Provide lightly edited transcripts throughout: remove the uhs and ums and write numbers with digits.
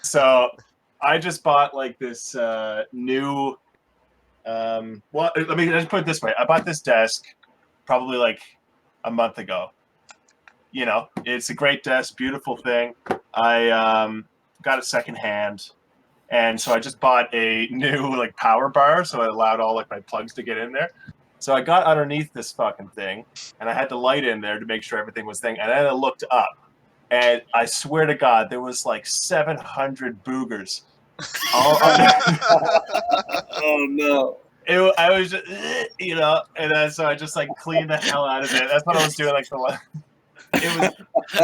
So I just bought like this new. Well, let me just put it this way: I bought this desk probably like a month ago. You know, it's a great desk, beautiful thing. I got it secondhand, and so I just bought a new like power bar, so it allowed all like my plugs to get in there. So I got underneath this fucking thing, and I had the light in there to make sure everything was thing. And then I looked up, and I swear to God, there was like 700 boogers all under. Oh no! I was just, you know, and then so I just like cleaned the hell out of it. That's what I was doing. Like it was,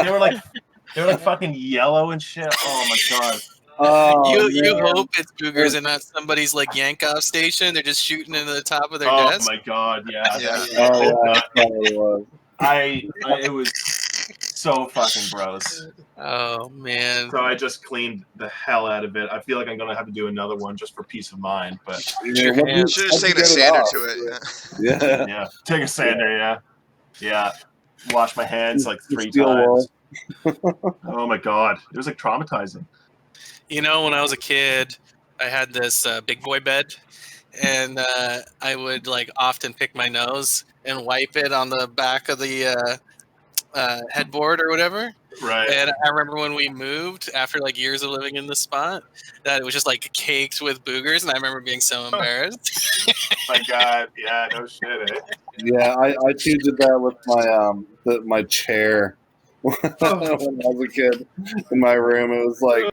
they were like fucking yellow and shit. Oh my God. Oh, You man. hope it's boogers and not somebody's like yank off station. They're just shooting into the top of their Oh desk. my God. Yeah. Yeah. Oh yeah, that's probably was. It was so fucking gross. Oh man. So I just cleaned the hell out of it. I feel like I'm gonna have to do another one just for peace of mind. But Yeah, what do you- Should have how'd you taken a get it sander off? to it. Yeah. yeah, take a sander. Yeah. Wash my hands like 3 Steel times. wool. Oh my God, it was like traumatizing. You know, when I was a kid, I had this big boy bed, and I would like often pick my nose and wipe it on the back of the headboard or whatever. Right. And I remember when we moved after like years of living in the spot, that it was just like caked with boogers, and I remember being so embarrassed. My God, yeah, no shit. Eh? Yeah, I too did that with my chair when I was a kid in my room. It was like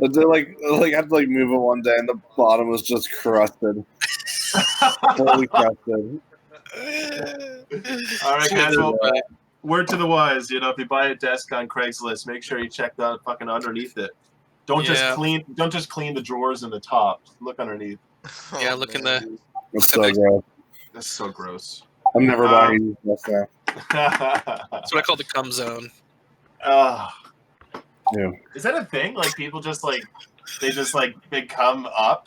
I had to like move it one day, and the bottom was just crusted, totally crusted. All right, guys. Well, Yeah. word to the wise. You know, if you buy a desk on Craigslist, make sure you check the fucking underneath it. Don't just clean the drawers and the top. Look underneath. Yeah, look in the. It's so gross. That's so gross. I'm never buying this now. That's what I call the cum zone. Yeah. Is that a thing? Like people just like they come up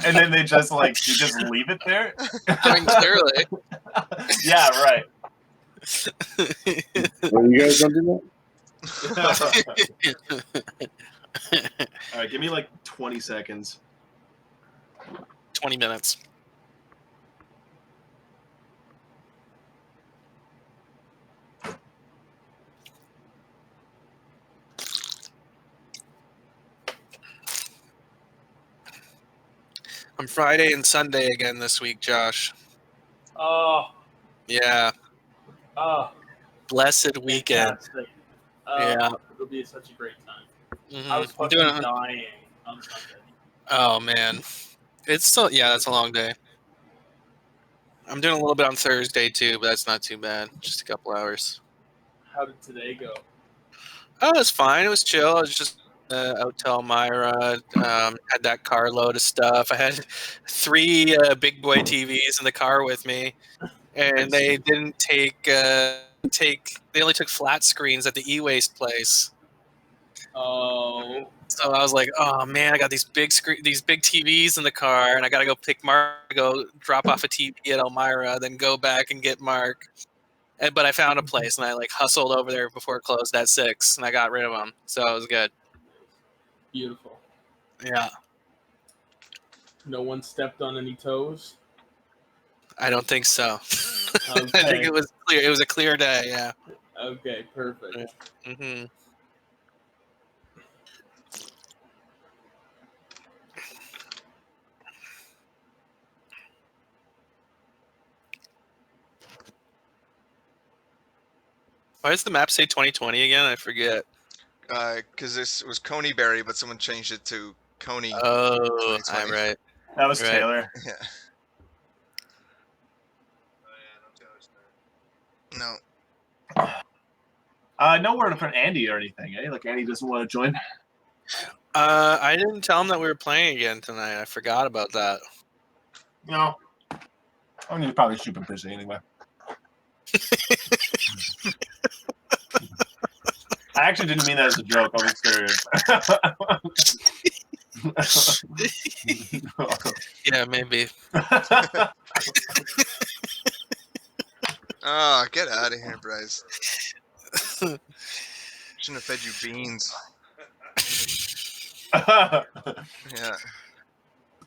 and then they just like you just leave it there? I mean, clearly. Yeah, right. Well, you guys don't do All right, give me like 20 seconds. 20 minutes. I'm Friday and Sunday again this week, Josh. Oh, Yeah. oh, Blessed weekend. fantastic. Yeah. It'll be such a great time. Mhm. I was I'm fucking doing it. dying on Sunday. Oh man, it's still that's a long day. I'm doing a little bit on Thursday too, but that's not too bad. Just a couple hours. How did today go? Oh, it was fine. It was chill. I was just out to Elmira. Had that carload of stuff. I had 3 big boy TVs in the car with me, and they didn't take. They only took flat screens at the e-waste place. Oh, So I was like, "Oh man, I got these big TVs in the car, and I gotta go pick Mark, go drop off a TV at Elmira, then go back and get Mark." But I found a place, and I like hustled over there before it closed at 6, and I got rid of them. So it was good. beautiful. Yeah, No one stepped on any toes. I don't think so. I Okay. think it was clear. It was a clear day. Yeah. Okay, perfect. Mm-hmm. Why does the map say 2020 again? I forget. Because this was Coneyberry, but someone changed it to Coney. Oh, 2020. I'm right. That was Right. Taylor. Yeah. No. No word from Andy or anything, eh? Like Andy doesn't want to join. I didn't tell him that we were playing again tonight. I forgot about that. No. I mean, he's probably super busy anyway. I actually didn't mean that as a joke. I was serious. Yeah, maybe. Oh, get out of here, Bryce. Shouldn't have fed you beans.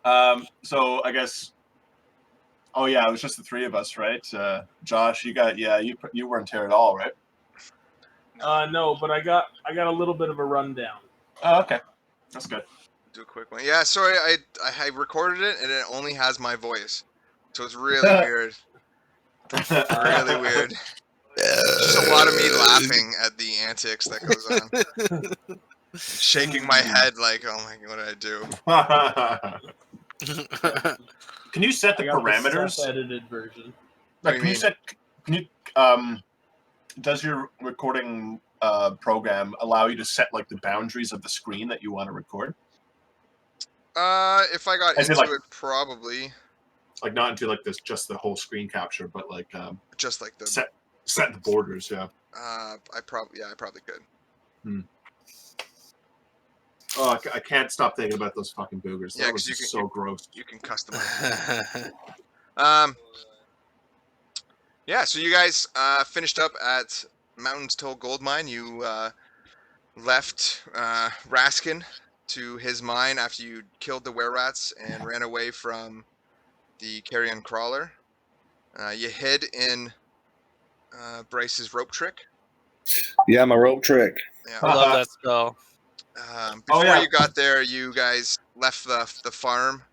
Yeah. So I guess. Oh yeah, it was just the three of us, right? Josh, you weren't here at all, right? No, but I got a little bit of a rundown. Oh, okay, that's good. Do a quick one. Yeah, sorry, I recorded it and it only has my voice, so it's really weird. Really weird. Just a lot of me laughing at the antics that goes on, shaking my head like, oh my god, what did I do? Can you set the I got parameters? the edited version. What Like, do you mean? Can you does your recording program allow you to set like the boundaries of the screen that you want to record? If I got As in, into like- it, probably Like not into like this, just the whole screen capture, but like just like the. set the borders. Yeah. I probably could. Oh, I can't stop thinking about those fucking boogers. Yeah, That was 'cause you just can- so gross. You can customize. Yeah, so you guys finished up at Mountain's Toll Gold Mine. You left Raskin to his mine after you killed the were-rats and ran away from the carrion crawler. You hid in Bryce's rope trick. Yeah, my rope trick. Yeah. I love that spell. Before yeah. you got there, you guys left the farm,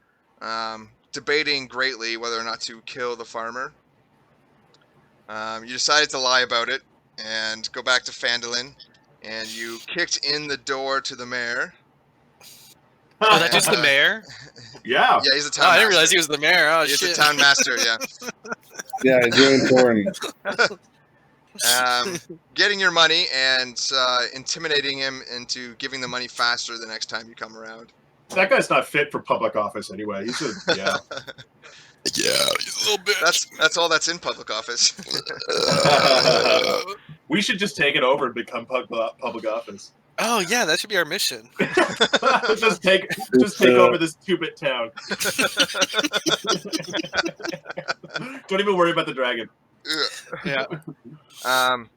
debating greatly whether or not to kill the farmer. You decided to lie about it and go back to Fandolin, and you kicked in the door to the mayor. Oh, that dude's the mayor? Yeah. Yeah, he's a Oh, town I master. didn't realize he was the mayor. Oh, He's shit. a town master, yeah. Yeah, it's really important. Getting your money and intimidating him into giving the money faster the next time you come around. That guy's not fit for public office anyway. He's a yeah. Yeah, he's a little bit. That's all that's in public office. We should just take it over and become public office. Oh, yeah, that should be our mission. just take over this 2-bit town. Don't even worry about the dragon. Yeah. Um,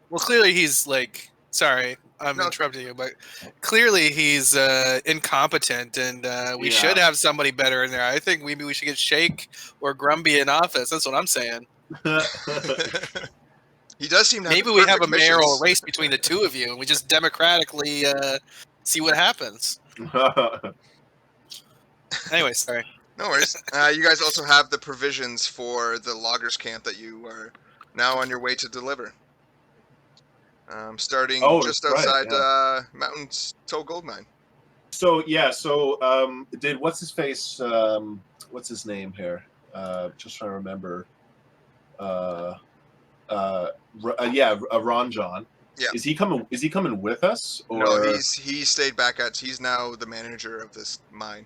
Well, clearly he's like, sorry, I'm No. interrupting you, but clearly he's incompetent, and we Yeah. should have somebody better in there. I think maybe we should get Shake or Grumby in office. That's what I'm saying. he does seem to have Maybe the we have a perfect mayoral missions. race between the two of you, and we just democratically see what happens. Anyway, sorry. No worries. You guys also have the provisions for the loggers camp that you are now on your way to deliver. Starting just that's right, outside Mountain's Toll Gold Mine. So did what's his face? What's his name here? Just trying to remember. Ron John. Yeah. Is he coming with us? Or No, he stayed back at. He's now the manager of this mine.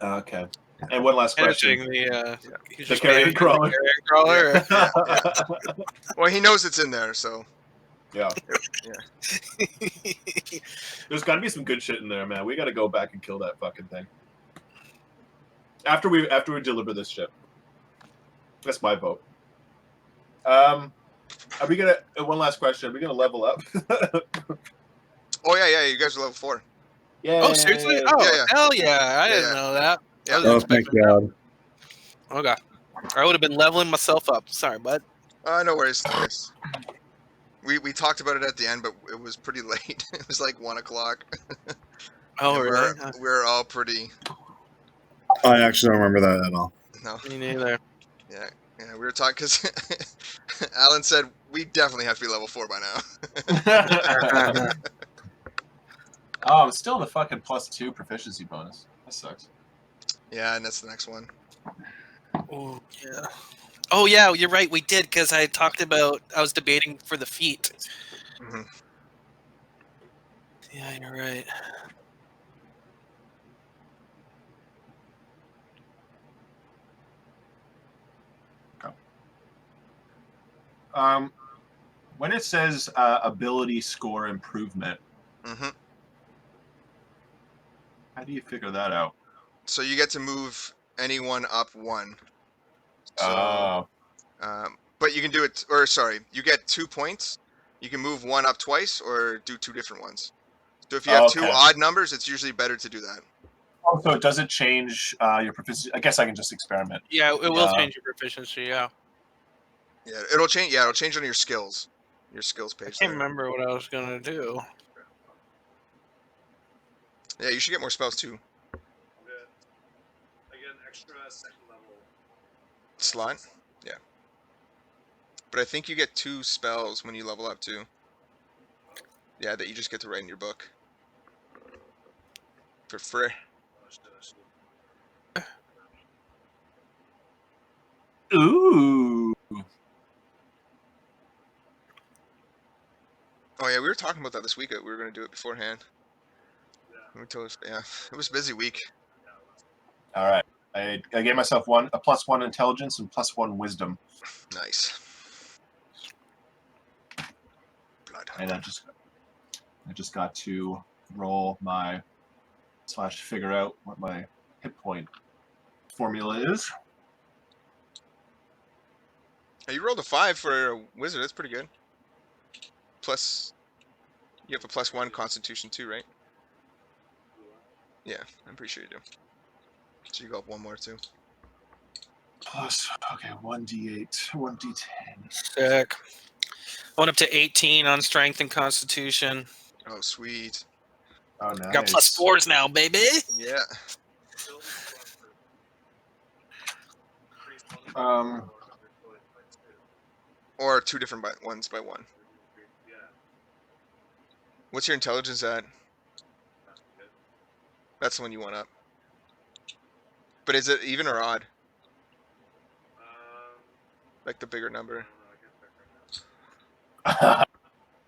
Okay. And one last question. Managing The carrion crawler. crawler. Well, he knows it's in there, so Yeah. yeah. There's got to be some good shit in there, man. We got to go back and kill that fucking thing. After we deliver this ship. That's my vote. Are we gonna? One last question. Are we gonna level up? Oh yeah. You guys are level 4. Yeah. Oh, seriously? Oh, Yeah. hell yeah. I didn't Yeah. know that. Yeah. I was Oh, thank expecting God. that. Okay. I would have been leveling myself up. Sorry, bud. No worries. No worries. We talked about it at the end, but it was pretty late. It was like 1 o'clock. Oh, really? We're all pretty. I actually don't remember that at all. No. Me neither. Yeah. We were talking because Alan said we definitely have to be level 4 by now. Oh, I'm still in the fucking +2 proficiency bonus. That sucks. Yeah, and that's the next one. Oh, yeah. Oh, yeah, you're right. We did, because I talked about, I was debating for the feet. Mhm. Yeah, you're right. When it says ability score improvement, hmm how do you figure that out? So you get to move anyone up 1. So, but you can do it, or sorry, you get 2 points. You can move 1 up twice, or do 2 different ones. So if you have Oh, two okay. odd numbers, it's usually better to do that. Oh, so does it change your proficiency? I guess I can just experiment. Yeah, it will change your proficiency. Yeah. Yeah, it'll change. Yeah, it'll change on your skills. Your skills I page. can't There. remember what I was gonna do. Yeah, you should get more spells too. I get an extra second level. Slot. Yeah. But I think you get 2 spells when you level up too. Yeah, that you just get to write in your book. For free. Ooh. Oh yeah, we were talking about that this week. We were gonna do it beforehand. We told us, yeah, it was a busy week. All right. I gave myself a +1 intelligence and +1 wisdom. Nice. Blood. And I just got to roll my / figure out what my hit point formula is. Hey, you rolled a 5 for a wizard. That's pretty good. Plus, you have a +1 Constitution too, right? Yeah, I'm pretty sure you do. So you go up 1 more too. Plus, okay, 1d8, 1d10. Sick. I went up to 18 on strength and constitution. Oh, sweet. Oh, nice. Got +4s now, baby. Yeah. Or 2 different ones by 1. What's your intelligence at? That's the one you want up. But is it even or odd? Like the bigger number.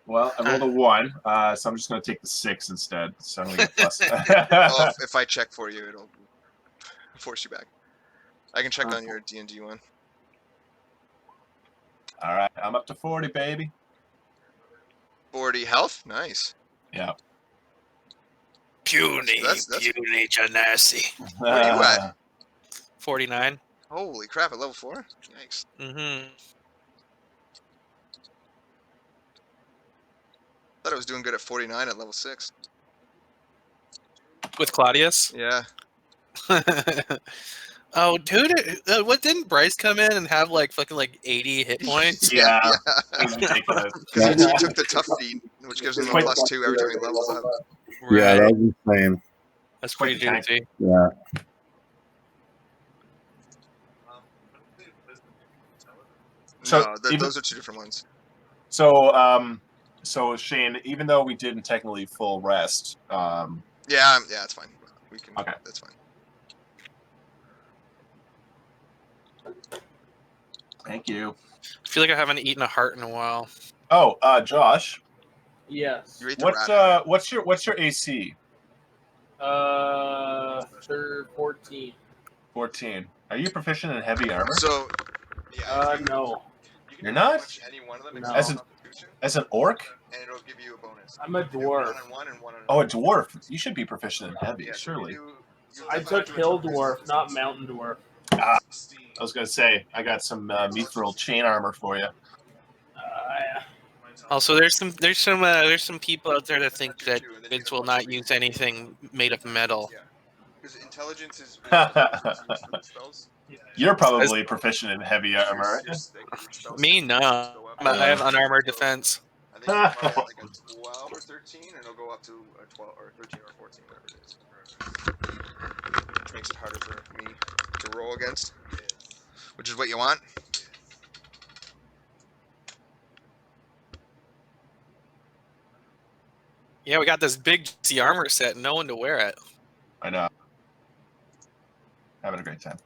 Well, I rolled a 1, so I'm just going to take the 6 instead. So I'm going to get plus. Oh, if I check for you, it'll force you back. I can check on your D&D one. All right, I'm up to 40, baby. 40 health? Nice. Yeah. Puny, That's- puny Genasi. Where are you at? 49. Holy crap, at level 4? Yikes. Mm-hmm. Thought I was doing good at 49 at level 6. With Claudius? Yeah. Oh, dude, what didn't Bryce come in and have like fucking like 80 hit points? Yeah. It was ridiculous. Because he took the tough feat, which gives him a Quite- +2 every time he levels up. Yeah, Right. that was insane. That's pretty Quite the juicy. Yeah. So No, even- those are 2 different ones. So Shane, even though we didn't technically full rest, Yeah, it's fine. We can. Okay. That's fine. thank you. I feel like I haven't eaten a heart in a while. Oh, Josh, Yes. You ate the rat. what's your AC? 14. 14. Are you proficient in heavy armor? So, yeah. No. You can You're do not? pretty much any one of them No. except As an- Constitution, As an orc? and it'll give you a bonus. I'm a You do dwarf. 1 and 1 and 1 and Oh, a dwarf. You should be proficient in heavy, Yeah, so surely. you I took Hill Dwarf, not Mountain Dwarf. I was gonna say I got some mithril chain armor for you. Also, there's some people out there that think that kids will not use anything made of metal. Yeah. Because intelligence is spells. You're probably proficient in heavy armor. Me, no. I have unarmored defense. I think it's probably at like a 12 or 13, and it'll go up to a 12 or 13 or 14, whatever it is. Which makes it harder for me to roll against. Which is what you want. Yeah, we got this big armor set and no one to wear it. I know. Having a great time.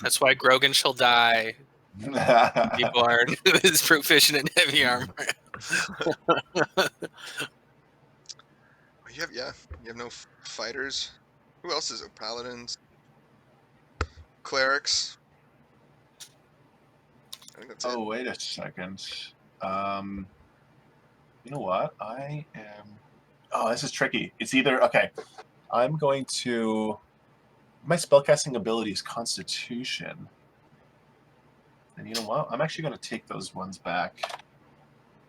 That's why Grogan shall die. People aren't is proficient in heavy armor. You have no fighters. Who else is it? Paladins, clerics. I think that's Oh, wait a second. You know what? I am. Oh, this is tricky. It's either okay. I'm going to. My spellcasting ability is Constitution, and you know what? I'm actually going to take those ones back,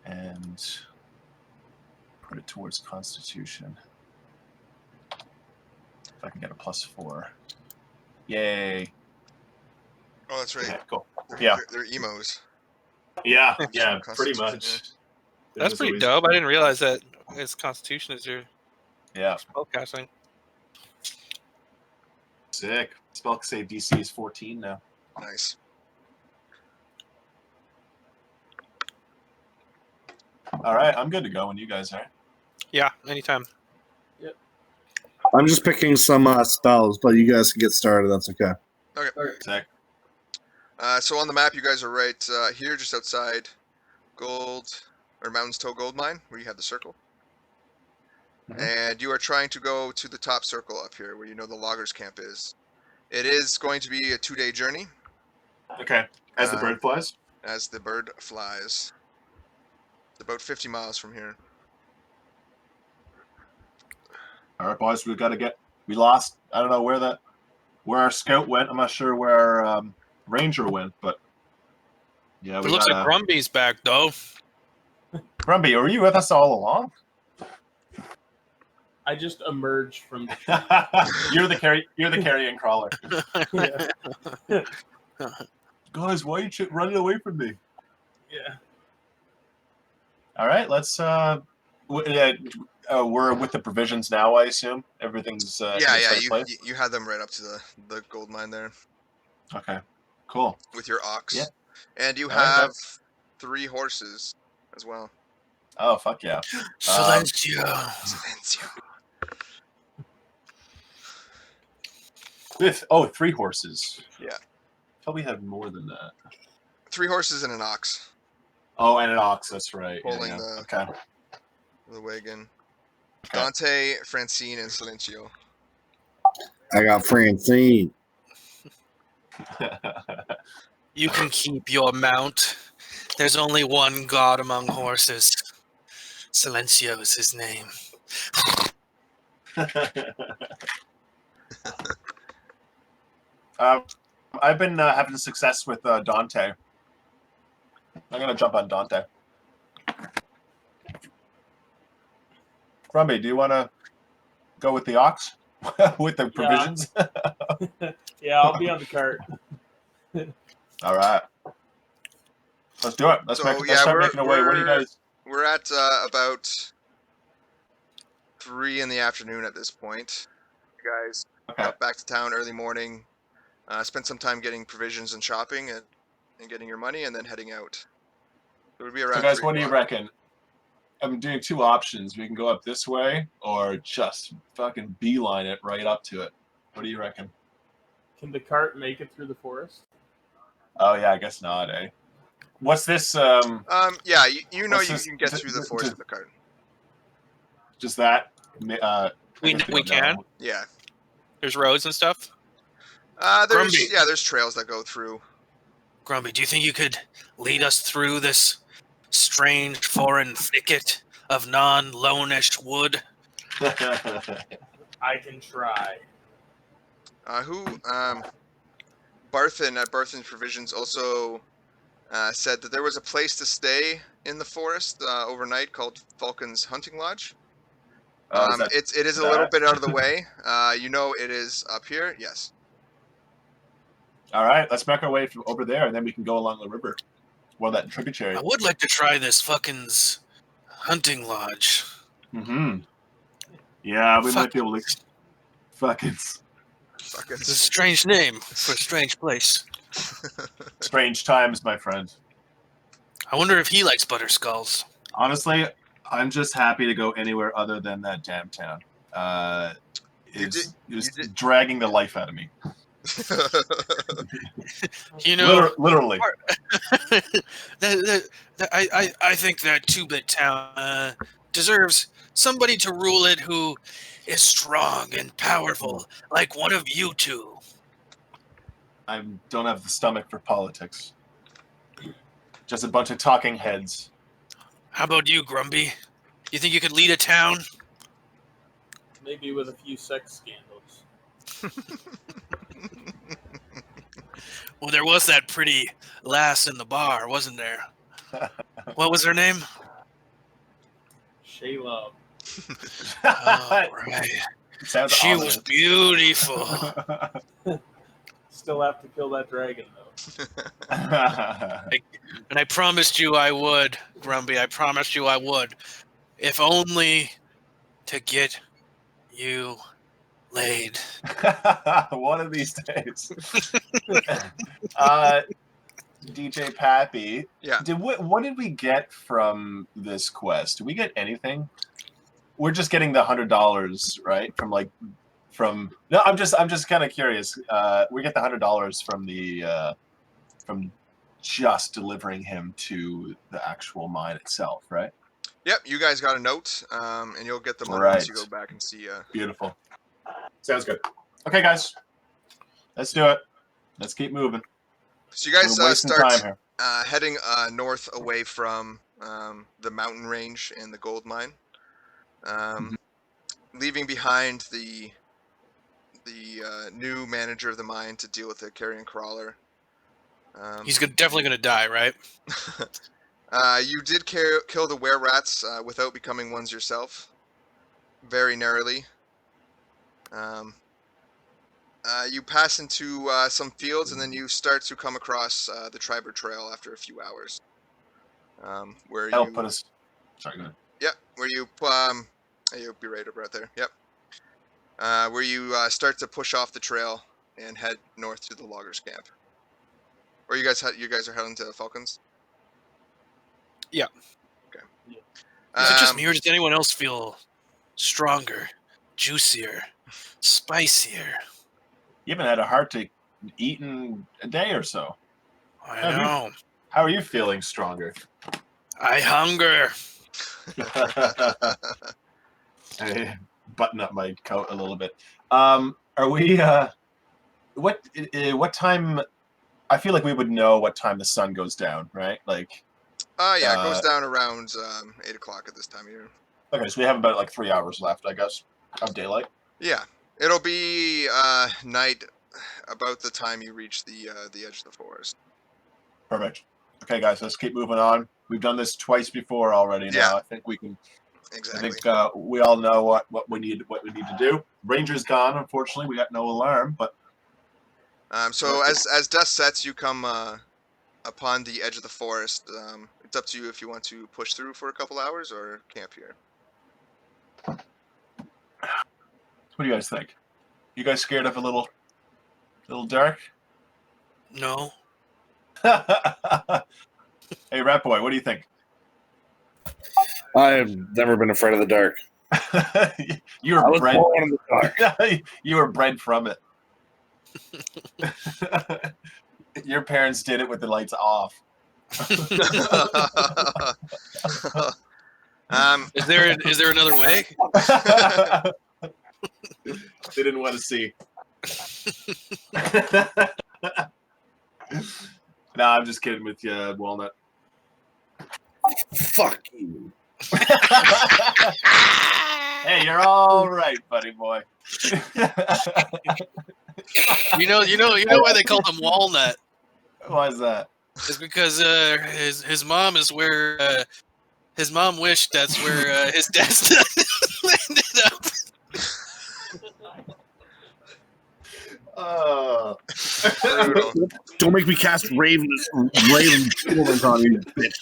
and Put it towards Constitution. If I can get a +4. Yay. Oh, that's right. Okay, cool. Yeah. They're emos. Yeah, yeah, pretty Constitution, much. That's pretty dope. I didn't realize that his Constitution is your Yeah. spellcasting. Sick. Spell save DC is 14 now. Nice. All right, I'm good to go when you guys are. Yeah, anytime. I'm just picking some spells, but you guys can get started. That's okay. Sick. So on the map, you guys are right here, just outside Mountains Toe Gold Mine, where you have the circle. Mhm. And you are trying to go to the top circle up here, where you know the loggers camp is. It is going to be a 2-day journey. Okay. As the bird flies? As the bird flies. It's about 50 miles from here. All right, boys, we lost. I don't know where our scout went. I'm not sure where our ranger went, but yeah, It looks like Grumby's back though. Grumby, were you with us all along? I just emerged from. You're the carrion crawler. Yeah. Guys, why are you running away from me? Yeah. All right, let's. We're with the provisions now, I assume. Everything's in its right place? You had them right up to the gold mine there Okay, cool. with your ox. Yeah. And you All right, have 3 horses as well. Oh, fuck yeah. Silencio. Silencio. With 3 horses. Yeah. Thought we had more than that. 3 horses and an ox Oh, and an ox, that's right. Pulling Okay. the wagon. Okay. Dante, Francine, and Silencio. I got Francine. You can keep your mount. There's only one god among horses. Silencio is his name. I've been having success with Dante. I'm going to jump on Dante. Grumby, do you want to go with the ox? With the provisions? Yeah, I'll be on the cart. All right. Let's do it. Let's start making our way. What do you guys... We're at about 3 in the afternoon at this point. You guys got back to town early morning. Spent some time getting provisions and shopping and getting your money, and then heading out. It would be around. So guys, 3 what do you o'clock. reckon? I'm doing 2 options. We can go up this way, or just fucking beeline it right up to it. What do you reckon? Can the cart make it through the forest? Oh yeah, I guess not, eh? What's this? Yeah, you know what's you this- can get through the forest with the cart. Just that? We don't can. know. Yeah. There's roads and stuff. There's trails that go through. Grumby, do you think you could lead us through this strange foreign thicket of non-lonish wood? I can try. Barthen at Barthen's Provisions also said that there was a place to stay in the forest overnight called Falcon's Hunting Lodge. It is a little bit out of the way. It is up here. Yes. All right, let's make our way from over there, and then we can go along the river. Well, that tributary. I would like to try this fucking's hunting lodge. Mm-hmm. Yeah, we might be able to. Fuckins. It's a strange name for a strange place. Strange times, my friend. I wonder if he likes butter skulls. Honestly, I'm just happy to go anywhere other than that damn town. It's dragging the life out of me. Literally. I think that 2-bit town deserves somebody to rule it who is strong and powerful, like one of you two. I don't have the stomach for politics. Just a bunch of talking heads. How about you, Grumby? You think you could lead a town? Maybe with a few sex scandals. Well, there was that pretty lass in the bar, wasn't there? What was her name? Shayla Oh, right. Sounds She ominous. was beautiful. Still have to kill that dragon though. And I promised you I would, Grumpy. I promised you I would. If only to get you laid. One of these days. DJ Pappy, Yeah. what did we get from this quest? Did we get anything? We're just getting the $100, right? No, I'm just kind of curious. We get the $100 from just delivering him to the actual mine itself, right? Yep, you guys got a note, and you'll get the money Right. once you go back and see. Beautiful. Sounds good. Okay, guys, let's do it. Let's keep moving. So you guys We're wasting start time here. heading north away from the mountain range and the gold mine, leaving behind the new manager of the mine to deal with the carrion crawler. He's definitely going to die, right? You did kill the were-rats without becoming ones yourself, very narrowly. You pass into some fields, and then you start to come across the Triber Trail after a few hours. Where That'll you put us. Sorry, go ahead. Yep, where you you'll be right about there. Yep. Where you start to push off the trail and head north to the loggers' camp. Or you guys are heading to Falcons? Yeah. Okay. Is it just me, or does anyone else feel stronger, juicier, spicier? You haven't had a heart to eat in a day or so. I know. How are you feeling stronger? I hunger. I button up my coat a little bit. Are we? What time? I feel like we would know what time the sun goes down, right? Like. Yeah, it goes down around 8 o'clock at this time of year. Okay, so we have about like 3 hours left, I guess, of daylight. Yeah, it'll be night about the time you reach the edge of the forest. Perfect. Okay, guys, let's keep moving on. We've done this twice before already. Now Yeah. I think we can. Exactly. I think we all know what we need to do. Ranger's gone, unfortunately. We got no alarm, but. So as dusk sets, you come upon the edge of the forest. It's up to you if you want to push through for a couple hours or camp here. What do you guys think? You guys scared of a little dark? No. Hey, Rat Boy, what do you think? I've never been afraid of the dark. You I were was bred. born in the dark. You were bred from it. Your parents did it with the lights off. Is there another way? They didn't want to see. No, I'm just kidding with you, Walnut. Fuck you. Hey, you're all right, buddy boy. You know why they called him Walnut? Why is that? It's because his mom is where his mom wished that's where his dad ended up. Brutal. Don't make me cast Raven Children on you, bitch.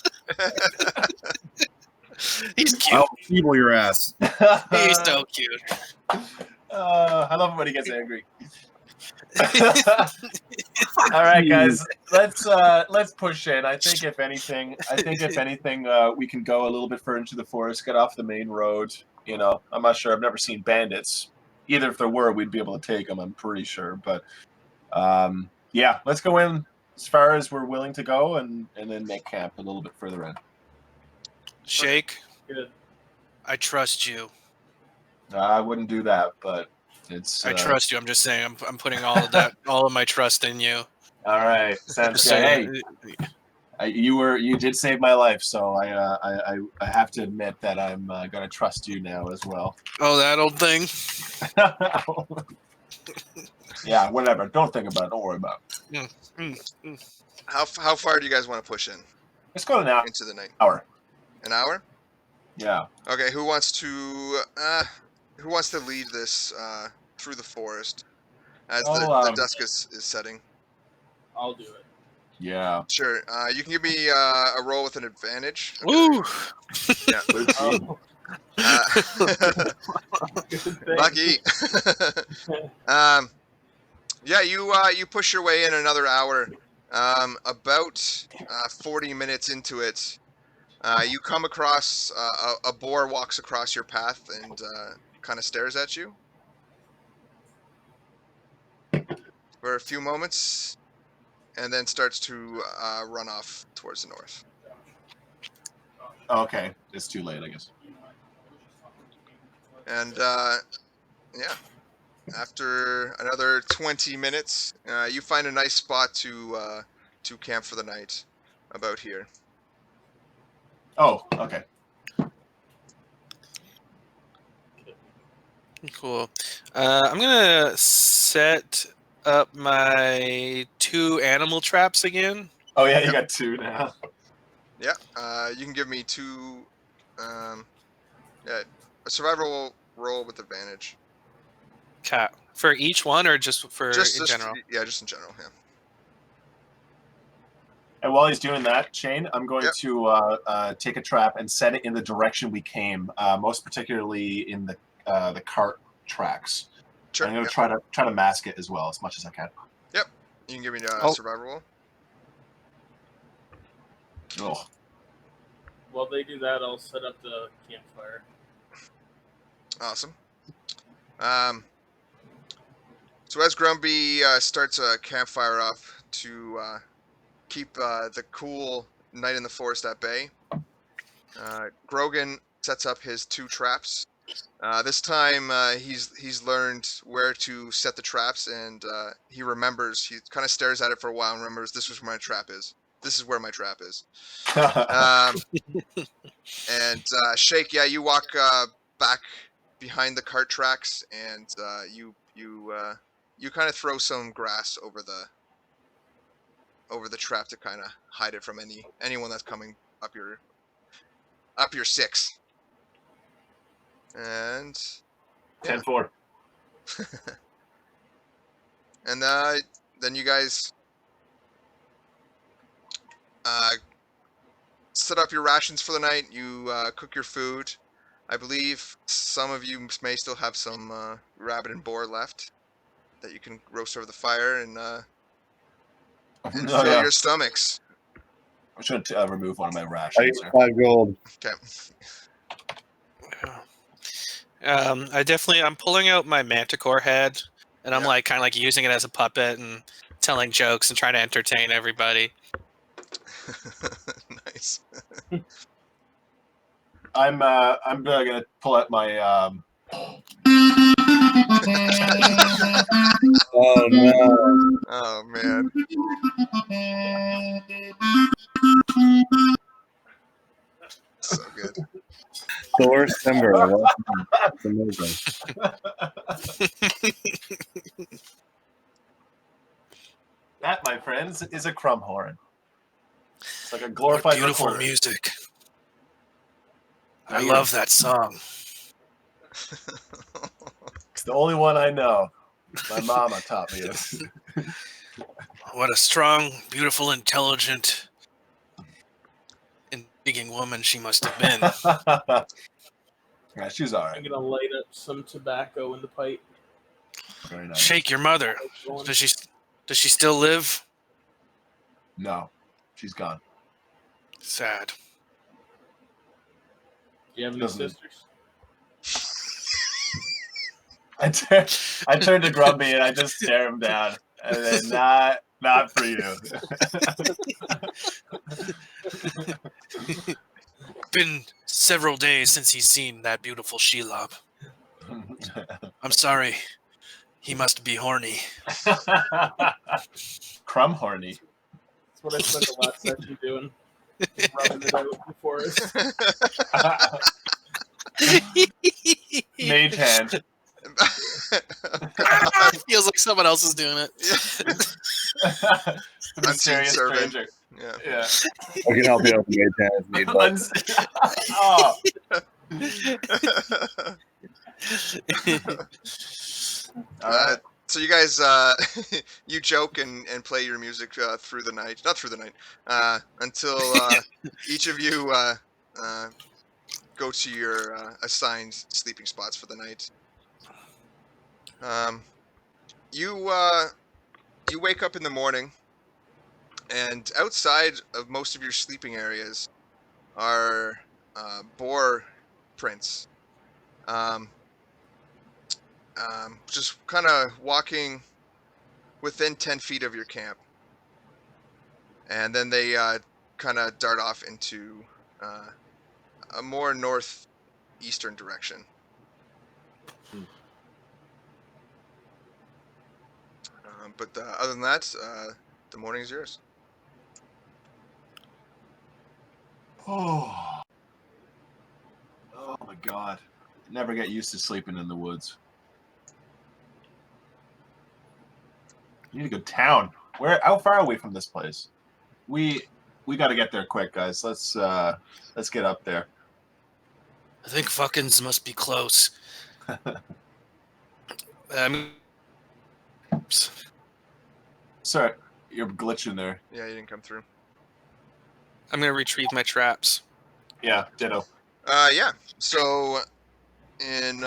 He's cute. I'll feeble your ass. He's so cute. I love it when he gets angry. All right, guys, let's push in. I think if anything, we can go a little bit further into the forest, get off the main road. You know, I'm not sure. I've never seen bandits. Either if there were, we'd be able to take them. I'm pretty sure. But yeah, let's go in as far as we're willing to go, and then make camp a little bit further in. Shake. Good. I trust you. I wouldn't do that, but it's. I trust you. I'm just saying. I'm putting all of my trust in you. All right, sounds Just good. saying. Hey, you did save my life, so I have to admit that I'm gonna trust you now as well. Oh, that old thing. Yeah, whatever. Don't think about it. Don't worry about it. How far do you guys want to push in Let's go to now. into the night? Hour. An hour? Yeah. Okay, who wants to lead this through the forest as the dusk is setting? I'll do it. Yeah. Sure. You can give me a roll with an advantage. Woo! Yeah. 13. Good thing. Lucky. Yeah, you push your way in another hour. About 40 minutes into it, you come across a boar walks across your path and kind of stares at you for a few moments, and then starts to run off towards the north. Okay. It's too late, I guess. And yeah, after another 20 minutes, you find a nice spot to camp for the night about here. Oh, okay. Cool. I'm gonna set up my 2 animal traps again. Oh yeah, you Yep. got 2 now. Yeah, you can give me 2. Yeah, a survival roll with advantage. Cat for each one, or just for in general? Yeah, just in general. Yeah. And while he's doing that, Shane, I'm going Yep. to take a trap and set it in the direction we came, most particularly in the cart tracks. Sure. I'm going Yep. to try to mask it as well as much as I can. You can give me a Oh. survival roll. Oh, While they do that, I'll set up the campfire. Awesome. So as Grumpy starts a campfire up to keep the cool night in the forest at bay, Grogan sets up his 2 traps. This time he's learned where to set the traps, and he remembers. He kind of stares at it for a while and remembers this is where my trap is. This is where my trap is. And Shake, yeah, you walk back behind the cart tracks, and you kind of throw some grass over the trap to kind of hide it from anyone that's coming up your 6. And 10-4. and then you guys set up your rations for the night. You cook your food. I believe some of you may still have some rabbit and boar left that you can roast over the fire and fill your stomachs. I should remove one of my I rations. got 5 gold. Okay. I'm pulling out my manticore head, and I'm Yeah. like kind of like using it as a puppet and telling jokes and trying to entertain everybody. Nice. I'm gonna pull out my Oh no. Oh man. So good. The worst timber. It's amazing. that, my friends, is a crumb horn. It's like a glorified What beautiful recorder. music. Now I you- love that song. It's the only one I know. My mama taught me it. What a strong, beautiful, intelligent, intriguing woman she must have been. Yeah, she's all I'm right. gonna light up some tobacco in the pipe. Very nice. Shake your mother. Going- Does she still live? No, she's gone. Sad. Do you have any Doesn't- sisters? I turn to Grumpy and I just stare him down, and then not for you. Been several days since he's seen that beautiful Shelob. I'm sorry. He must be horny. Crumb horny. That's what I spent the last session doing. Rubbing it out in the forest. Mage hand. Feels like someone else is doing it. The mysterious servant. stranger. Yeah. Yeah. I can help you out with the if need, but Oh. All right. So you guys, you joke and play your music through the night, not through the night, until each of you go to your assigned sleeping spots for the night. You you wake up in the morning, and outside of most of your sleeping areas are boar prints. Um, just kind of walking within 10 feet of your camp. And then they kind of dart off into a more northeastern direction. But other than that, the morning is yours. Oh. Oh my God. Never get used to sleeping in the woods. You need to go town. How far are we from this place? We got to get there quick, guys. Let's get up there. I think fuckins must be close. Sorry, you're glitching there. Yeah, you didn't come through. I'm gonna retrieve my traps. Yeah, ditto. Yeah. So in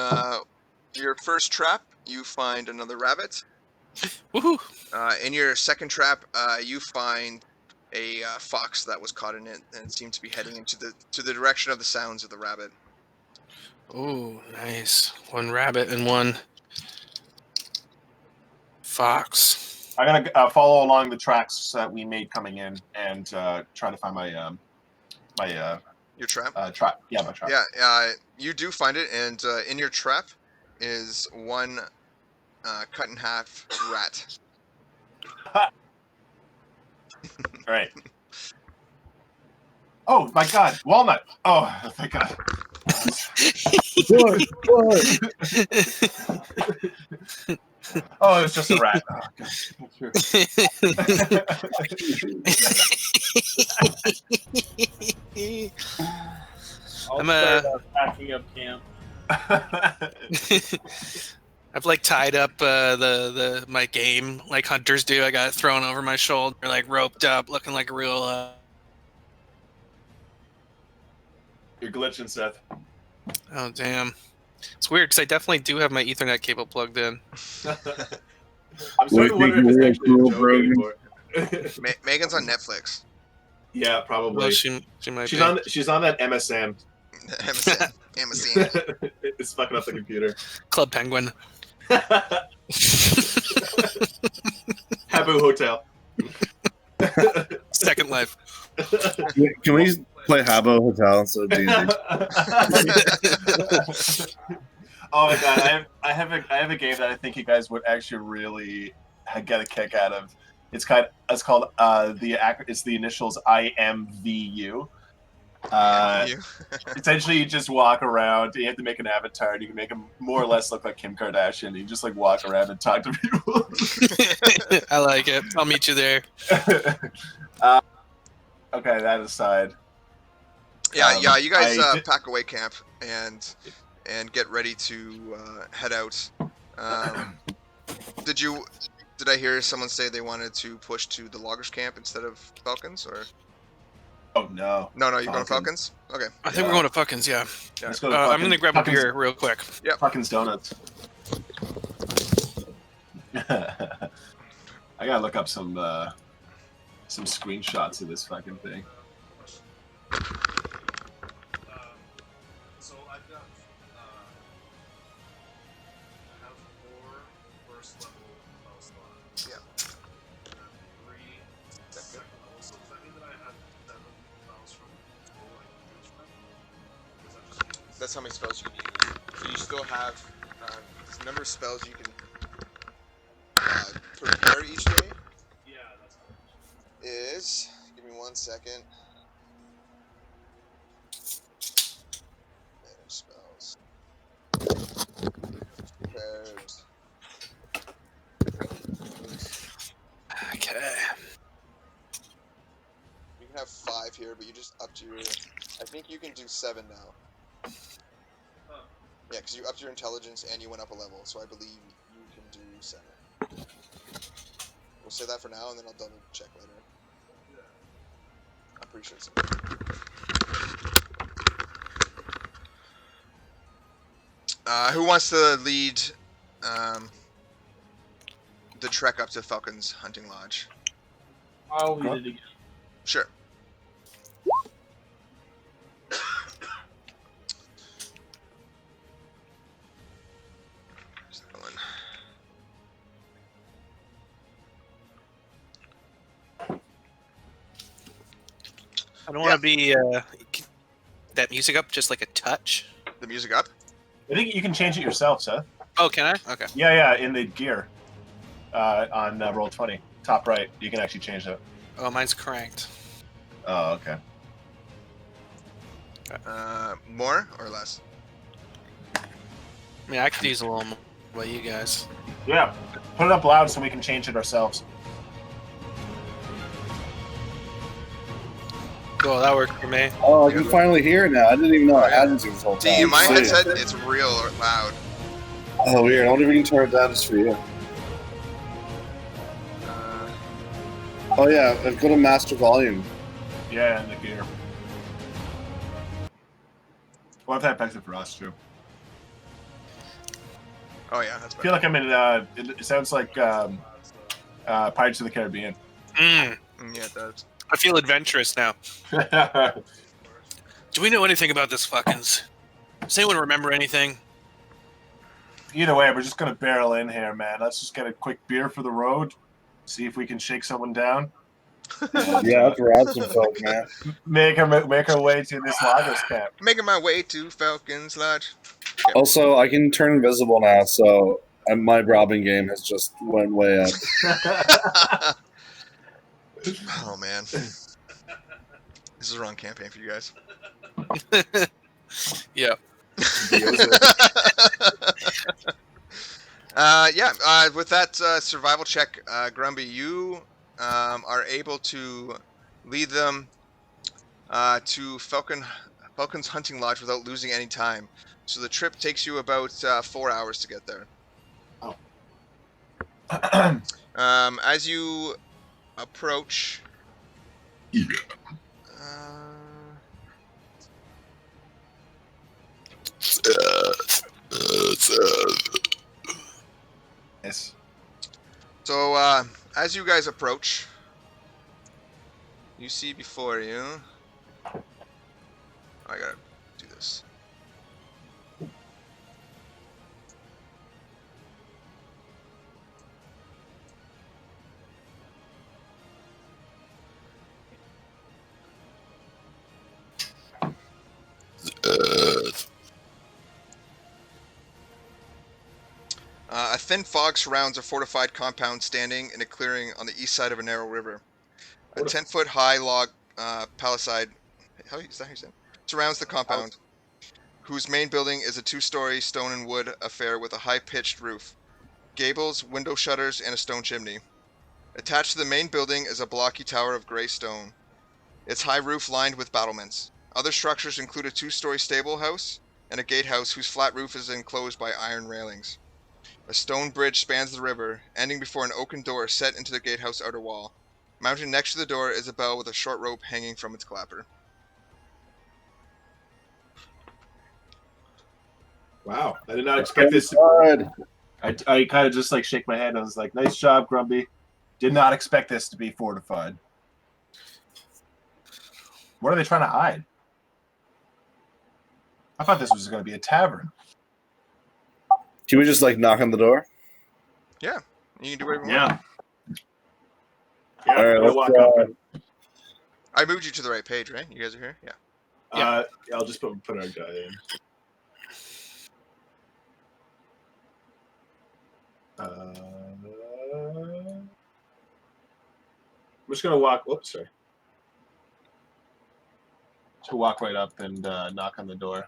your first trap, you find another rabbit. Woohoo! In your second trap, you find a fox that was caught in it and seemed to be heading into the direction of the sounds of the rabbit. Oh, nice. One rabbit and one fox. I'm gonna follow along the tracks that we made coming in and try to find my Your trap? trap. Yeah, my trap. Yeah, you do find it, and in your trap is one cut in half rat. All right. Oh my God, walnut! Oh, thank God. what? Oh, it's just a rat. Oh, God. I'll I'm start packing up camp. I've like tied up my game like hunters do. I got it thrown over my shoulder, like roped up, looking like a real. You're glitching, Seth. Oh damn! It's weird because I definitely do have my Ethernet cable plugged in. I'm starting to wonder if it's actually a joke anymore. Megan's on Netflix. Yeah, probably. Well, she might She's be. She's on that MSN. MSN. It's fucking up the computer. Club Penguin. Habu Hotel. Second Life. Can we play Habbo Hotel instead of D&D? Oh my God, I have a game that I think you guys would actually really get a kick out of. It's called it's the initials IMVU. Essentially, you just walk around. You have to make an avatar. And you can make him more or less look like Kim Kardashian. You just like walk around and talk to people. I like it. I'll meet you there. Okay, that aside. Yeah. You guys pack away camp and get ready to head out. Did I hear someone say they wanted to push to the loggers camp instead of Falcons, or? Oh no. No, you're going to Falcons? Okay. I think we're going to Fuckins, yeah. Let's go to I'm going to grab a Fuckins. beer real quick. Yeah. Fuckins donuts. I gotta look up some screenshots of this fucking thing. So I've got I have 4 first level spell slots. Yeah. And then 3 second level. So does that mean that I have 7 spells from total I can choose from? Or is that just That's how many spells you can use. So you still have this number of spells you can prepare each day. yeah, that's cool. Is, give me 1 second. Manage spells. Prepared. Okay. 5 here, but you just upped your. I think you can do 7 now. Huh. Yeah, because you upped your intelligence and you went up a level, so I believe you can do 7. We'll say that for now, and then I'll double check later. Yeah. I'm pretty sure it's. Who wants to lead the trek up to Falcon's hunting lodge? I'll lead it again. Sure. Where's that going? I don't want to be that music up just like a touch. The music up? I think you can change it yourself, Seth. Oh, can I? Okay. Yeah, in the gear on roll 20, top right, you can actually change it. Oh, mine's cranked. Oh, okay. More or less? I mean, I could use a little more. What about you guys? Yeah, put it up loud so we can change it ourselves. Cool, that worked for me. Oh, I can finally hear it now. I didn't even know I had music this whole time. See, in my Sweet. headset, it's real loud. Oh, weird. I wonder if we can turn it down just for you. Oh, yeah. Go to master volume. Yeah, in the gear. We'll have to have Pexit for us, too. Oh yeah, that's I feel better. like I'm in, it sounds like Pirates of the Caribbean. Mm, Yeah, it does. I feel adventurous now. Do we know anything about this Falcons? Does anyone remember anything? Either way, we're just going to barrel in here, man. Let's just get a quick beer for the road, see if we can shake someone down. And, Yeah, let's rob some folk, man. make our way to this Lagos camp. Making my way to Falcon's Lodge. Also, I can turn invisible now, so my robbing game has just went way up. Oh man, this is the wrong campaign for you guys. Yeah. With that survival check, Grumby, you are able to lead them to Falcon's hunting lodge without losing any time. So the trip takes you about 4 hours to get there. As you approach, Yes. so as you guys approach, you see before you. I gotta do this. A thin fog surrounds a fortified compound standing in a clearing on the east side of a narrow river. A 10-foot high log palisade surrounds the compound, whose main building is a 2-story stone and wood affair with a high-pitched roof, gables, window shutters, and a stone chimney. Attached to the main building is a blocky tower of gray stone, its high roof lined with battlements. Other structures include a 2-story stable house and a gatehouse whose flat roof is enclosed by iron railings. A stone bridge spans the river, ending before an oaken door set into the gatehouse outer wall. Mounted next to the door is a bell with a short rope hanging from its clapper. Wow, I did not expect this. Good. I kind of just like shake my head. I was like, "Nice job, Grumby." Did not expect this to be fortified. What are they trying to hide? I thought this was going to be a tavern. Can we just, knock on the door? Yeah, you can do whatever you want. Yeah. All right, I'll let's, walk up and, I moved you to the right page, right? You guys are here? Yeah. I'll just put our guy in. I'm just going to walk. Whoops, sorry. To walk right up and knock on the door.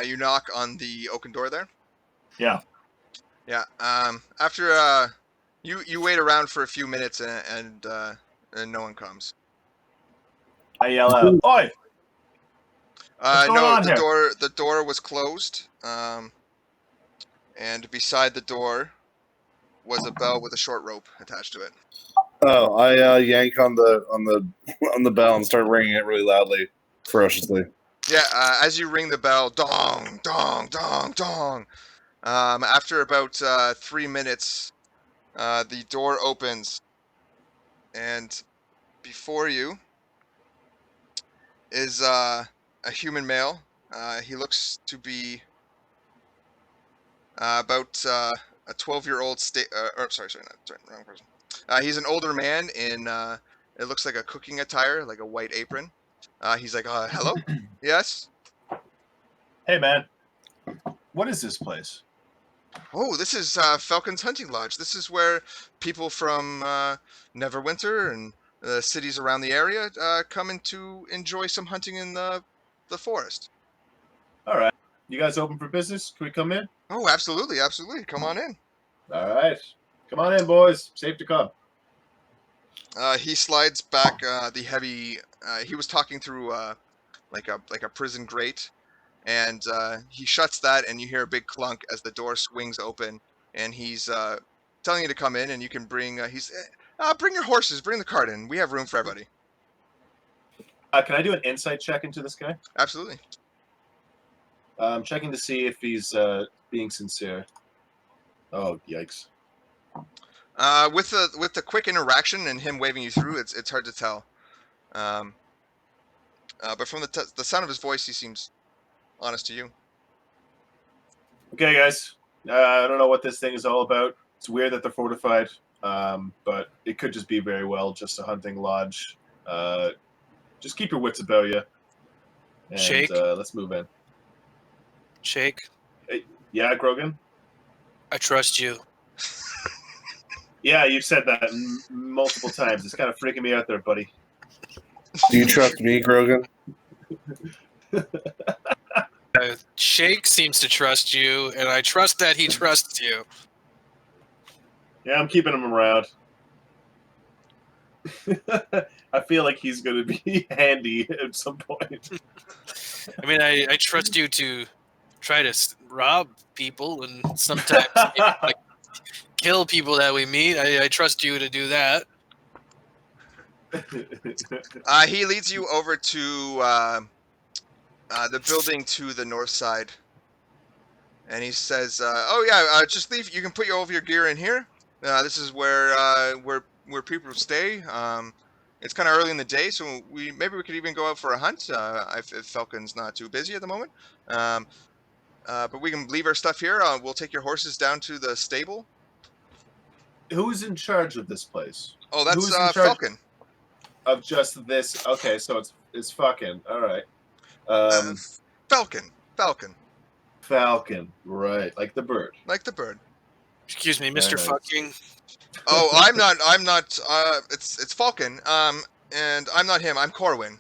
You knock on the oaken door there? Yeah. Yeah. After You wait around for a few minutes and no one comes. I yell out, "Oi! What's going No, on here?" the door was closed. And beside the door was a bell with a short rope attached to it. Oh, I yank on the on the bell and start ringing it really loudly, ferociously. Yeah, as you ring the bell, dong, dong, dong, dong. After about 3 minutes, the door opens, and before you is a human male. He looks to be about a 12-year-old wrong person. He's an older man in it looks like a cooking attire, like a white apron. He's like, hello? Yes? Hey, man. What is this place? Oh, this is Falcon's Hunting Lodge. This is where people from Neverwinter and cities around the area come in to enjoy some hunting in the forest. All right. You guys open for business? Can we come in? Oh, absolutely, absolutely. Come on in. All right. Come on in, boys. Safe to come. He slides back the heavy. He was talking through like a prison grate, and he shuts that, and you hear a big clunk as the door swings open, and he's telling you to come in, and you can bring. Bring your horses, bring the cart in. We have room for everybody. Can I do an insight check into this guy? Absolutely. I'm checking to see if he's being sincere. Oh, yikes. With the quick interaction and him waving you through, it's hard to tell. But from the sound of his voice, he seems honest to you. Okay, guys. I don't know what this thing is all about. It's weird that they're fortified, but it could just be very well just a hunting lodge. Just keep your wits about you. And Shake. Let's move in. Shake, Yeah, Grogan? I trust you. Yeah, you've said that multiple times. It's kind of freaking me out there, buddy. Do you trust me, Grogan? Shake seems to trust you, and I trust that he trusts you. Yeah, I'm keeping him around. I feel like he's going to be handy at some point. I mean, I trust you to try to rob people and sometimes like kill people that we meet. I trust you to do that. He leads you over to the building to the north side, and he says, "Oh yeah, just leave. You can put all of your gear in here. This is where people stay. It's kind of early in the day, so maybe we could even go out for a hunt if Falcon's not too busy at the moment. But we can leave our stuff here. We'll take your horses down to the stable." Who's in charge of this place? Oh, that's Who's in charge Falcon. of just this? Okay, so it's fucking all right. Falcon. Falcon, right? Like the bird. Like the bird. Excuse me, Very Mr. nice. Fucking. Oh, I'm not. It's Falcon. And I'm not him. I'm Corwin.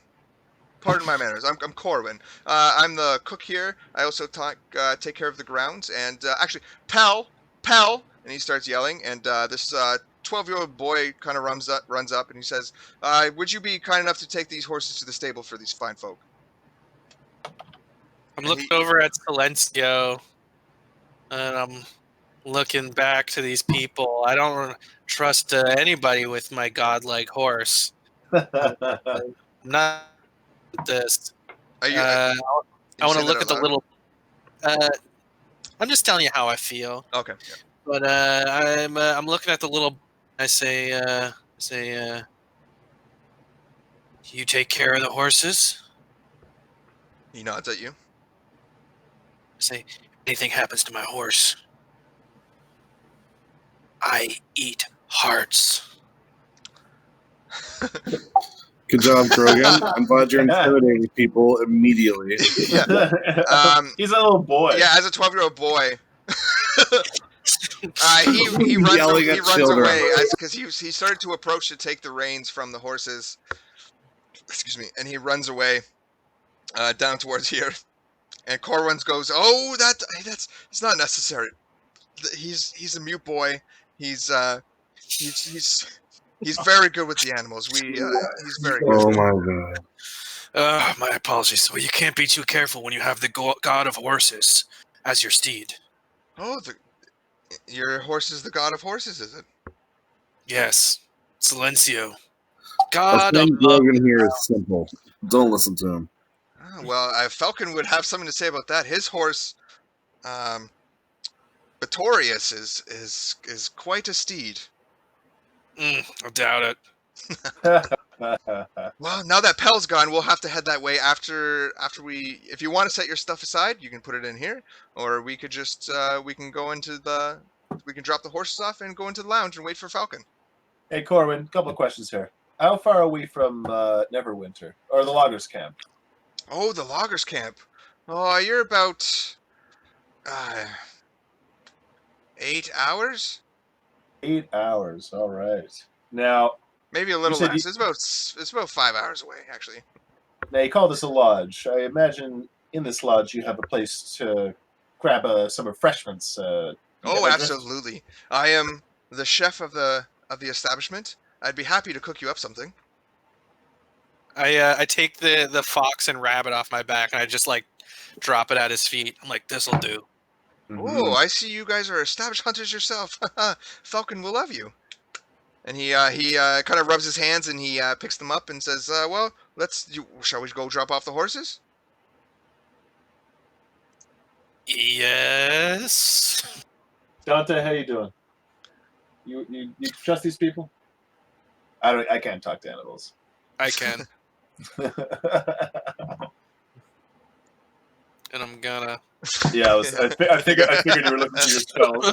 Pardon my manners. I'm Corwin. I'm the cook here. I also take care of the grounds. And actually, Pal, and he starts yelling. And this 12-year-old boy kind of runs up, and he says, "Would you be kind enough to take these horses to the stable for these fine folk?" I'm looking over at Silencio, and I'm looking back to these people. I don't trust anybody with my godlike horse. Not this. Are you? I want to saying look that at the out little. I'm just telling you how I feel. loud? Okay. Yeah. But I'm looking at the little. I say, you take care of the horses. He nods at you. I say, anything happens to my horse, I eat hearts. Good job, Grogan. I'm glad you're intimidating people immediately. Yeah. He's a little boy. Yeah, as a 12-year-old boy, he runs Yelling at children. away because he started to approach to take the reins from the horses. Excuse me, and he runs away down towards here. And Corwin goes, "Oh, that's it's not necessary. He's a mute boy. He's He's very good with the animals. He's very good. Oh my god. My apologies. So you can't be too careful when you have the god of horses as your steed. Oh, your horse is the god of horses, is it? Yes, Silencio. Our God of friend love. Grogan here is simple. Don't listen to him. Well, Falcon would have something to say about that. His horse, Pretorius, is quite a steed. I doubt it. Well, now that Pell's gone, we'll have to head that way after we. If you want to set your stuff aside, you can put it in here, or we could just we can go into the. We can drop the horses off and go into the lounge and wait for Falcon. Hey, Corwin, a couple of questions here. How far are we from Neverwinter or the loggers camp? Oh, the loggers camp. Oh, you're about 8 hours. 8 hours. All right. Now, Maybe a little said less. It's about 5 hours away, actually. now you call this a lodge. I imagine in this lodge you have a place to grab some refreshments. Oh, absolutely. I am the chef of the establishment. I'd be happy to cook you up something. I take the fox and rabbit off my back and I just like drop it at his feet. I'm like, this'll do. Oh, I see you guys are established hunters yourself. Falcon will love you. And he kind of rubs his hands and he picks them up and says, "Well, shall we go drop off the horses?" Yes. Dante, how you doing? You trust these people? I can't talk to animals. I can. And I'm gonna. Yeah, I figured you were looking for your spells.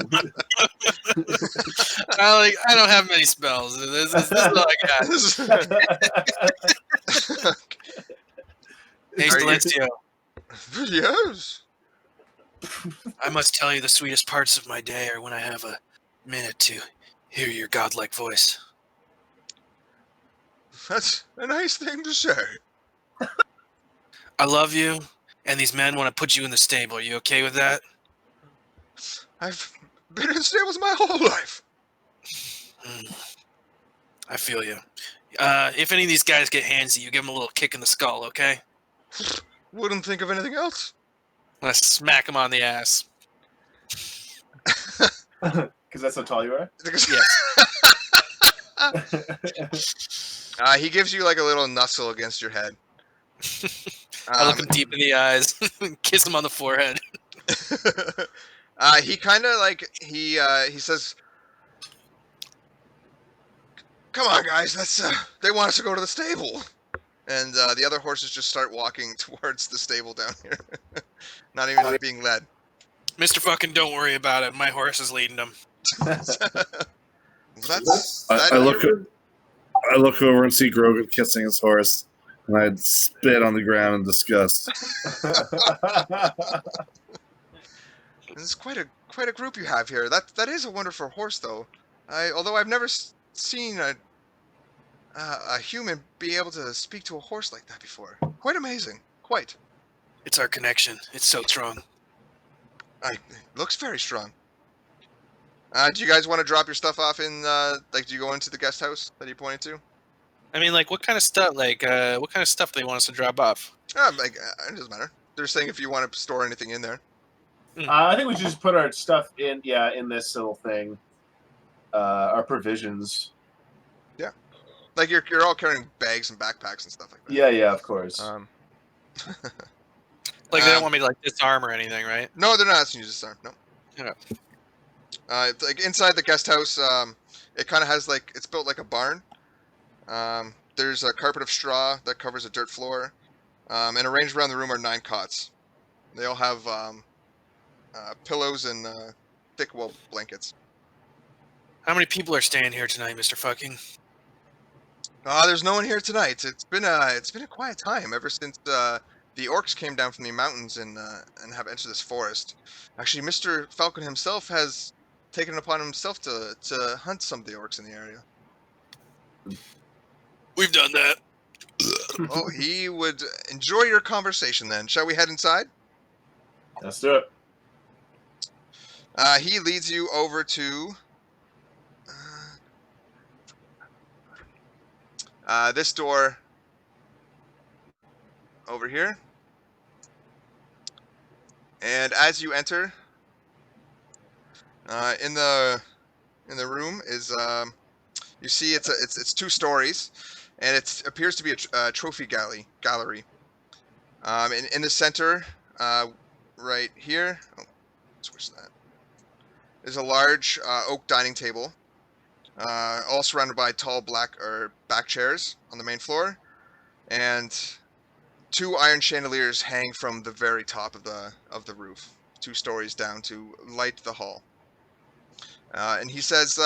I don't have many spells. This is all I got. Hey, Silencio. Yes. I must tell you the sweetest parts of my day are when I have a minute to hear your godlike voice. That's a nice thing to say. I love you, and these men want to put you in the stable. Are you okay with that? I've been in stables my whole life. I feel you. If any of these guys get handsy, you give them a little kick in the skull, okay? Wouldn't think of anything else. I smack him on the ass. Because that's how tall you are? Yes. He gives you like a little nuzzle against your head. I look him deep in the eyes, kiss him on the forehead. He kind of like he says, "Come on, guys, they want us to go to the stable." And the other horses just start walking towards the stable down here, not even being led. Mr. Fucking, don't worry about it. My horse is leading them. I look over and see Grogan kissing his horse, and I'd spit on the ground in disgust. This is quite a group you have here. That is a wonderful horse, though. Although I've never seen a human be able to speak to a horse like that before. Quite amazing. Quite. It's our connection. It's so strong. It looks very strong. Do you guys want to drop your stuff off in, do you go into the guest house that he pointed to? I mean, like, what kind of stuff? Like, what kind of stuff do they want us to drop off? It doesn't matter. They're saying if you want to store anything in there. I think we should just put our stuff in this little thing. Our provisions. Yeah. Like you're all carrying bags and backpacks and stuff like that. Yeah, of course. Like, they don't want me to, like, disarm or anything, right? No, they're not asking you to disarm. No. Okay. Like inside the guest house, it kind of has like it's built like a barn. There's a carpet of straw that covers a dirt floor, and arranged around the room are 9 cots. They all have pillows and thick wool blankets. How many people are staying here tonight, Mr. Fucking? There's no one here tonight. It's been a quiet time ever since the orcs came down from the mountains and have entered this forest. Actually, Mr. Falcon himself has taken it upon himself to hunt some of the orcs in the area. We've done that. Oh, he would enjoy your conversation then. Shall we head inside? Let's do it. He leads you over to... This door over here. And as you enter, in the room is you see it's 2 stories, and it appears to be a trophy gallery. In the center, right here, switch that. There's a large oak dining table, all surrounded by tall back chairs on the main floor, and 2 iron chandeliers hang from the very top of the roof, 2 stories down to light the hall. And he says,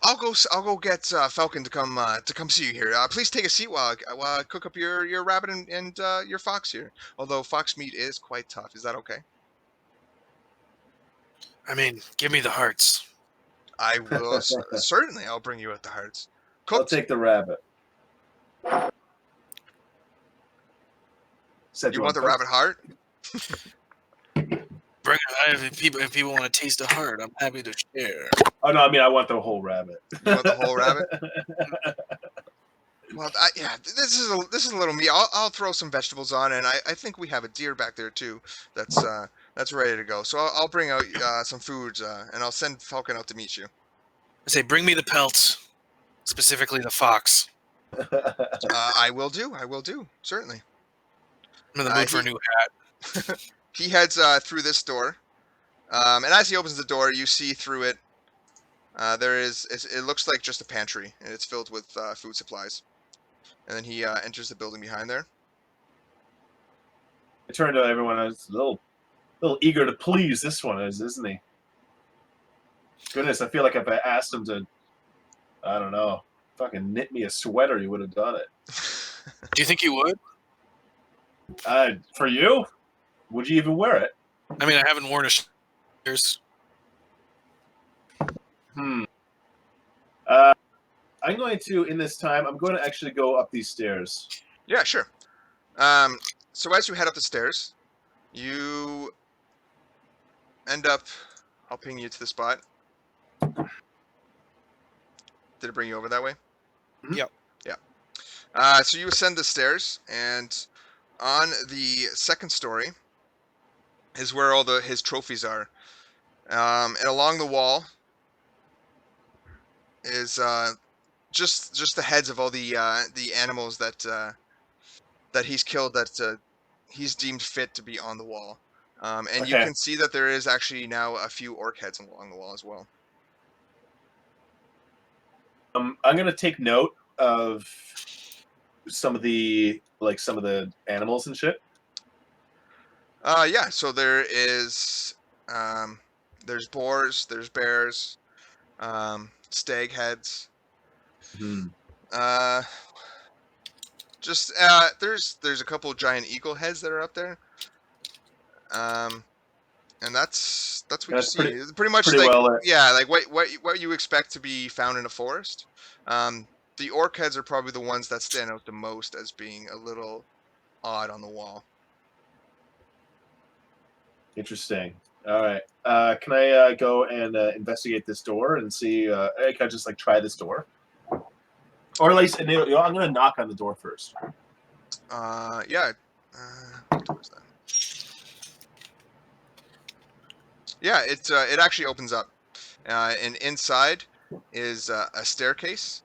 I'll go get Falcon to come see you here. Please take a seat while I cook up your rabbit and your fox here. Although fox meat is quite tough. Is that okay? I mean, give me the hearts. I will certainly. I'll bring you out the hearts. I'll Cooked. take the rabbit. Said You want the rabbit heart? Bring it. If people want to taste the heart, I'm happy to share. Oh no, I mean I want the whole rabbit. You want the whole rabbit? Well, yeah. This is a little meat. I'll throw some vegetables on, and I think we have a deer back there too. That's ready to go. So I'll bring out some foods, and I'll send Falcon out to meet you. I say, bring me the pelts, specifically the fox. I will do. Certainly. I'm in the mood for a new hat. He heads through this door, and as he opens the door, you see through it. It looks like just a pantry, and it's filled with food supplies. And then he enters the building behind there. I turned to everyone. I was a little eager to please. This one isn't he? Goodness, I feel like if I asked him to, I don't know, fucking knit me a sweater, he would have done it. Do you think you would? For you, would you even wear it? I mean, I haven't worn a years. I'm going to, in this time, I'm going to actually go up these stairs. Yeah, sure. So as you head up the stairs, you end up. I'll ping you to the spot. Did it bring you over that way? Yep. Yeah. So you ascend the stairs, and on the second story is where all his trophies are. And along the wall is just the heads of all the animals that he's killed that he's deemed fit to be on the wall. And you Okay. can see that there is actually now a few orc heads along the wall as well. I'm going to take note of some of the animals and shit. Yeah. So there is there's boars, there's bears, stag heads. There's a couple of giant eagle heads that are up there. And that's what you see. It's pretty much pretty like well, yeah, like what you expect to be found in a forest. The orc heads are probably the ones that stand out the most as being a little odd on the wall. Interesting. All right. Can I go and investigate this door and see? Can I just like try this door? Or at least, I'm going to knock on the door first. Yeah. What door is that? Yeah, it actually opens up, and inside is a staircase.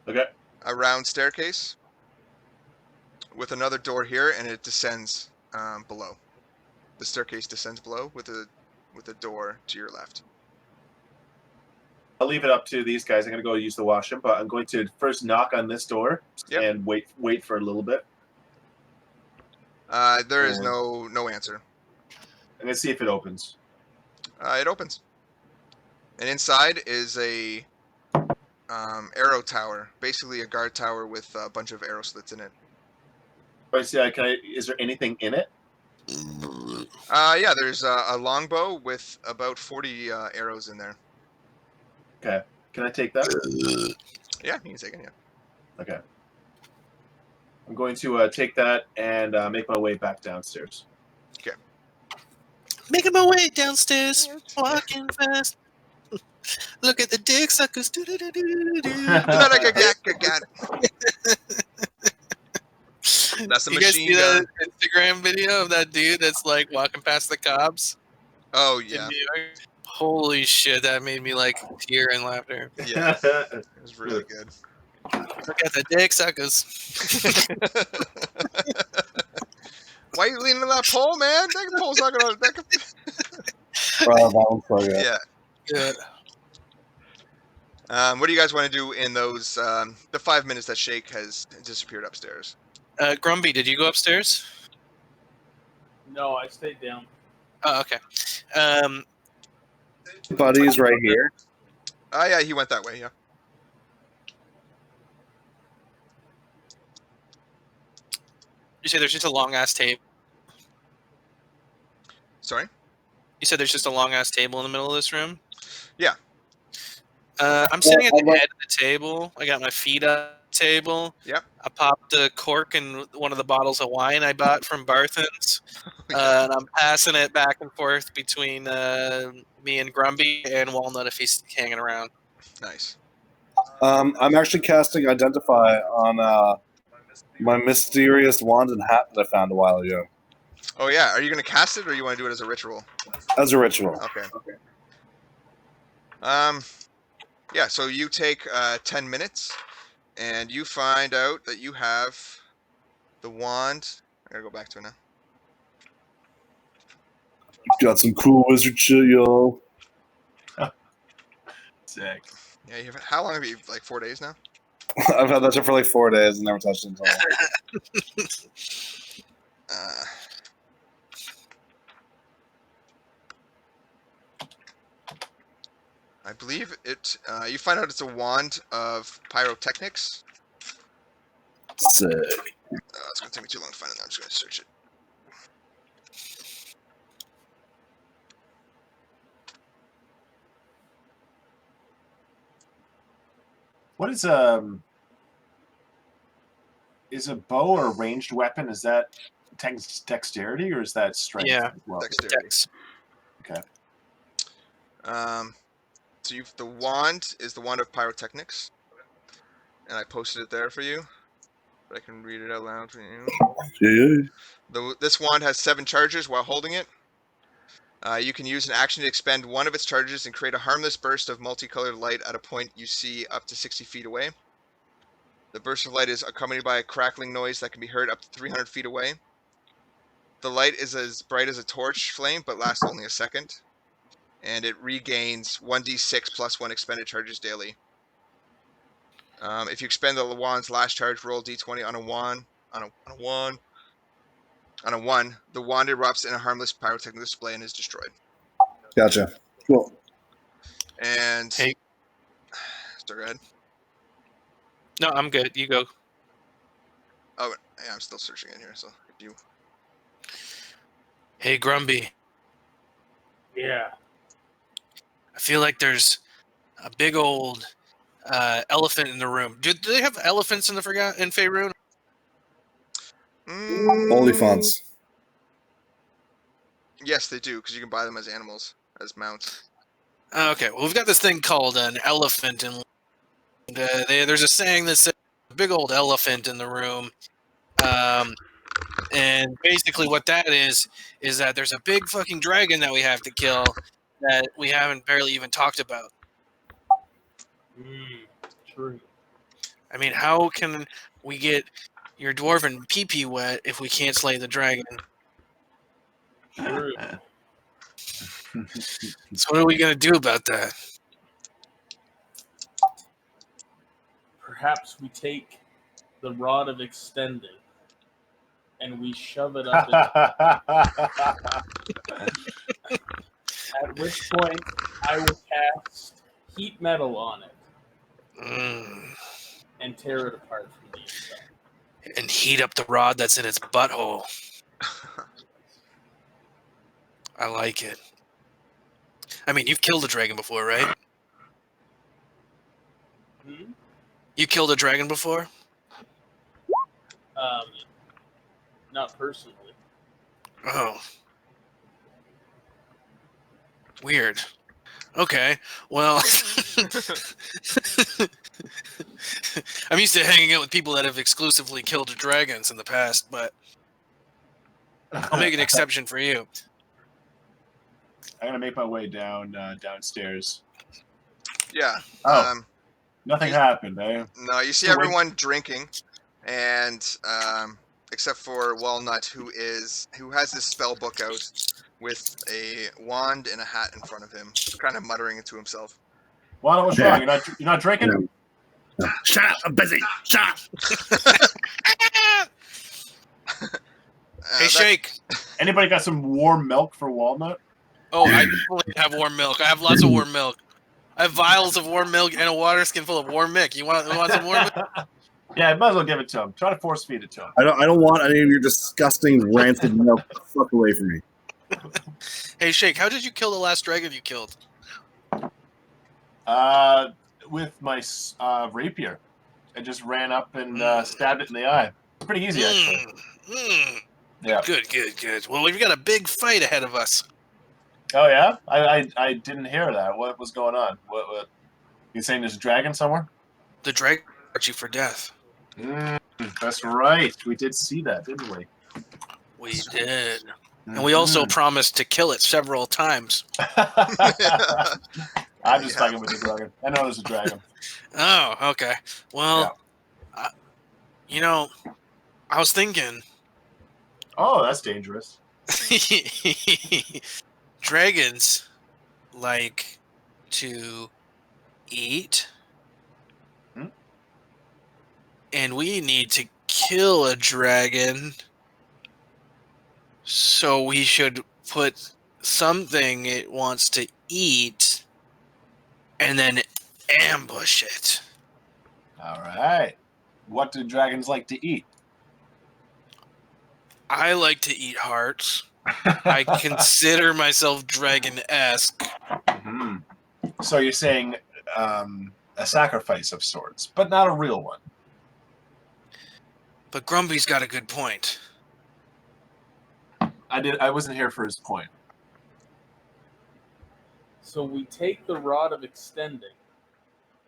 Okay. A round staircase with another door here, and it descends below. The staircase descends below with a door to your left. I'll leave it up to these guys. I'm going to go use the washroom, but I'm going to first knock on this door and wait for a little bit. There is no answer. I'm going to see if it opens. It opens, and inside is a arrow tower, basically a guard tower with a bunch of arrow slits in it. Is there anything in it? Yeah, there's a longbow with about 40 arrows in there. Okay. Can I take that? Yeah, you can take it, yeah. Okay. I'm going to take that and make my way back downstairs. Making my way downstairs, walking fast. Look at the dick suckers. That's the You guys machine see that gun. Instagram video of that dude that's like walking past the cops Oh in yeah, New York? Holy shit, that made me like tear in laughter. yeah, it was really good. Look at the dick suckers. Why are you leaning on that pole, man? That pole's not gonna. That could, Bro, that one's so good. yeah. Good. What do you guys want to do in those the 5 minutes that Shake has disappeared upstairs? Grumby, did you go upstairs? No, I stayed down. Oh, okay. Buddy's right here. Oh yeah, he went that way. Yeah. You say there's just a long ass table. Sorry. You said there's just a long ass table in the middle of this room. Yeah. I'm sitting at the I like- head of the table. I got my feet up the table. Yep. I popped a cork in one of the bottles of wine I bought from Barthen's, and I'm passing it back and forth between me and Grumby and Walnut if he's hanging around. Nice. I'm actually casting Identify on my mysterious wand and hat that I found a while ago Oh yeah, are you gonna cast it or you want to do it as a ritual? as a ritual. Okay. Yeah. So you take 10 minutes, and you find out that you have the wand. I gotta go back to it now. Got some cool wizard shit, yo. Sick. Yeah. How long have you? Like 4 days now. I've had that shit for like 4 days and never touched it until now. I believe it. You find out it's a wand of pyrotechnics. Sick. It's gonna take me too long to find it. Now. I'm just gonna search it. What is a bow or a ranged weapon? Is that dexterity or is that strength? Yeah. as well? Dexterity. Dex. So the wand is the wand of pyrotechnics, and I posted it there for you. But I can read it out loud for you. Yeah. This wand has 7 charges while holding it. You can use an action to expend one of its charges and create a harmless burst of multicolored light at a point you see up to 60 feet away. The burst of light is accompanied by a crackling noise that can be heard up to 300 feet away. The light is as bright as a torch flame, but lasts only a second. And it regains 1d6 plus 1 expended charges daily. If you expend the wand's last charge, roll d20 on a 1. On a 1, the wand erupts in a harmless pyrotechnic display and is destroyed. Gotcha. Cool. And Hey. So go ahead. No, I'm good. You go. Oh, yeah, I'm still searching in here. So if you. Hey, Grumby. Yeah. I feel like there's a big old elephant in the room. Do they have elephants in in Faerun? OnlyFans. Yes, they do, because you can buy them as animals, as mounts. Okay, well, we've got this thing called an elephant, and there's a saying that says a big old elephant in the room. And basically what that is that there's a big fucking dragon that we have to kill that we haven't barely even talked about. True. I mean, how can we get your dwarven pee-pee wet if we can't slay the dragon? True. So what are we going to do about that? Perhaps we take the rod of extending and we shove it up at which point I will cast heat metal on it and tear it apart from the inside. And heat up the rod that's in its butthole. I like it. I mean, you've killed a dragon before, right? You killed a dragon before? Not personally. Oh. Weird. Okay, well, I'm used to hanging out with people that have exclusively killed dragons in the past, but I'll make an exception for you. I'm gonna make my way downstairs. Yeah. Oh, nothing you- happened, eh? No, you see So wait- everyone drinking, and except for Walnut, who has this spell book out with a wand and a hat in front of him, kind of muttering it to himself. Wanda, what's wrong? You're not drinking? Shut up! I'm busy. Shut up! Hey, Shake. Anybody got some warm milk for Walnut? Oh, I definitely have warm milk. I have lots of warm milk. I have vials of warm milk and a water skin full of warm milk. You want some warm milk? Yeah, might as well give it to him. Try to force feed it to him. I don't want any of your disgusting rancid milk. Fuck away from me. Hey, Shake, how did you kill the last dragon you killed? With my rapier. I just ran up and stabbed it in the eye. Pretty easy, actually. Yeah. Good. Well, we've got a big fight ahead of us. Oh yeah, I didn't hear that. What was going on? What? You saying there's a dragon somewhere? The dragon brought you for death. That's right. We did see that, didn't we? We did. And we also promised to kill it several times. I'm just fucking with the dragon. I know there's a dragon. Oh, okay. Well, I was thinking. Oh, that's dangerous. Dragons like to eat. And we need to kill a dragon. So we should put something it wants to eat and then ambush it. All right. What do dragons like to eat? I like to eat hearts. I consider myself dragon-esque. Mm-hmm. So you're saying a sacrifice of sorts, but not a real one. But Grumpy's got a good point. I wasn't here for his point. So we take the rod of extending,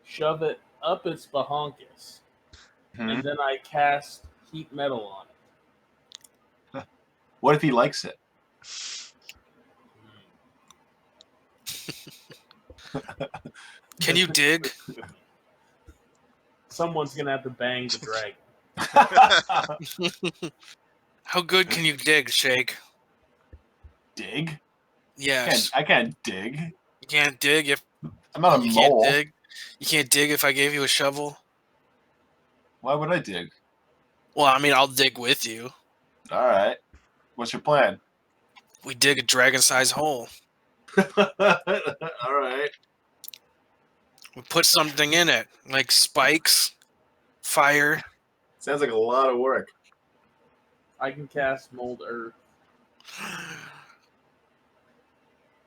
shove it up its bahonkus, and then I cast heat metal on it. What if he likes it? Can you dig? Someone's gonna have to bang the dragon. How good can you dig, Shake? Dig? Yes. I can't dig. You can't dig if I'm not a you mole. can't dig. You can't dig if I gave you a shovel. Why would I dig? Well, I mean, I'll dig with you. All right. What's your plan? We dig a dragon-sized hole. All right. We put something in it, like spikes, fire. Sounds like a lot of work. I can cast mold earth.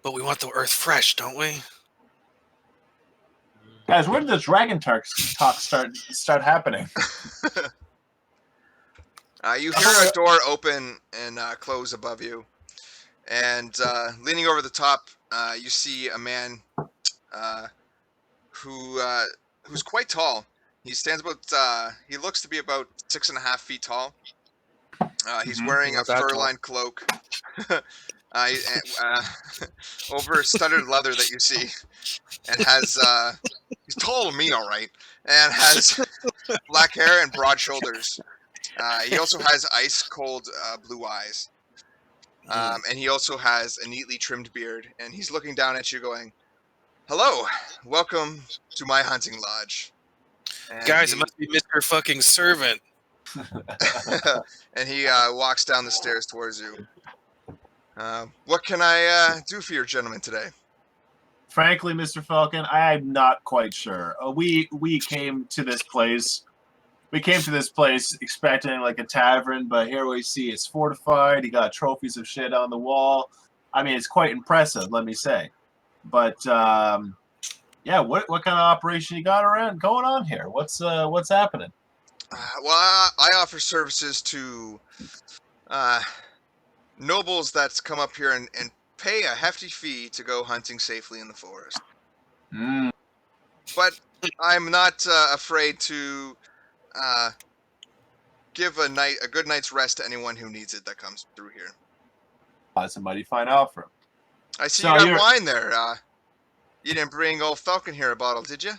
But we want the earth fresh, don't we? Guys, where did the dragon talk start happening? You hear a door open and close above you, and leaning over the top, you see a man who's quite tall. He stands about. He looks to be about 6.5 feet tall. He's wearing a fur-lined cloak over studded leather that you see, and has. He's taller than me, all right, and has black hair and broad shoulders. He also has ice cold blue eyes. And he also has a neatly trimmed beard, and he's looking down at you going, "Hello, welcome to my hunting lodge." And Guys, it must be Mr. Fucking Servant. and he walks down the stairs towards you. What can I do for your gentleman today? Frankly, Mr. Falcon, I'm not quite sure. We came to this place. We came to this place expecting like a tavern, but here we see it's fortified. You got trophies of shit on the wall. I mean, it's quite impressive, let me say. But yeah, what kind of operation you got going on here? What's happening? Well, I offer services to nobles that's come up here and pay a hefty fee to go hunting safely in the forest. Mm. But I'm not afraid to give a good night's rest to anyone who needs it that comes through here. That's a mighty fine offer. I see So you got you're- wine there. You didn't bring old Falcon here a bottle, did you?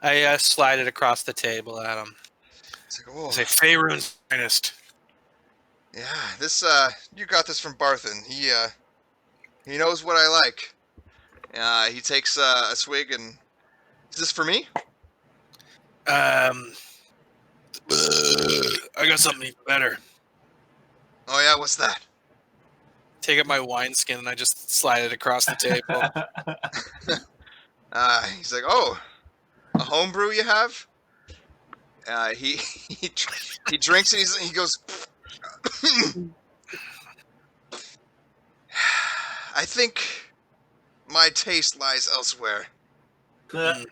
I slide it across the table at him. It's like, oh, Say, Faerun's finest. yeah, this you got this from Barthen. He knows what I like. He takes a swig and is this for me? I got something even better. Oh yeah, what's that? Take up my wineskin and I just slide it across the table. He's like, oh, a homebrew you have? He he drinks and he goes. I think my taste lies elsewhere. The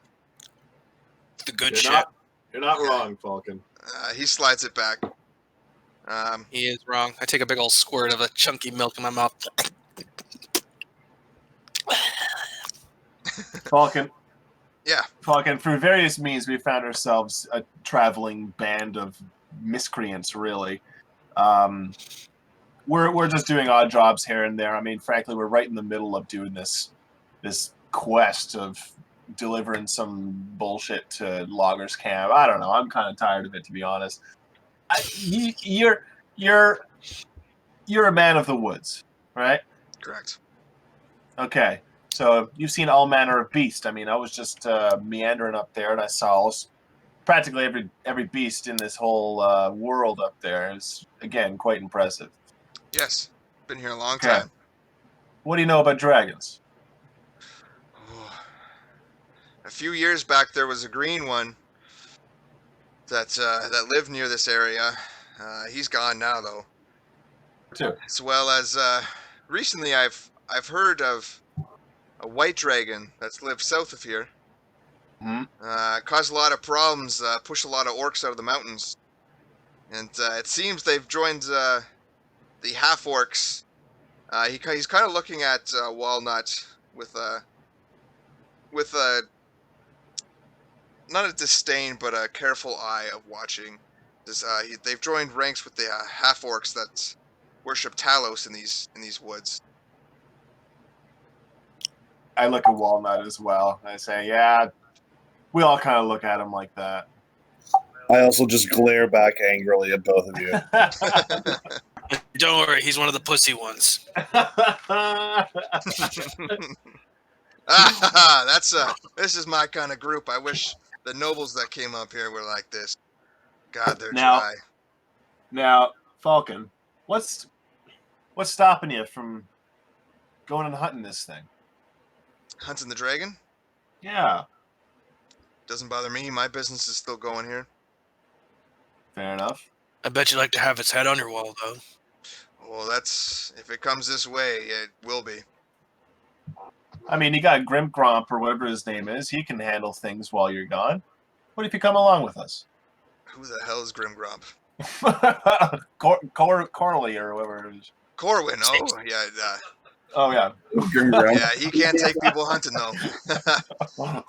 good You're shit. you're not wrong, Falcon. He slides it back. He is wrong. I take a big old squirt of a chunky milk in my mouth. Falcon. Yeah. Falcon, through various means, we found ourselves a traveling band of miscreants, really. We're just doing odd jobs here and there. I mean, frankly, we're right in the middle of doing this quest of delivering some bullshit to Loggers Camp. I don't know. I'm kind of tired of it, to be honest. You're a man of the woods, right? Correct. Okay. So you've seen all manner of beasts. I mean, I was just meandering up there, and I saw practically every beast in this whole world up there. It's, again, quite impressive. Yes. Been here a long Okay. time. What do you know about dragons? A few years back, there was a green one that lived near this area. He's gone now, though. Too. As well as recently, I've heard of a white dragon that's lived south of here. Caused a lot of problems. Pushed a lot of orcs out of the mountains, and it seems they've joined the half orcs. He's kind of looking at Walnut with a not a disdain, but a careful eye of watching. They've joined ranks with the half orcs that worship Talos in these woods. I look at Walnut as well. I say, yeah, we all kind of look at him like that. I also just glare back angrily at both of you. Don't worry, he's one of the pussy ones. This is my kind of group. I wish the nobles that came up here were like this. God, they're Now- dry. Now, Falcon, what's stopping you from going and hunting this thing? Hunting the dragon? Yeah, Doesn't bother me. My business is still going here. fair enough. I bet you like to have its head on your wall, though. Well, if it comes this way, it will be. I mean, you got Grim Gromp or whatever his name is. He can handle things while you're gone. What if you come along with us? Who the hell is Grimgrump? Corley or whoever it is. Corwin. Oh, yeah. Oh, yeah. Yeah, he can't take people hunting, though.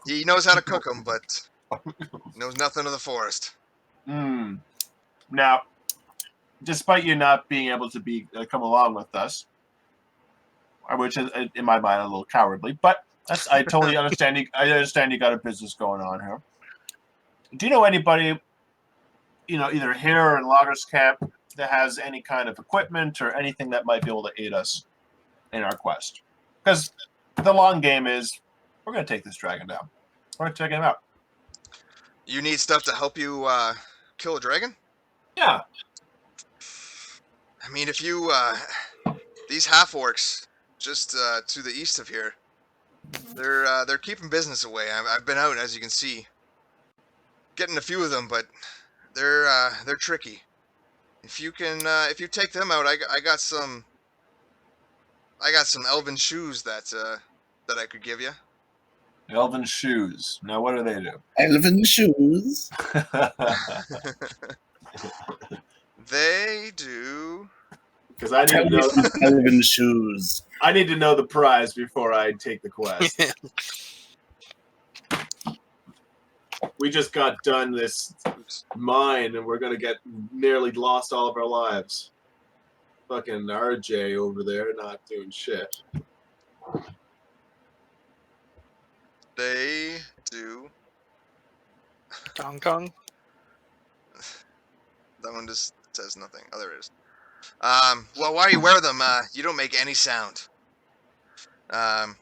He knows how to cook them, but knows nothing of the forest. Now, despite you not being able to come along with us, which is in my mind a little cowardly, but I totally understand. I understand you got a business going on here. Do you know anybody, either here or in Loggers Camp, that has any kind of equipment or anything that might be able to aid us in our quest? Because the long game is, we're going to take this dragon down. We're going to take him out. You need stuff to help you kill a dragon? Yeah. I mean, if you these half orcs just to the east of here, they're keeping business away. I've been out, as you can see, getting a few of them, but they're tricky. If you take them out, I got some elven shoes that I could give you. Elven shoes. Now, what do they do? Elven shoes. They do. Because I need to know. Elven shoes. I need to know the prize before I take the quest. We just got done this mine, and we're gonna get nearly lost all of our lives. Fucking RJ over there not doing shit. They do. Kong Kong. That one just says nothing. Oh, there it is. Well, why do you wear them? You don't make any sound. And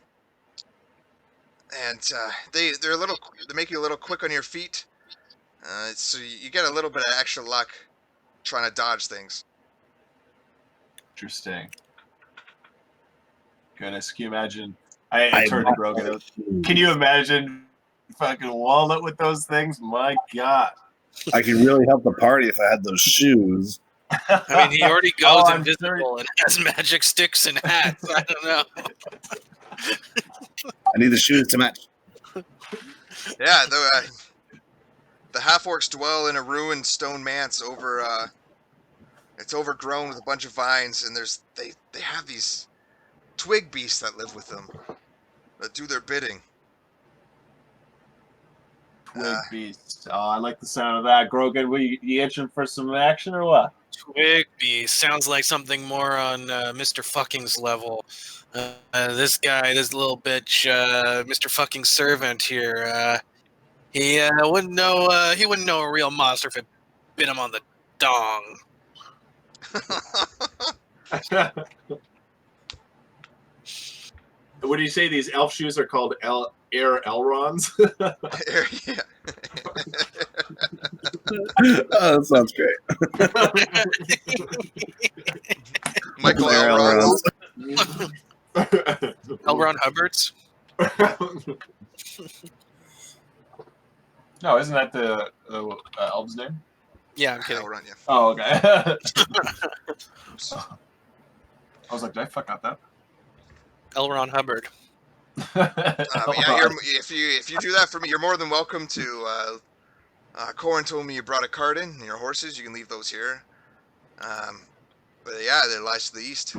they're a little. They make you a little quick on your feet. So you get a little bit of extra luck trying to dodge things. Interesting. Goodness, can you imagine? I turned to Grogan. Can you imagine fucking Walnut with those things? My God. I could really help the party if I had those shoes. I mean, he already goes I'm invisible sure- and has magic sticks and hats. I don't know. I need the shoes to match. Yeah, the half orcs dwell in a ruined stone manse over. It's overgrown with a bunch of vines, and they have these twig beasts that live with them that do their bidding. Twig beast. Oh, I like the sound of that. Grogan, you itching for some action or what? Twig Beast sounds like something more on Mr. Fucking's level. This guy, this little bitch, Mr. Fucking Servant here. He wouldn't know. He wouldn't know a real monster if it bit him on the dong. What do you say? These elf shoes are called air Elrons. Yeah. Oh, that sounds great. Michael Air Elrond. L. Ron Hubbard's. No, isn't that the elf's name? Yeah, I'm kidding. Elrond, yeah. Oh, okay. I was like, did I fuck up that? L. Ron Hubbard. Yeah, if you do that for me, you're more than welcome to. Corin told me you brought a cart in and your horses. You can leave those here. But yeah, there lies to the east.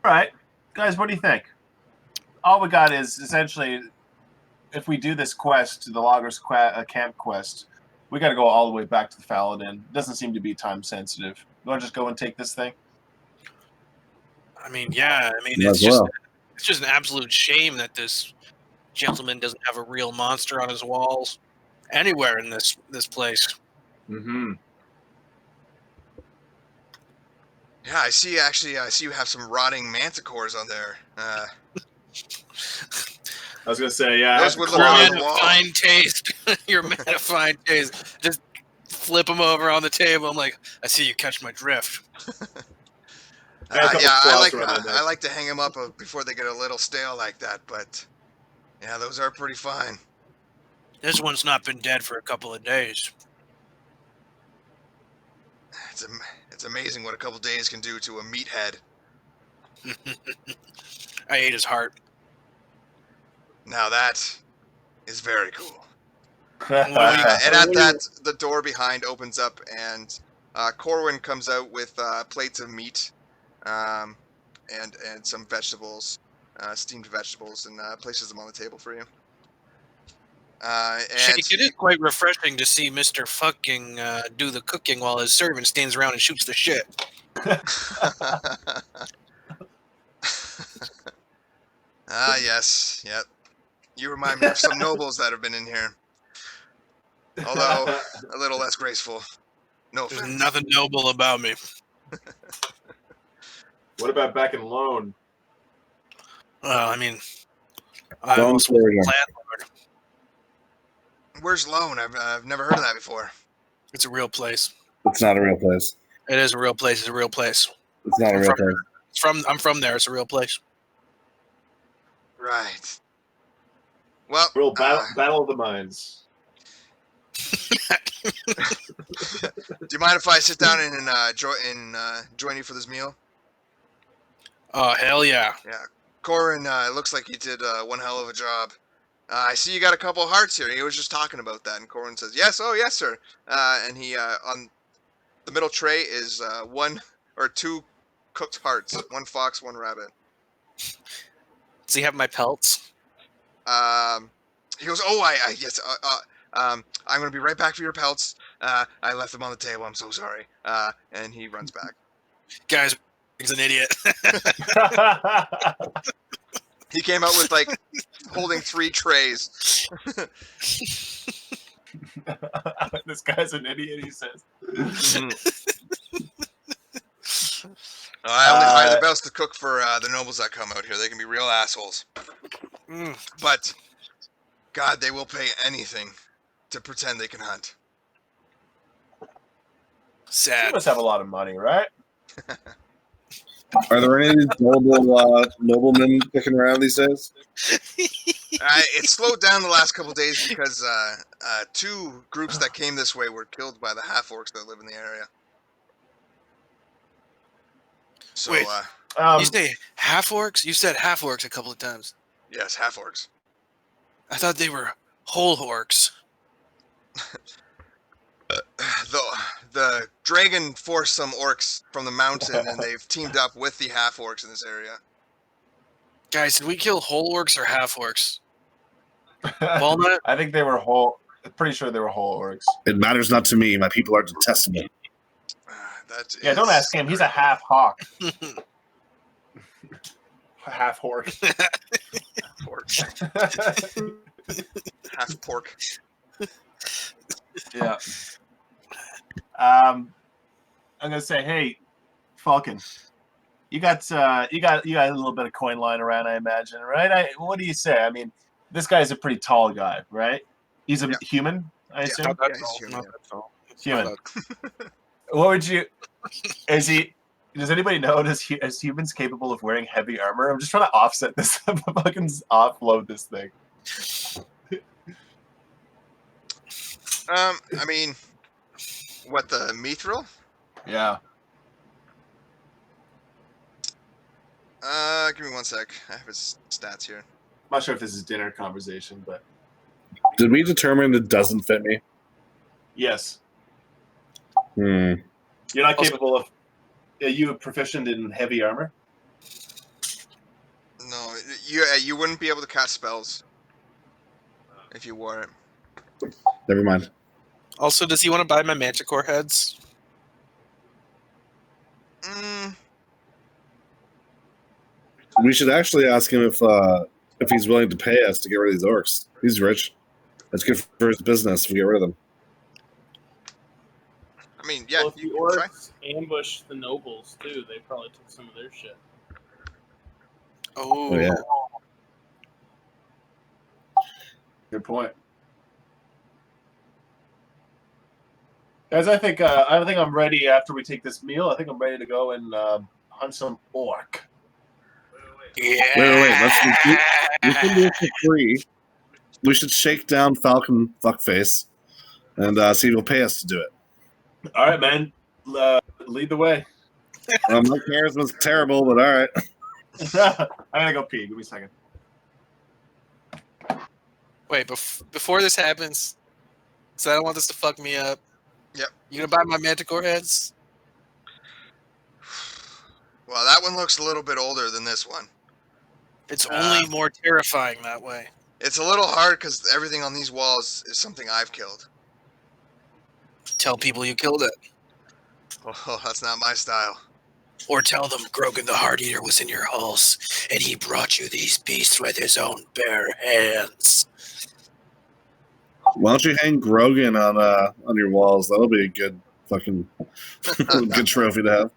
All right, guys, what do you think? All we got is essentially, if we do this quest, the loggers camp quest, we got to go all the way back to the Faladin. It doesn't seem to be time sensitive. You want to just go and take this thing? I mean, yeah. I mean, Might it's as well. just an absolute shame that this gentleman doesn't have a real monster on his walls anywhere in this place. Mm-hmm. Yeah, I see. Actually, I see you have some rotting manticores on there. I was gonna say, yeah. Those would look You're a on man the of wall. fine taste. You're a man of fine taste. Just flip them over on the table. I'm like, I see you catch my drift. I got a couple Yeah, claws around that neck. I like to hang them up before they get a little stale like that. But yeah, those are pretty fine. This one's not been dead for a couple of days. It's amazing what a couple days can do to a meathead. I ate his heart. Now that is very cool. Well, And at that, the door behind opens up, and Corwin comes out with plates of meat, and some vegetables, steamed vegetables, and places them on the table for you. And Shake, it is quite refreshing to see Mr. Fucking do the cooking while his servant stands around and shoots the shit. Yes, yep. You remind me of some nobles that have been in here, although a little less graceful. No There's offense. nothing noble about me. What about back in Lone? Well, I mean, I'm Don't also worry. landlord. Where's Lone? I've never heard of that before. It's a real place. It's not a real place. It is a real place. It's a real place. It's not a real place. I'm from there. It's a real place. Right. Well, Real battle of the minds. do you mind if I sit down and join you for this meal? Oh, hell yeah. Yeah. Corin, it looks like you did one hell of a job. I see you got a couple hearts here. He was just talking about that, and Corin says, "Yes, oh yes, sir." And he on the middle tray is one or two cooked hearts. 1 fox, 1 rabbit. Does he have my pelts? He goes, oh, yes, I'm going to be right back for your pelts. I left them on the table. I'm so sorry. And he runs back. Guys, he's an idiot. He came out with like holding 3 trays. This guy's an idiot, he says. I only hire the best to cook for the nobles that come out here. They can be real assholes. But, God, they will pay anything to pretend they can hunt. You Sad. must have a lot of money, right? Are there any of these noblemen kicking around these days? It slowed down the last couple of days because 2 groups that came this way were killed by the half-orcs that live in the area. So, Wait. You say half orcs? You said half orcs a couple of times. yes, half-orcs. I thought they were whole orcs. The dragon forced some orcs from the mountain, and they've teamed up with the half-orcs in this area. Guys, did we kill whole orcs or half orcs? Walnut? I think they were whole. Pretty sure they were whole orcs. It matters not to me. My people are detestable. Yeah, don't ask him. He's a half hawk. Half hork. Half pork. Yeah. I'm gonna say, hey, Falcon, you got a little bit of coin lying around, I imagine, right? What do you say? I mean, this guy's a pretty tall guy, right? He's a human, I assume. Yeah, he's human. Human. What would you? Is he? Does anybody know? Is humans capable of wearing heavy armor? I'm just trying to offset this. Fucking offload this thing. I mean, what, the mithril? Yeah. Give me 1 sec. I have his stats here. I'm not sure if this is dinner conversation, but Did we determine it doesn't fit me? yes, Hmm. you're not capable of. Are you proficient in heavy armor? No, you wouldn't be able to cast spells if you wore it. Never mind. Also, does he want to buy my manticore heads? We should actually ask him if he's willing to pay us to get rid of these orcs. He's rich. That's good for his business if we get rid of them. I mean, yeah, Well, if you the can try. orcs ambushed the nobles too, they probably took some of their shit. Oh, yeah. Good point, guys. I think I'm ready after we take this meal. I think I'm ready to go and hunt some orc. yeah. Wait. We can do it for free. We should shake down Falcon Fuckface and see if he'll pay us to do it. All right, man. Lead the way. My charisma's terrible, but all right. I'm gonna go pee. Give me a second. Wait, before this happens, so I don't want this to fuck me up. Yep. You gonna buy my manticore heads? Well, that one looks a little bit older than this one. It's only more terrifying that way. It's a little hard because everything on these walls is something I've killed. Tell people you killed it. Oh, that's not my style. Or tell them Grogan the Heart Eater was in your halls, and he brought you these beasts with his own bare hands. Why don't you hang Grogan on your walls? That'll be a good fucking good trophy to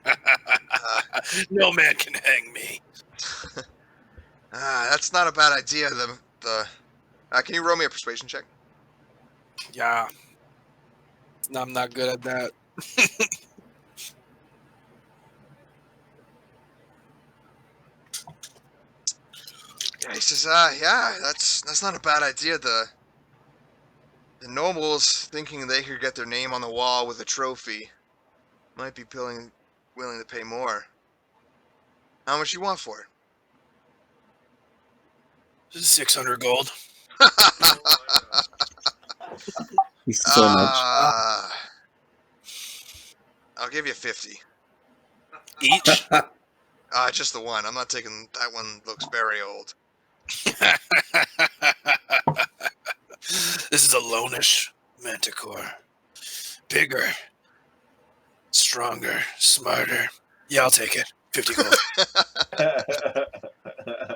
have. No man can hang me. That's not a bad idea. Can you roll me a persuasion check? Yeah. No, I'm not good at that. Yeah, he says, yeah, that's not a bad idea. The nobles thinking they could get their name on the wall with a trophy might be willing to pay more. How much you want for it? 600 gold. So much. I'll give you 50. Each? Just the one. I'm not taking that one. Looks very old. This is a lonish manticore. Bigger, stronger, smarter. Yeah, I'll take it. 50 gold.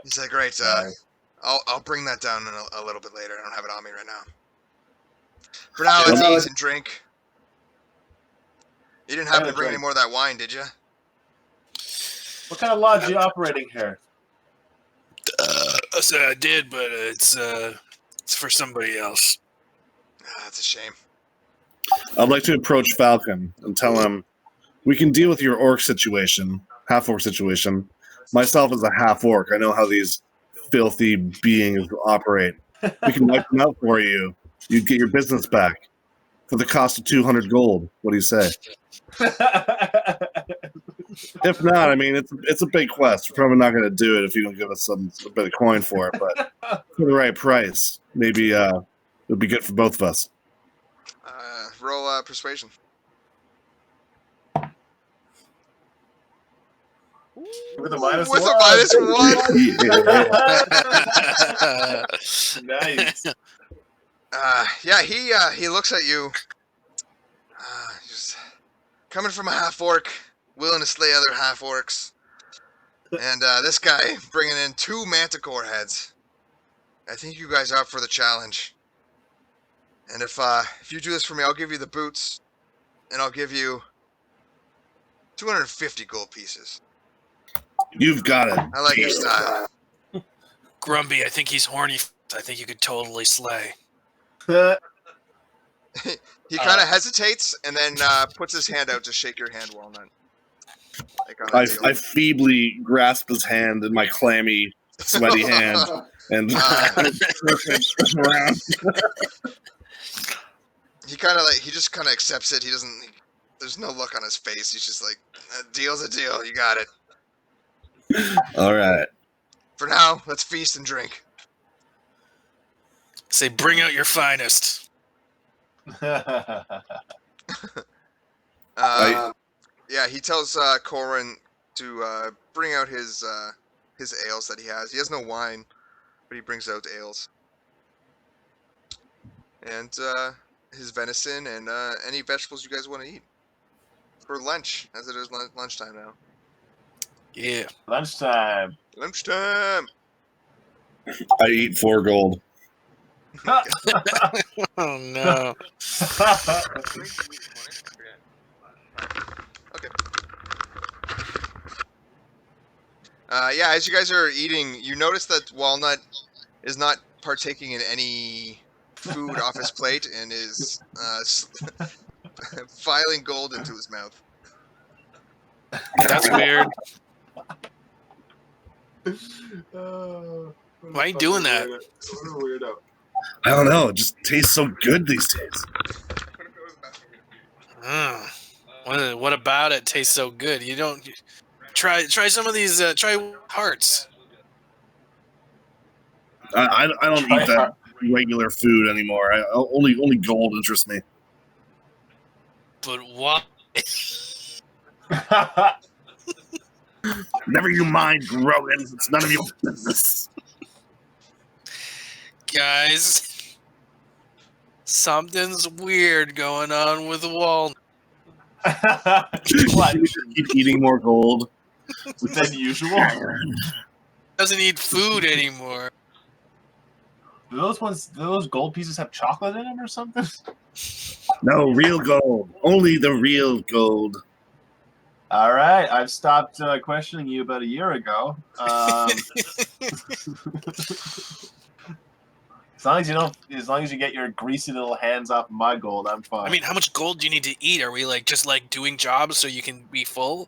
He's like, great. Nice. I'll bring that down in a little bit later. I don't have it on me right now. For now, let's eat and drink. You didn't happen to bring any more of that wine, did you? What kind of lodge are you operating here? I said I did, but it's for somebody else. That's a shame. I'd like to approach Falcon and tell him we can deal with your orc situation, half-orc situation. Myself as a half-orc, I know how these filthy beings operate. We can wipe them out for you. You'd get your business back for the cost of 200 gold. What do you say? If not, I mean, it's a big quest. We're probably not going to do it if you don't give us a bit of coin for it. But for the right price, maybe it would be good for both of us. Roll persuasion. With a minus With one. a minus one. Nice. Yeah, he looks at you. Just coming from a half orc, willing to slay other half orcs, and this guy bringing in 2 manticore heads. I think you guys are up for the challenge. And if you do this for me, I'll give you the boots, and I'll give you 250 gold pieces. You've got it. I like your style. Grumpy, I think he's horny. I think you could totally slay. He kind of hesitates and then puts his hand out to shake your hand, Walnut. Like on I a deal. feebly grasp his hand in my clammy, sweaty hand and around. He just kind of accepts it. He doesn't. There's no look on his face. He's just like, a deal's a deal. You got it. All right. For now, let's feast and drink. Say, bring out your finest. Yeah, he tells Corin to bring out his ales that he has. He has no wine, but he brings out ales. And his venison and any vegetables you guys want to eat. For lunch, as it is lunchtime now. Yeah. Lunchtime. Lunchtime! I eat 4 gold. Oh, no. Okay. Yeah, as you guys are eating, you notice that Walnut is not partaking in any food off his plate and is filing gold into his mouth. That's weird. Why Why are you doing that? What a weirdo. I don't know. It just tastes so good these days. What about it tastes so good? You don't try some of these. Try hearts. I don't eat that regular food anymore. Only gold interests me. But why? Never you mind, Grogan. It's none of your business. Guys, something's weird going on with Walt. What? Keep eating more gold. Than usual? Doesn't eat food anymore. Do those gold pieces have chocolate in them or something? No, real gold. Only the real gold. All right, I've stopped questioning you about a year ago. As long as you get your greasy little hands off my gold, I'm fine. I mean, how much gold do you need to eat? Are we just doing jobs so you can be full?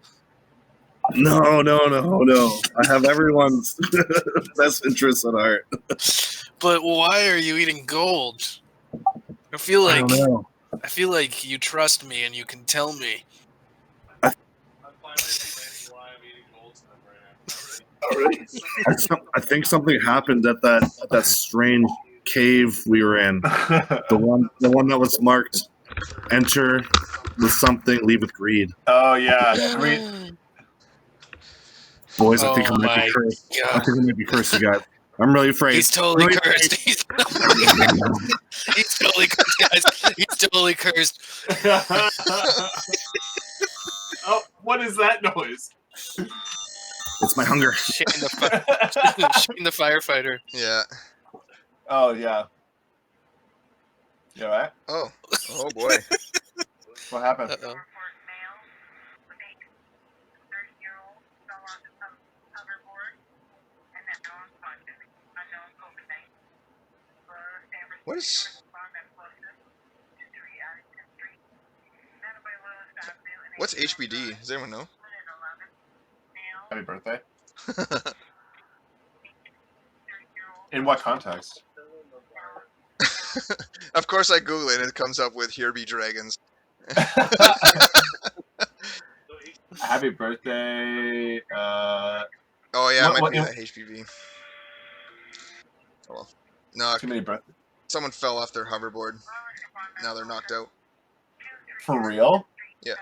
No. I have everyone's best interests at heart. But why are you eating gold? I feel I don't know. you trust me and you can tell me. I'm finally explaining why I'm eating gold stuff right now. I think something happened at that strange cave we were in. The one that was marked "Enter with something, leave with greed." Oh yeah, Boys, I think I Oh might my be cursed. I God. think I might be cursed, you guys. I'm really afraid. He's totally Really cursed. He's totally cursed, guys. He's totally cursed. Oh, what is that noise? It's my hunger. Shane the firefighter. Yeah. Oh yeah. You all right? Oh. Oh boy. What happened? Uh-oh. What is? What's HBD? Does anyone know? Happy birthday. In what context? Of course, I Google it and it comes up with "Here be dragons." Happy birthday. Oh yeah, What- it might be what- that HPV. Oh well. No, Too many birthdays. someone fell off their hoverboard. Now they're knocked out. For real? Yeah.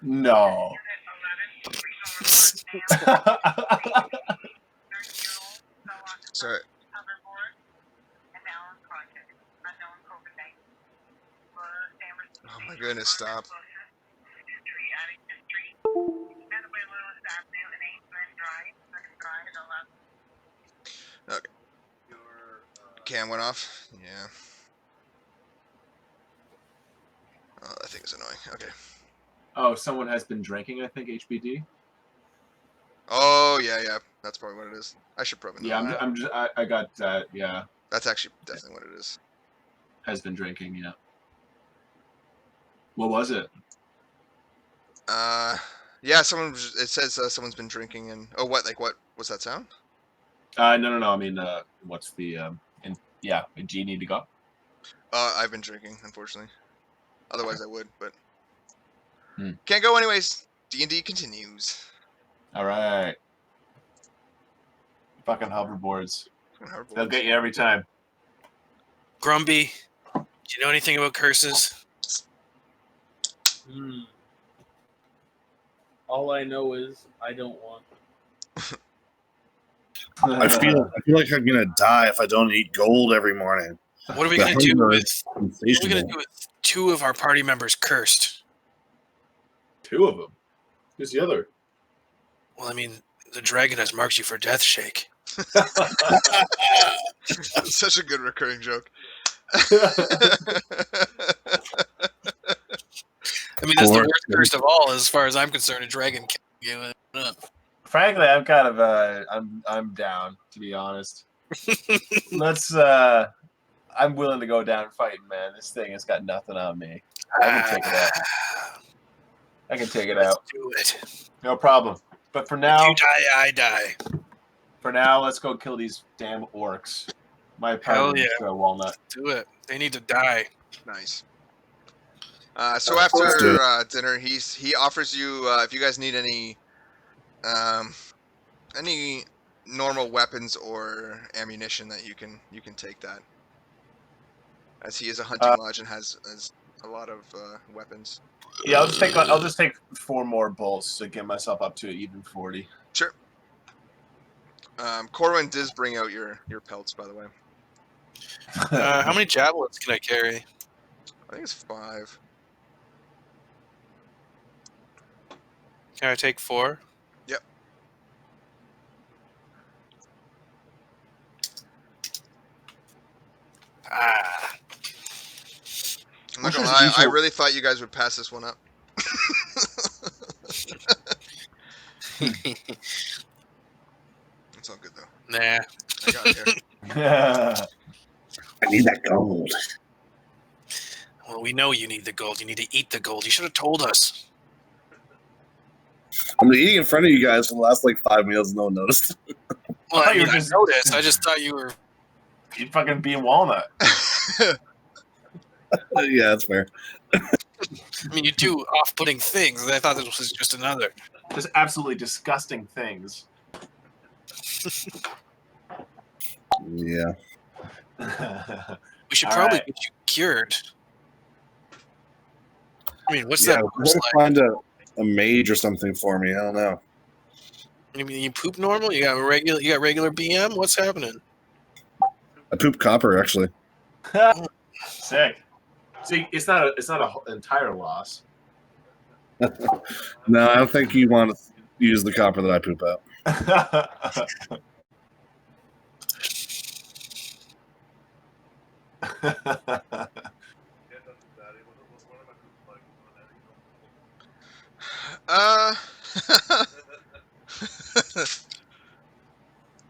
No. Sorry. Oh my goodness! Stop. Okay. Cam went off. Yeah. Oh, that thing is annoying. Okay. Oh, someone has been drinking, I think, HBD. Oh yeah, yeah. That's probably what it is. I should probably know. Yeah, that. I got that, yeah. That's actually definitely what it is. Has been drinking, yeah. What was it? Yeah. It says someone's been drinking and oh, what? Like what? What's that sound? No. I mean, what's the, do you need to go? I've been drinking, unfortunately. Otherwise, I would, but Hmm. can't go anyways. D&D continues. All right. Fucking hoverboards. They'll get you every time. Grumby, do you know anything about curses? All I know is I don't want them. I feel like I'm gonna die if I don't eat gold every morning. What are we The gonna do hunger with? is What are we gonna insatiable. do with 2 of our party members cursed? 2 of them. Who's the other? Well, I mean, the dragon has marked you for death, Shake. Such a good recurring joke. I mean, that's the Or- worst curse of all, as far as I'm concerned. A dragon killing you. Frankly, I'm kind of I'm down, to be honest. Let's I'm willing to go down fighting, man. This thing has got nothing on me. I can take it out. I can take it Let's out. do it. No problem. But for If now, you die, I die. let's go kill these damn orcs. My Hell partner yeah. walnut. Do it. They need to die. Nice. So Let's do after dinner, he offers you if you guys need any normal weapons or ammunition that you can take that, as he is a hunting lodge and has a lot of weapons. Yeah, I'll just take 4 more bolts to get myself up to even 40. Sure. Corwin does bring out your pelts, by the way. How many javelins can I carry? I think it's 5. Can I take 4? Yep. Ah. I'm not Which gonna is lie, I easier- really thought you guys would pass this one up. It's all good though. Nah. I got it here. I need that gold. Well, we know you need the gold. You need to eat the gold. You should have told us. I'm eating in front of you guys for the last 5 meals. No one noticed. Well, thought I you mean, were I just- noticed. I just thought you were. You fucking being walnut. Yeah, that's fair. I mean, you do off-putting things. And I thought this was just another. Just absolutely disgusting things. Yeah. We should All probably right. get you cured. I mean, what's Yeah, that we course gotta like? find a a mage or something for me. I don't know. You mean you poop normal? You got regular BM? What's happening? I poop copper actually. Sick. See, it's not an entire loss. No, I don't think you want to use the copper that I poop out. Yeah, that's daddy. What's one of my poop like?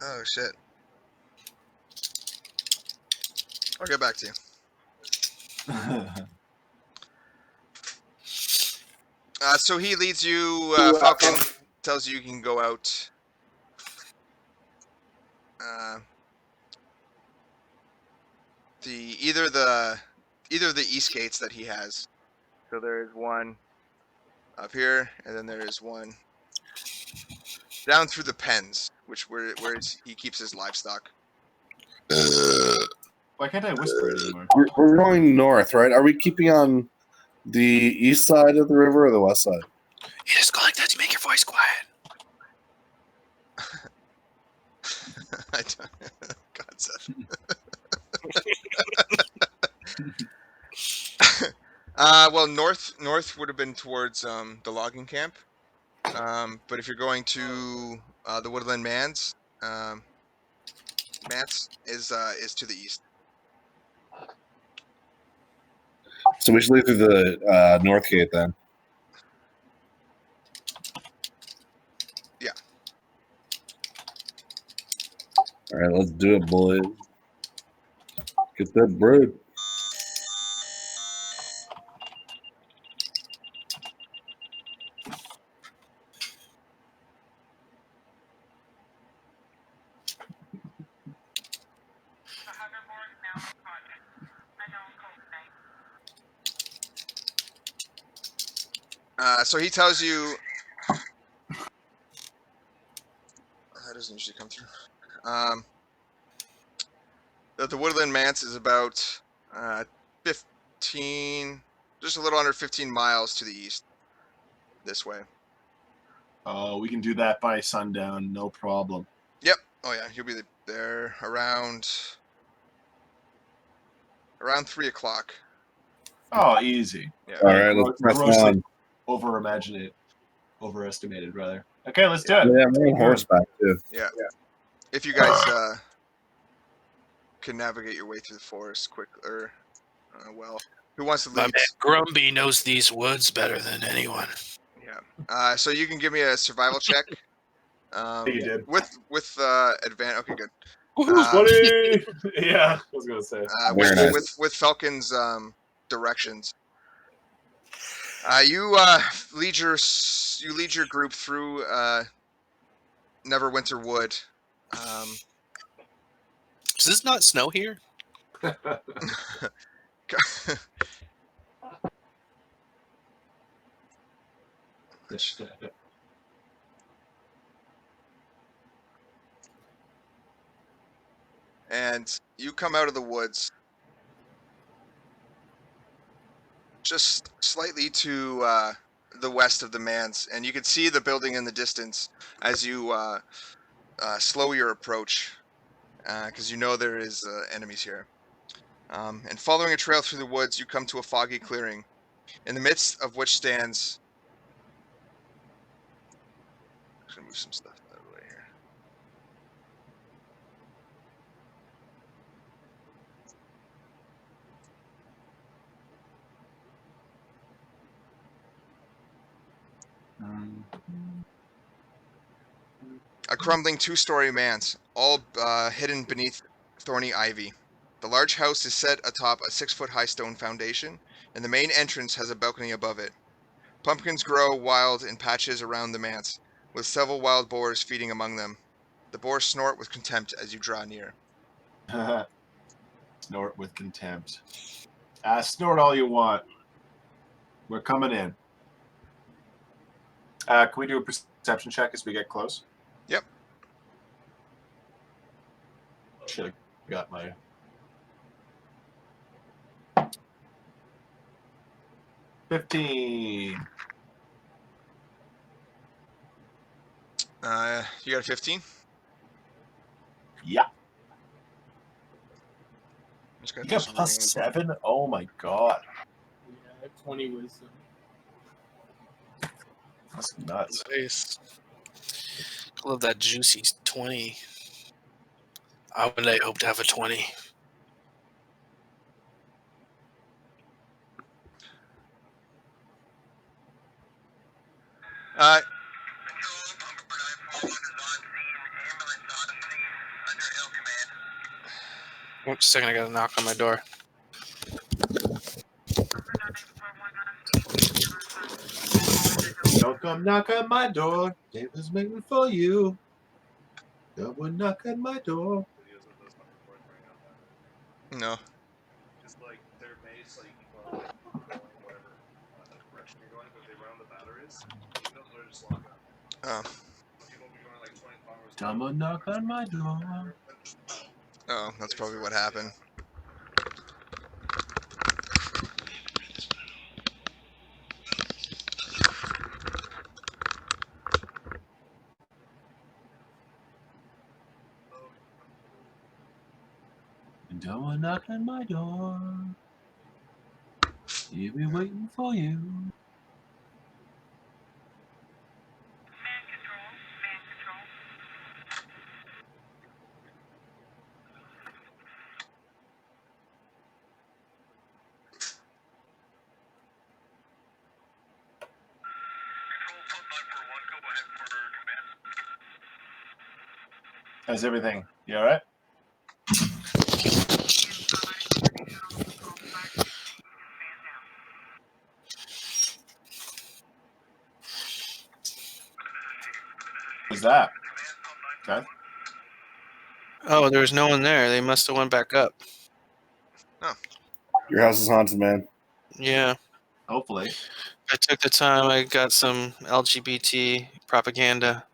Oh shit. I'll get back to you. So he leads you. Falcon tells you can go out. Either the east gates that he has. So there is one up here, and then there is one down through the pens, where he keeps his livestock. Why can't I whisper anymore? We're going north, right? Are we keeping on the east side of the river or the west side? You just go like that to make your voice quiet. I don't, God, Seth. Well, north would have been towards the logging camp. But if you're going to the Woodland Manse is to the east. So we should leave through the north gate then. Yeah. All right, let's do it, boys. Get that bread. So he tells you that doesn't usually come through. That the Woodland Manse is about 15, just a little under 15 miles to the east. This way. Oh, we can do that by sundown, no problem. Yep. Oh yeah, he'll be there around 3:00. Oh, easy. Yeah. All right, let's press Grossly on. overestimated, rather. Okay, let's do it. Yeah, I'm on horseback too. Yeah. If you guys can navigate your way through the forest quick, or well, who wants to My lead? man Grumby knows these woods better than anyone. Yeah. So you can give me a survival check. You did. With advantage. Okay, good. Buddy! Yeah, I was gonna say. Very nice. With Falcon's directions. You lead your group through Neverwinter Wood. Does this not snow here? And you come out of the woods just slightly to the west of the manse, and you can see the building in the distance as you slow your approach, because you know there is enemies here. And following a trail through the woods, you come to a foggy clearing, in the midst of which stands. I'm gonna move some stuff out of the way here. A crumbling two-story manse, all hidden beneath thorny ivy. The large house is set atop a 6-foot-high stone foundation, and the main entrance has a balcony above it. Pumpkins grow wild in patches around the manse, with several wild boars feeding among them. The boars snort with contempt as you draw near. Snort with contempt. Snort all you want. We're coming in. Can we do a perception check as we get close? Yep. Should have got my... 15. You got a 15? Yeah. Just gonna You do got some plus reading on the book. 7? Oh my god. Yeah, I have 20 wisdom. That's nuts. Nice. I love that juicy 20. I would hope to have a 20. Uh, Oops, a second, I got a knock on my door. Don't come knock on my door. It was waiting for you. Don't come knock on my door. Videos of those fucking boards running out battery. no. Because like they're made so you can go out and going whatever direction you're going, but if they run on the batteries, even though they're just lock up. People will be going like 20 kilometers. Someone knock on my door. Oh, that's probably what happened. Someone knock on my door. He'll be waiting for you. How's everything? You alright? What's that? Okay. Oh, there was no one there. They must have went back up. Your house is haunted, man. Yeah. Hopefully. I took the time. I got some LGBT propaganda.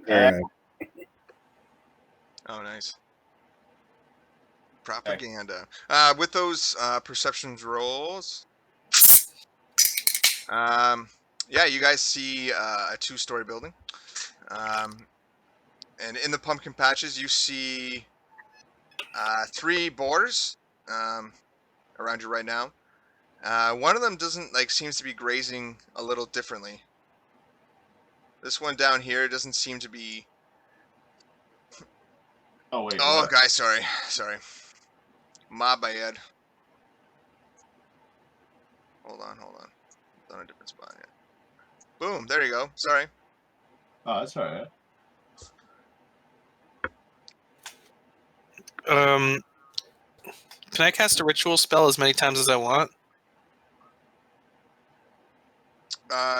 Very nice. Oh, nice. Propaganda. With those perceptions rolls, yeah, you guys see a 2-story building. And in the pumpkin patches, you see 3 boars around you right now. One of them doesn't seems to be grazing a little differently. This one down here doesn't seem to be. Oh wait. Oh, What? guys, sorry. My bad. Hold on. It's on a different spot here. Boom, there you go. Sorry. Oh, that's alright. Can I cast a ritual spell as many times as I want?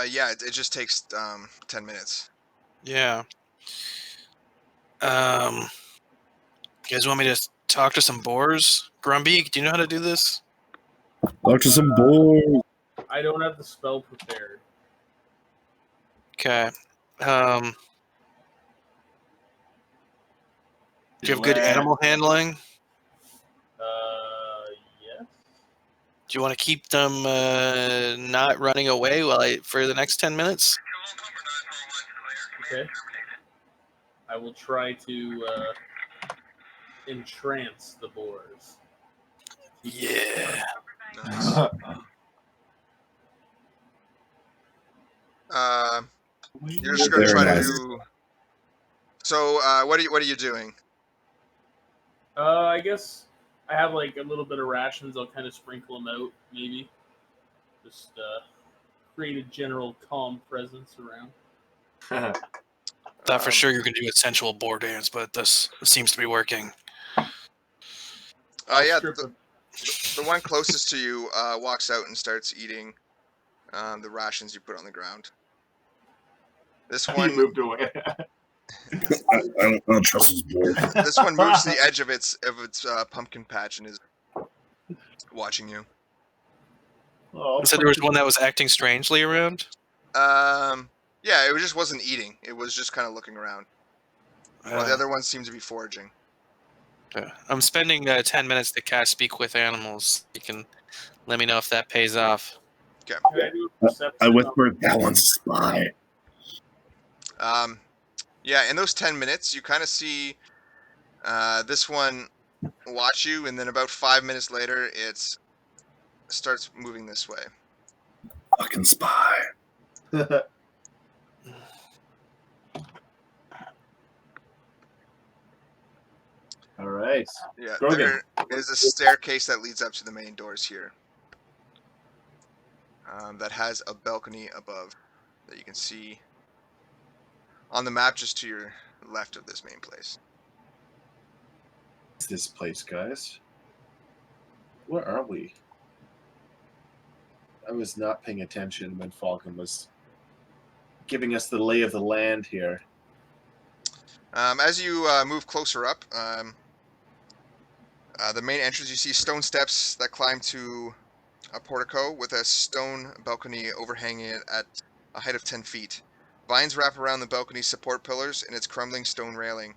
Yeah, it just takes 10 minutes. Yeah. You guys want me to talk to some boars? Grumby, do you know how to do this? Talk to some boys. I don't have the spell prepared. Okay. Do you have good animal handling? Yes. Do you want to keep them not running away for the next 10 minutes? Okay. I will try to entrance the boars. Yeah. Nice. You're just gonna Very try to nice. do. So, what are you doing? I guess I have a little bit of rations. I'll kind of sprinkle them out, maybe. Just create a general calm presence around. Thought for sure you're going to do a sensual boar dance, but this seems to be working. Yeah, strip the one closest to you walks out and starts eating the rations you put on the ground. This You one, moved away. I don't trust this boy. this one moves to the edge of its pumpkin patch and is watching you. Oh, So there was one that was acting strangely around? Yeah, it just wasn't eating. It was just kind of looking around. While the other ones seem to be foraging. I'm spending 10 minutes to cast Speak with Animals. You can let me know if that pays off. Okay. Can I do a perception? I whispered, that one's a spy. Yeah, in those 10 minutes, you kind of see this one watch you, and then about 5 minutes later, it starts moving this way. Fucking spy. All right. Yeah, Grogan. there is a staircase that leads up to the main doors here. That has a balcony above that you can see on the map just to your left of this main place. What's this place, guys? Where are we? I was not paying attention when Falcon was giving us the lay of the land here. As you move closer up, the main entrance, you see stone steps that climb to a portico with a stone balcony overhanging it at a height of 10 feet. Vines wrap around the balcony's support pillars and its crumbling stone railing.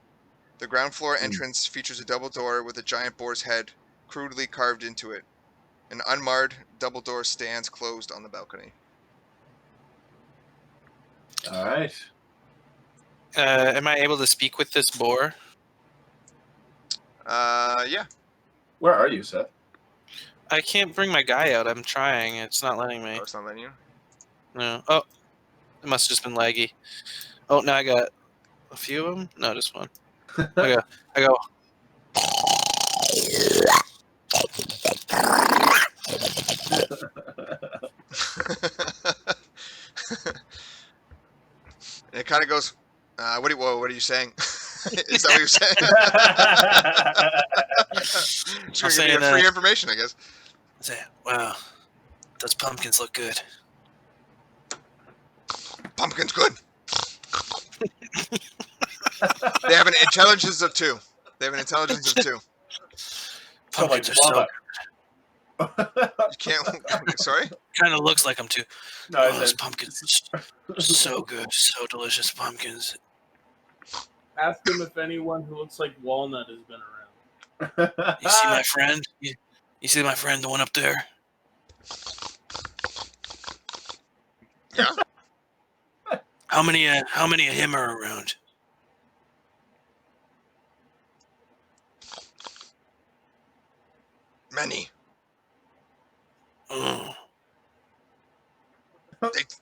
The ground floor entrance features a double door with a giant boar's head crudely carved into it. An unmarred double door stands closed on the balcony. All right. Am I able to speak with this boar? Yeah. Where are you, Seth? I can't bring my guy out. I'm trying. It's not letting me. Oh, it's not letting you? No. Oh, it must have just been laggy. Oh, now I got a few of them. No, just one. I go. And it kind of goes, what are you saying? Is that what you're saying? Just gonna give you free information, I guess. Wow, those pumpkins look good. Pumpkin's good. They have an intelligence of 2. Pumpkins are so. You can't. Sorry. Kind of looks like them too. No, Those pumpkins are so good, so delicious. Pumpkins. Ask him if anyone who looks like Walnut has been around. You see my friend? You see my friend, the one up there? Yeah. How many of him are around? Many. Oh,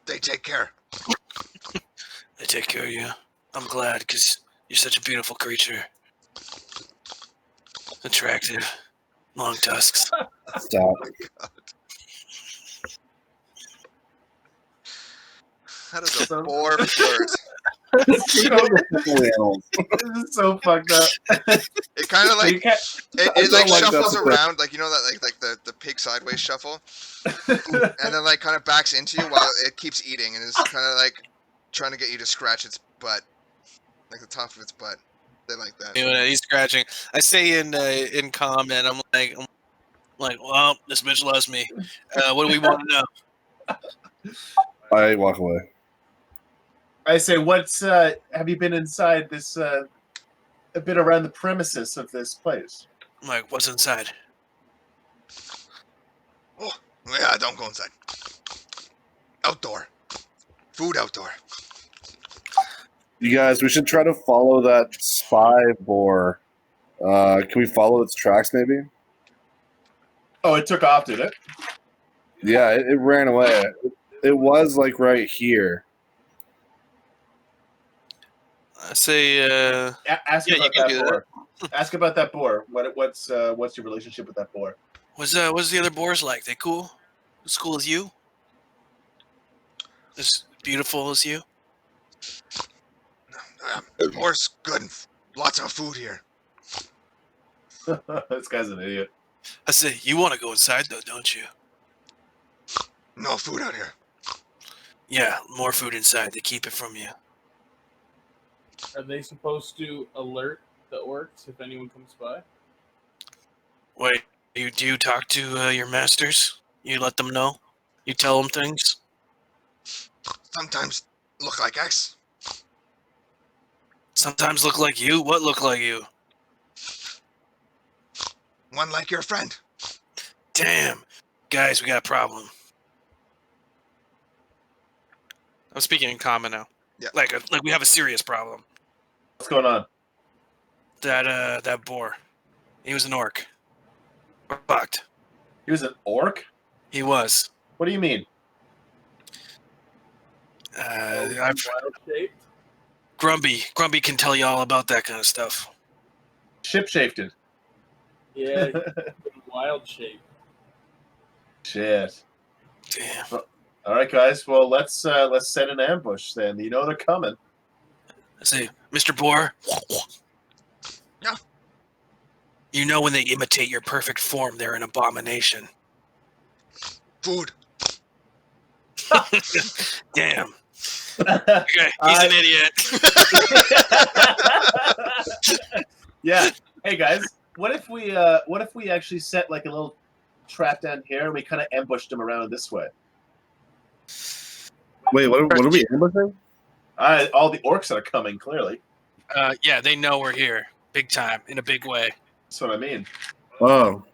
They take care. they take care of you. I'm glad, because you're such a beautiful creature. Attractive. Long tusks. Stop. How does a boar flirt? This is so fucked up. It kind of like it like shuffles around, like, you know, that like the pig sideways shuffle, and then like kind of backs into you while it keeps eating, and is kind of like trying to get you to scratch its butt, like the top of its butt. They like that. You know, he's scratching. I say in comment, I'm like, well, this bitch loves me. What do we want to know? I walk away. I say, what's have you been inside this a bit around the premises of this place? I'm like, what's inside? Oh, yeah, don't go inside. Outdoor. Food outdoor. You guys, we should try to follow that spy boar. Can we follow its tracks, maybe? Oh, it took off, did it? Yeah, it ran away. It was like right here. I say, Ask yeah, about you can that do boar. Ask about that boar. What's your relationship with that boar? what's the other boars like? They cool? As cool as you? As beautiful as you? Boar's good. Lots of food here. This guy's an idiot. I say, you want to go inside though, don't you? No food out here. Yeah, more food inside. They keep it from you. Are they supposed to alert the orcs if anyone comes by? Wait, do you talk to your masters? You let them know? You tell them things? Sometimes look like X. Sometimes look like you? What look like you? One like your friend. Damn. Guys, we got a problem. I'm speaking in common now. Yeah. Like we have a serious problem. What's going on? That boar. He was an orc. We're fucked. He was an orc? He was. What do you mean? I've Wild shaped. Grumby can tell you all about that kind of stuff. Ship-shaped. Yeah, wild shape. Shit. Damn. All right, guys. Well, let's set an ambush then. You know they're coming. I say, Mr. Boar. Yeah. You know when they imitate your perfect form, they're an abomination. Food. Damn. Okay, he's an idiot. Yeah. Hey guys, what if we actually set like a little trap down here and we kind of ambushed them around this way? Wait, what are we ambushing? All the orcs that are coming, clearly. Yeah, they know we're here, big time, in a big way. That's what I mean. Oh.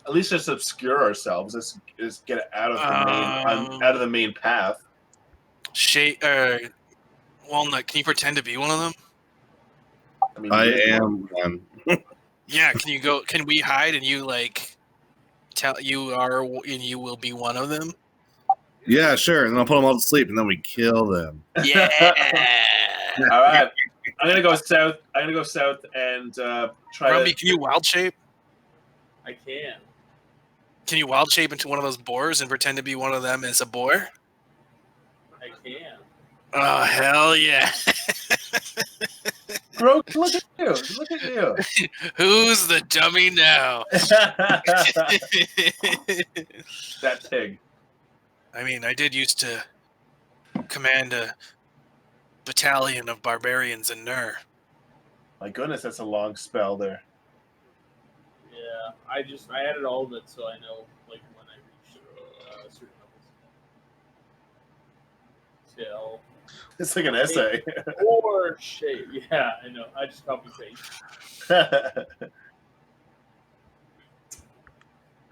At least just obscure ourselves. Let's just get out of the main path. Walnut, can you pretend to be one of them? I mean, I am one. Yeah, can we hide and you tell you are and you will be one of them? Yeah, sure. And then I'll put them all to sleep, and then we kill them. Yeah. All right. I'm gonna go south. And try Rumby, to. can you wild shape? I can. Can you wild shape into one of those boars and pretend to be one of them as a boar? I can. Oh, hell yeah. Bro, look at you! Look at you! Who's the dummy now? That pig. I mean, I did used to command a battalion of barbarians in Nur. My goodness, that's a long spell there. Yeah, I added all of it so I know like when I reach certain levels. So It's like an essay. or shape. Yeah, I know. I just copy paste.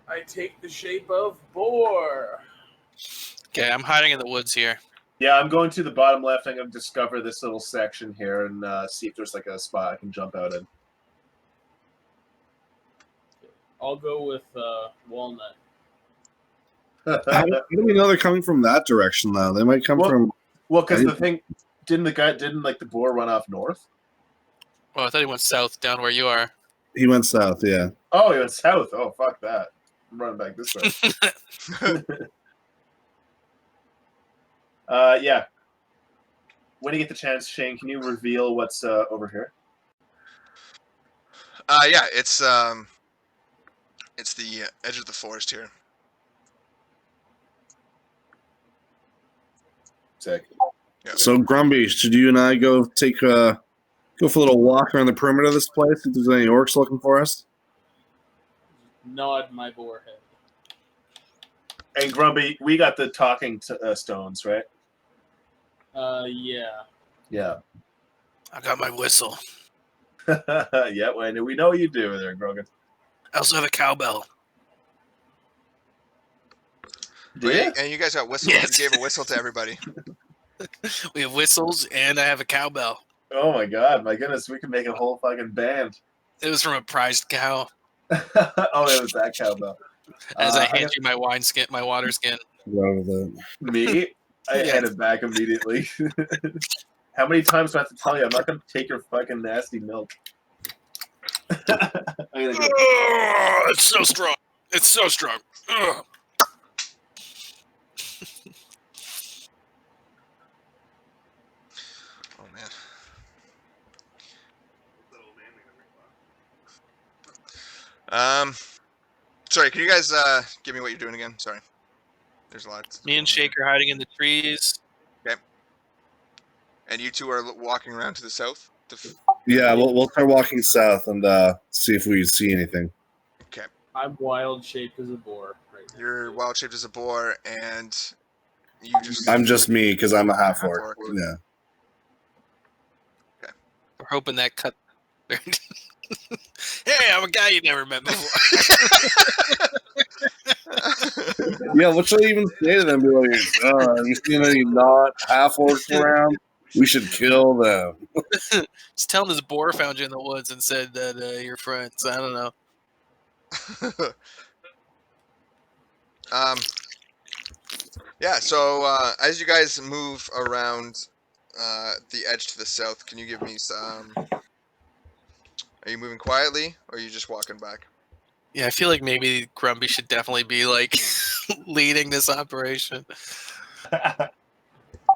I take the shape of boar. Okay, I'm hiding in the woods here. Yeah, I'm going to the bottom left. I'm going to discover this little section here and see if there's like a spot I can jump out in. I'll go with walnut. How do we know they're coming from that direction, though? They might come from... Well, because the thing... Didn't the boar run off north? Well, I thought he went south, down where you are. He went south, yeah. Oh, he went south. Oh, fuck that. I'm running back this way. Yeah. When you get the chance, Shane, can you reveal what's over here? Yeah, it's the edge of the forest here. Sick. Yeah. So, Grumby, should you and I go for a little walk around the perimeter of this place? See if there's any orcs looking for us? Nod my boar head. And Grumpy, we got the talking stones, right? Yeah. Yeah. I got my whistle. Yeah, we know you do there, Grogan. I also have a cowbell. Do you? And you guys got whistles. Yes. You gave a whistle to everybody. We have whistles, and I have a cowbell. Oh my god, my goodness, we could make a whole fucking band. It was from a prized cow. Oh, it was that cowbell. As I hand you my water skin. Me? I headed back immediately. How many times do I have to tell you? I'm not going to take your fucking nasty milk. It's so strong. It's so strong. Ugh. Oh man. Sorry, can you guys give me what you're doing again? Sorry. There's a lot. Me and Shake are hiding in the trees. Okay. And you two are walking around to the south? Yeah, we'll start walking south and see if we see anything. Okay. I'm wild shaped as a boar right now. You're wild shaped as a boar, and you just... I'm just me because I'm a half Half-orc. orc. Yeah. We're hoping that cut. Hey, I'm a guy you never met before. Yeah, what should I even say to them? Be like, you seen any not half orcs around? We should kill them. Just tell him this boar found you in the woods and said that you're friends. I don't know. Yeah, so as you guys move around the edge to the south, can you give me some... Are you moving quietly, or are you just walking back? Yeah, I feel like maybe Grumpy should definitely be like leading this operation.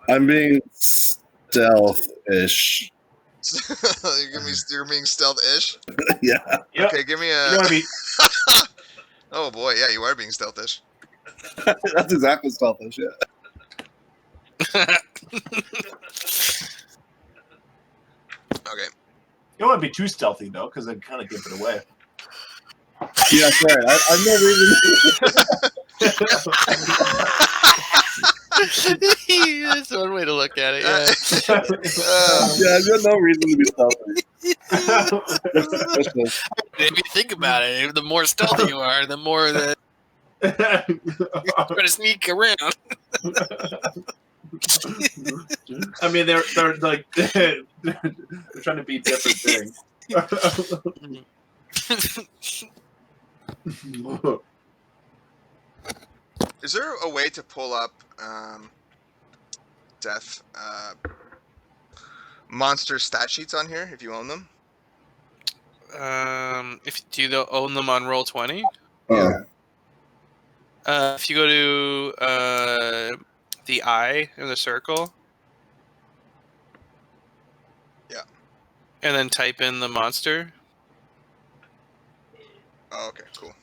I'm being stealth-ish. You're being stealth-ish? Yeah. Yep. Okay, give me You a... know what I mean? Oh boy, yeah, you are being stealth-ish. That's exactly stealth-ish, yeah. Okay. You don't want to be too stealthy though, because it kind of give it away. Yeah, that's right. I've no reason. That's one way to look at it. Yeah. Yeah, I've got no reason to be stealthy. If you think about it, the more stealthy you are, the more that you're going to sneak around. I mean, they're like they're trying to be different things. Is there a way to pull up Death monster stat sheets on here if you own them? If you own them on Roll20, Yeah. if you go to the eye in the circle, Yeah. and then type in the monster. Oh, okay, cool.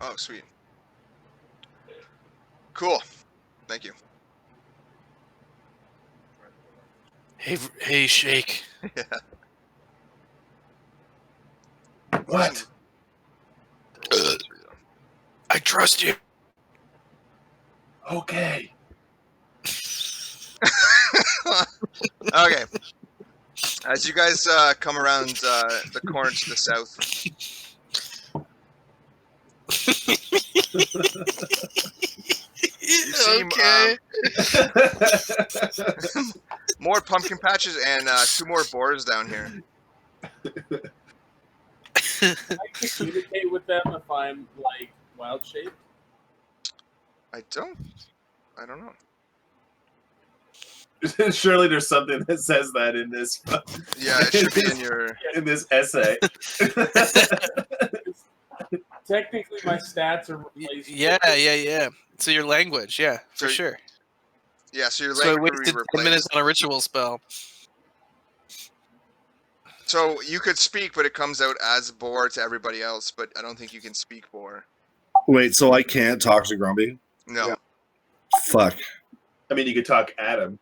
Oh, sweet. Cool. Thank you. Hey, Shake. Yeah. What? I trust you. Okay. Okay. As you guys come around the corner to the south, you see more pumpkin patches and 2 more boars down here. Can I communicate with them if I'm like wild shaped? I don't know. Surely there's something that says that in this. Yeah, it should be in your... in this essay. Technically, my stats are replaced. Yeah. So your language, yeah, for So- sure. Yeah, so your So I language would be wasted 10 minutes replaced. on a ritual spell. So you could speak, but it comes out as boar to everybody else, but I don't think you can speak boar. Wait, so I can't talk to Grumpy? No. Yeah. Fuck. I mean, you could talk at him.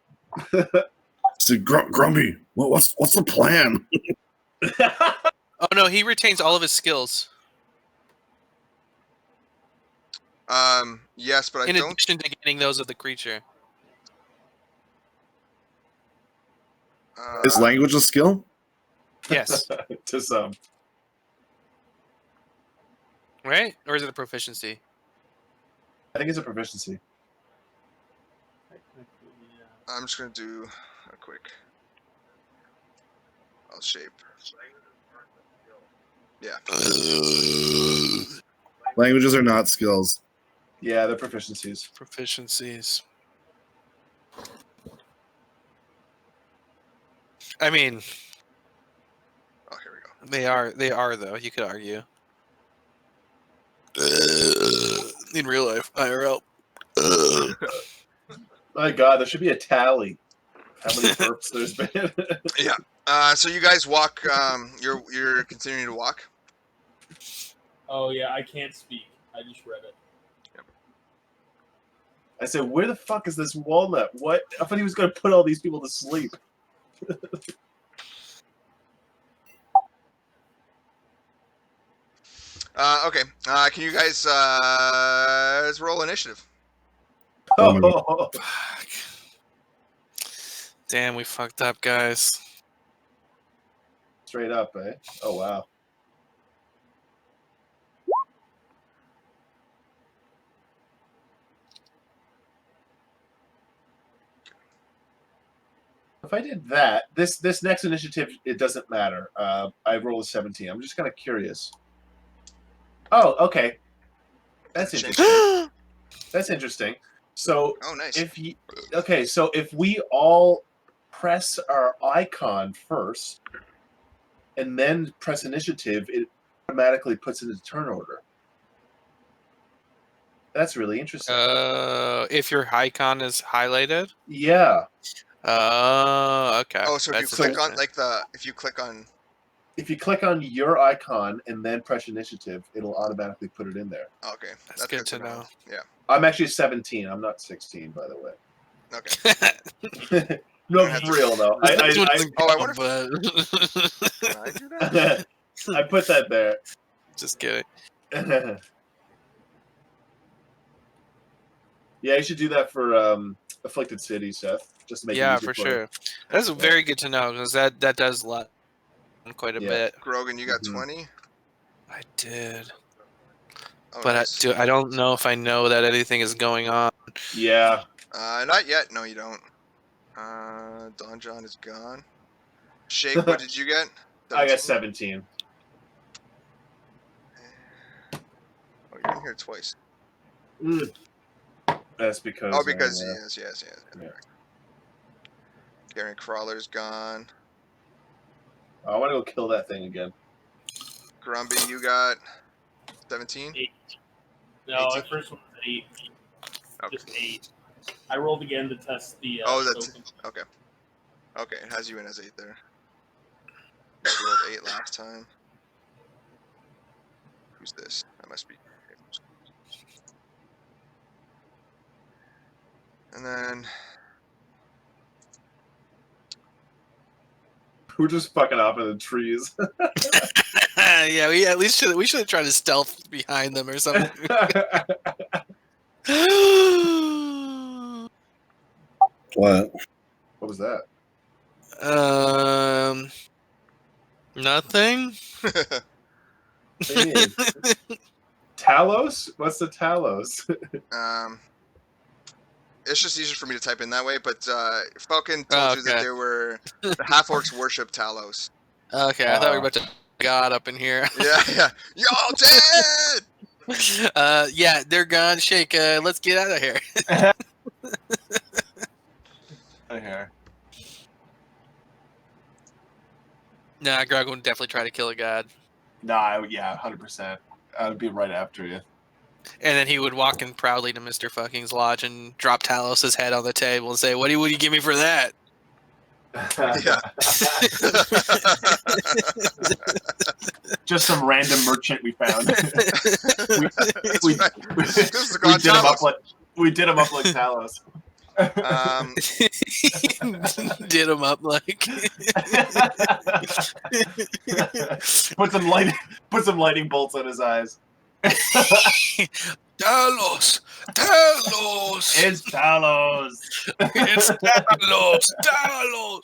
So Grumpy, what's the plan? Oh no, he retains all of his skills. Yes, but I In don't... addition to getting those of the creature. Is language a skill? Yes. To some. Right? Or is it a proficiency? I think it's a proficiency. I'm just going to do a quick... I'll shape. Yeah. Languages are not skills. Yeah, they're proficiencies. Proficiencies. I mean, Oh, here we go. they are though, you could argue. In real life, IRL. My God, there should be a tally. How many burps there's been? Yeah. So you guys walk. You're continuing to walk. Oh yeah, I can't speak. I just read it. I said, where the fuck is this walnut? What? I thought he was going to put all these people to sleep. Okay. Can you guys let's roll initiative? Oh my Oh, Damn, we fucked up, guys. Straight up, eh? Oh wow. If I did that, this next initiative, it doesn't matter. I rolled a 17. I'm just kind of curious. Oh, okay. That's interesting. That's interesting. So Oh, nice. if we all press our icon first and then press initiative, it automatically puts it into turn order. That's really interesting. If your icon is highlighted. Yeah. Oh, okay. Oh, so if you That's click on interesting. If you click on your icon and then press initiative, it'll automatically put it in there. okay, That's good to know. Yeah. I'm actually 17. I'm not 16, by the way. Okay. No, for real though. I wonder if- but Can I do that? I put that there. just kidding. Yeah, you should do that for Afflicted City, Seth. Just to make it Yeah, easier for sure. That's very good to know because that does a lot, quite a bit. Grogan, you got Mhm. 20. I did, Oh, but nice. I don't know if I know that anything is going on. Yeah. Not yet. No, you don't. Don John is gone. Shake, what did you get? I got 17. Oh, you're in here twice. Mm. That's because. Oh, because yes. Yeah. Gary Crawler's gone. I want to go kill that thing again. Grumby, you got 17? 8. No, 18? at first one was 8. Okay. Just 8. I rolled again to test the. That's token. okay. Okay, it has you in as 8 there. You rolled 8 last time. Who's this? That must be. And then We're just fucking off in the trees. Yeah, we should have tried to stealth behind them or something. What? What was that? Nothing. What do you mean? Talos? What's the Talos? it's just easier for me to type in that way, but Falcon told you that there were the half orcs worship Talos. Okay, I thought we were about to God up in here. Yeah. Y'all dead! Yeah, they're gone. Shake, let's get out of here. Okay. Nah, Greg would definitely try to kill a god. Nah, yeah, 100%. I would be right after you. And then he would walk in proudly to Mr. Fucking's lodge and drop Talos' head on the table and say, What do you give me for that? Yeah. Just some random merchant we found. We did him up like Talos. Did him up like put some lightning bolts on his eyes. Talos! It's Talos! It's Talos!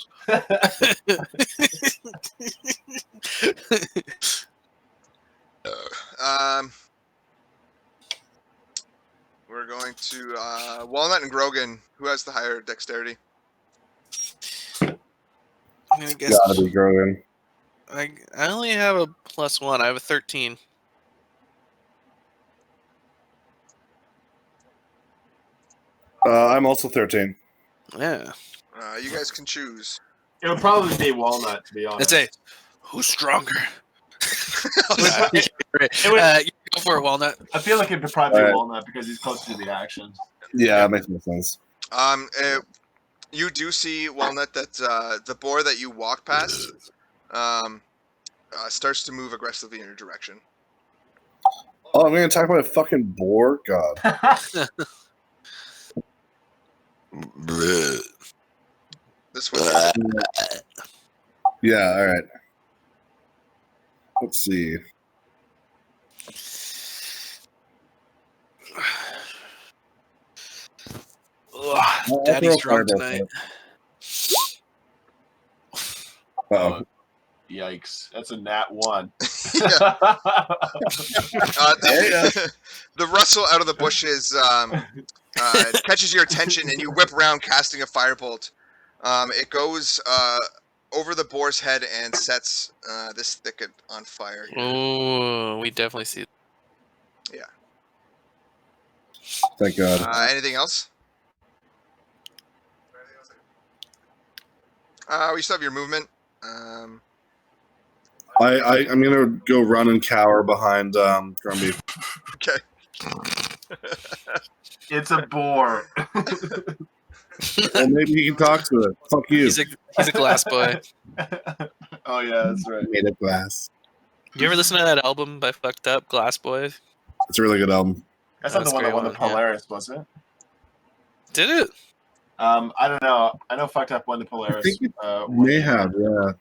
We're going to Walnut and Grogan. Who has the higher dexterity? I'm gonna guess. Gotta be Grogan. I only have a +1. I have a 13. I'm also 13. Yeah. You guys can choose. It would probably be Walnut, to be honest. Let's say, who's stronger? It would- You go for it, Walnut. I feel like it would probably be Alright. Walnut because he's closer to the action. Yeah, that makes more sense. You do see, Walnut, that the boar that you walk past starts to move aggressively in your direction. Oh, I'm gonna talk about a fucking boar? God. This one. Yeah, alright. Let's see. Ugh, Daddy's drunk tonight. Oh, Yikes! That's a nat 1. Yeah. Yeah. The rustle out of the bushes catches your attention, and you whip around, casting a firebolt. It goes over the boar's head and sets this thicket on fire. Ooh, we definitely see. Thank God. Anything else? We still have your movement. I'm gonna go run and cower behind Grumby. Okay. It's a boar. Well, maybe he can talk to it. Fuck you. He's a glass boy. Oh yeah, that's right. Made of glass. You ever listen to that album by Fucked Up, Glass Boy? It's a really good album. That's That not was the one a that great won the one, yeah. Polaris, was it? Did it? I don't know. I know Fucked Up won the Polaris. think it one May year. have, yeah.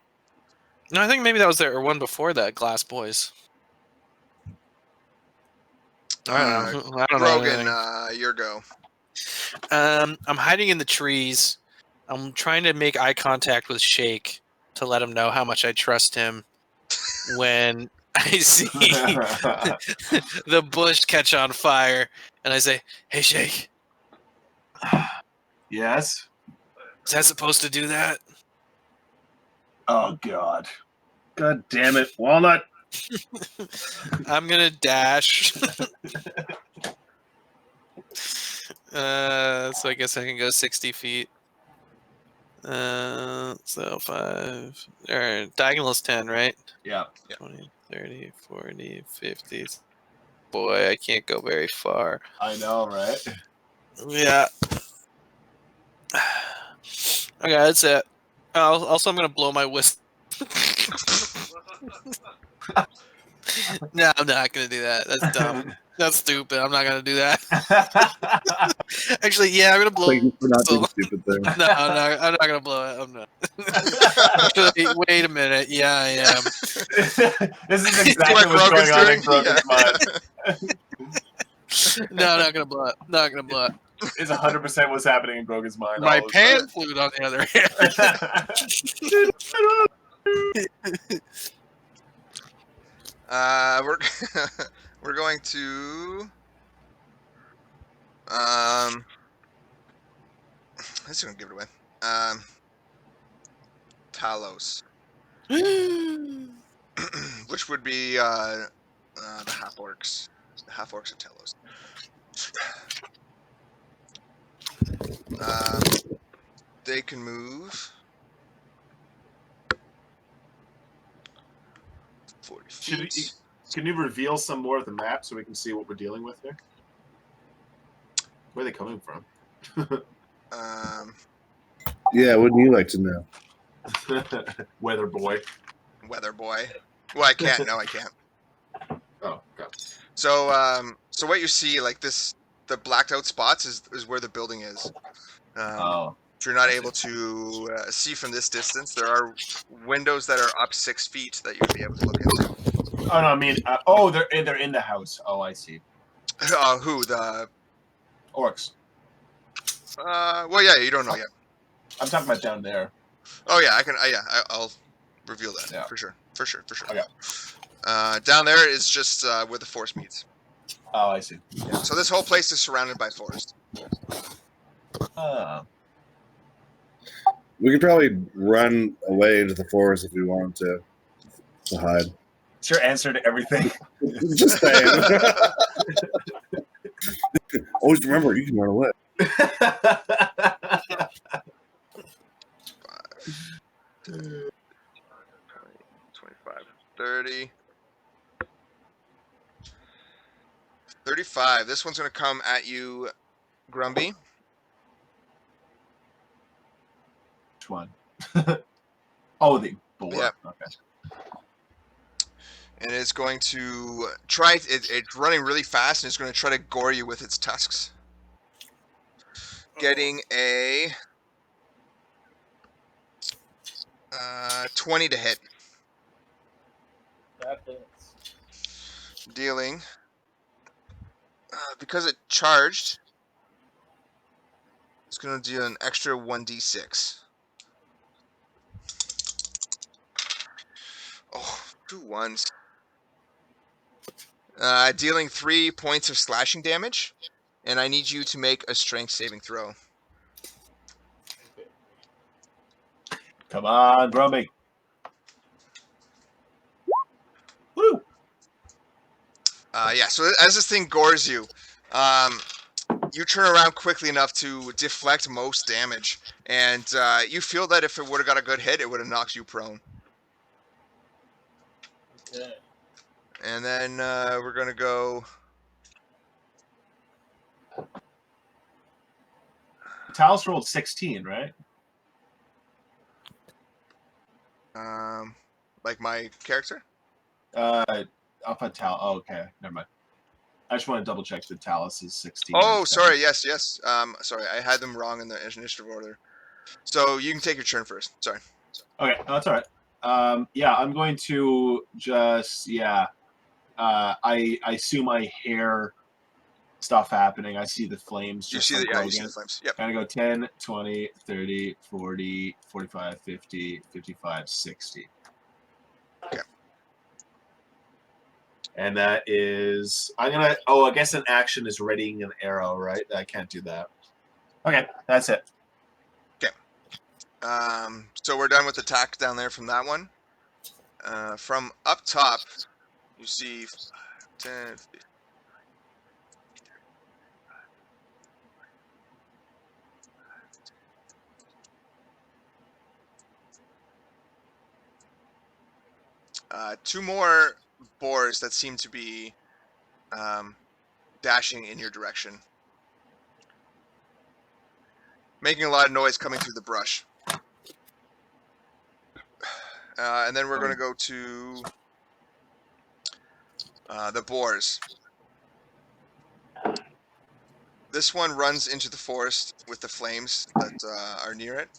No, I think maybe that was their one before that, Glass Boys. I don't know. Grogan, your go. I'm hiding in the trees. I'm trying to make eye contact with Shake to let him know how much I trust him when I see the bush catch on fire, and I say, "Hey, Shake, Yes. is that supposed to do that?" Oh God. God damn it, Walnut. I'm gonna dash. So I guess I can go 60 feet. So 5. Or diagonal is 10, right? Yeah. 20, 30, 40, 50. Boy, I can't go very far. I know, right? Yeah. Okay, that's it. Also, I'm gonna blow my whistle. No, I'm not gonna do that. That's dumb. That's stupid. I'm not gonna do that. Actually, yeah, I'm gonna blow. Thank you for not being whistle. stupid there. No, I'm not gonna blow it. I'm not. Actually, wait a minute. Yeah, I am. This is exactly what's going on in Grogan's mind. No, I'm not gonna blow it. Not gonna blow it. It's 100% what's happening in Grogan's mind. My all of a pan flute, on the other hand. We're going to let's gonna give it away. Talos, which would be the half orcs. The half orcs of Talos. They can move 40 feet. Can you reveal some more of the map so we can see what we're dealing with here? Where are they coming from? Yeah, wouldn't you like to know? Weather boy. Weather boy. Well, I can't. No, I can't. Oh, God. So, so what you see, like this, the blacked out spots is where the building is. Oh. If you're not able to see from this distance, there are windows that are up 6 feet that you would be able to look into. Oh no, I mean, they're in the house. Oh, I see. Who the Orcs. well, yeah, you don't know yet. I'm talking about down there. Oh yeah, I can. I'll reveal that Yeah. for sure. Okay. Down there is just where the forest meets. Oh, I see. Yeah. So this whole place is surrounded by forest. We could probably run away into the forest if we wanted to hide. It's your answer to everything. Just saying. Always remember, you can run away. 25, 30. 35. This one's going to come at you, Grumby. Which one? Oh, the boar. Yep. Okay. And it's going to try. It's running really fast, and it's going to try to gore you with its tusks. Getting a 20 to hit. That hits. Dealing. Because it charged, it's going to do an extra 1d6. Oh, 2 ones. Dealing 3 points of slashing damage, and I need you to make a strength saving throw. Come on, Grumpy. Woo! Yeah, so as this thing gores you, you turn around quickly enough to deflect most damage, and you feel that if it would have got a good hit, it would have knocked you prone. Okay. And then we're going to go... Talos rolled 16, right? Like my character? I'll put Tal. Oh, okay, never mind. I just want to double check that Talos is 16. Oh, sorry, yes. Sorry, I had them wrong in the initiative order. So you can take your turn first. Sorry. Okay, no, that's all right. Yeah, I'm going to just I see my hair stuff happening. I see the flames You just see from the, you see Grogan. the flames. Yep. Kind of go 10, 20, 30, 40, 45, 50, 55, 60. Okay. And that is, I guess an action is readying an arrow, right? I can't do that. Okay, that's it. Okay. So we're done with the attack down there from that one. From up top, you see 10, 15, two more boars that seem to be dashing in your direction, making a lot of noise coming through the brush. And then we're going to go to the boars. This one runs into the forest with the flames that are near it,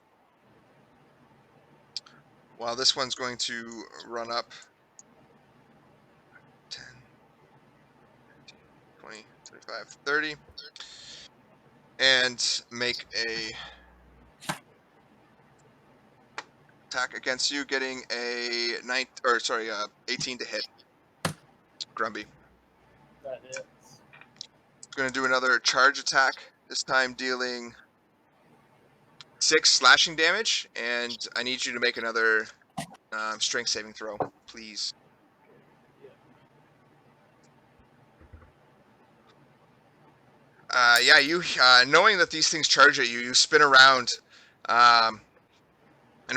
while this one's going to run up 10, 20, 25, 30, and make a attack against you, getting a 18 to hit. Grumby. That hits. Going to do another charge attack, this time dealing 6 slashing damage, and I need you to make another strength saving throw, please. Yeah, you knowing that these things charge at you, you spin around and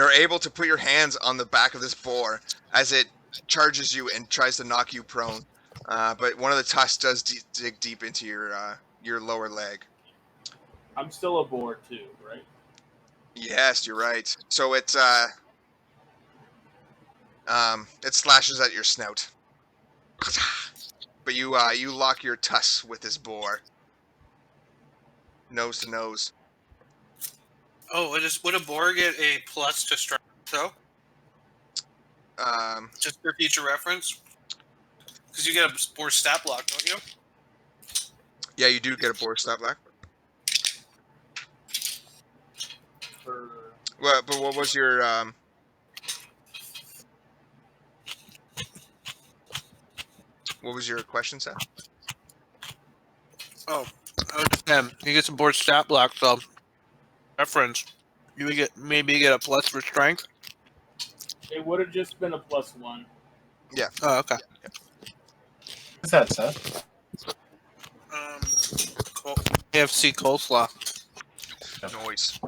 are able to put your hands on the back of this boar as it charges you and tries to knock you prone. But one of the tusks does dig deep into your lower leg. I'm still a boar too, right? Yes, you're right. So it slashes at your snout. But you lock your tusks with this boar. Nose to nose. Oh, would a boar get a plus to strength? So, just for future reference, because you get a boar stat block, don't you? Yeah, you do get a boar stat block. Well, but what was your question, Seth? Oh, you get some board stat block, so reference. You would maybe get a plus for strength. It would have just been a +1. Yeah. Oh, okay. What's that, Seth? AFC coleslaw. Noise.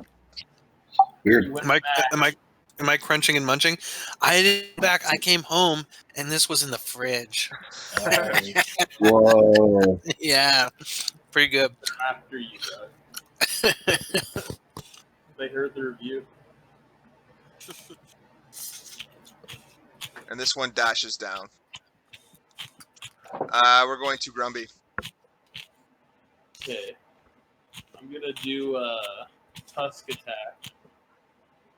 Weird. Am I crunching and munching? I came home and this was in the fridge. Whoa. Yeah, pretty good. After you guys. They heard the review. And this one dashes down. We're going to Grumby. Okay. I'm gonna do a tusk attack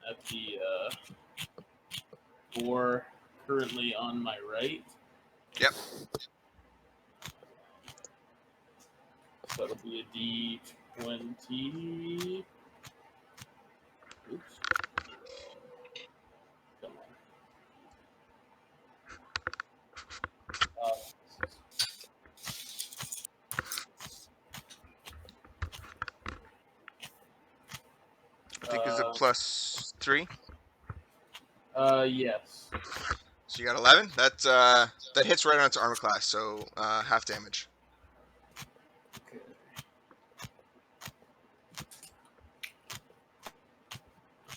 at the boar currently on my right. Yep. So it'll be a D20. Oops. Come on. plus 3. Yes. So you got 11. That hits right on its armor class, so half damage. Okay.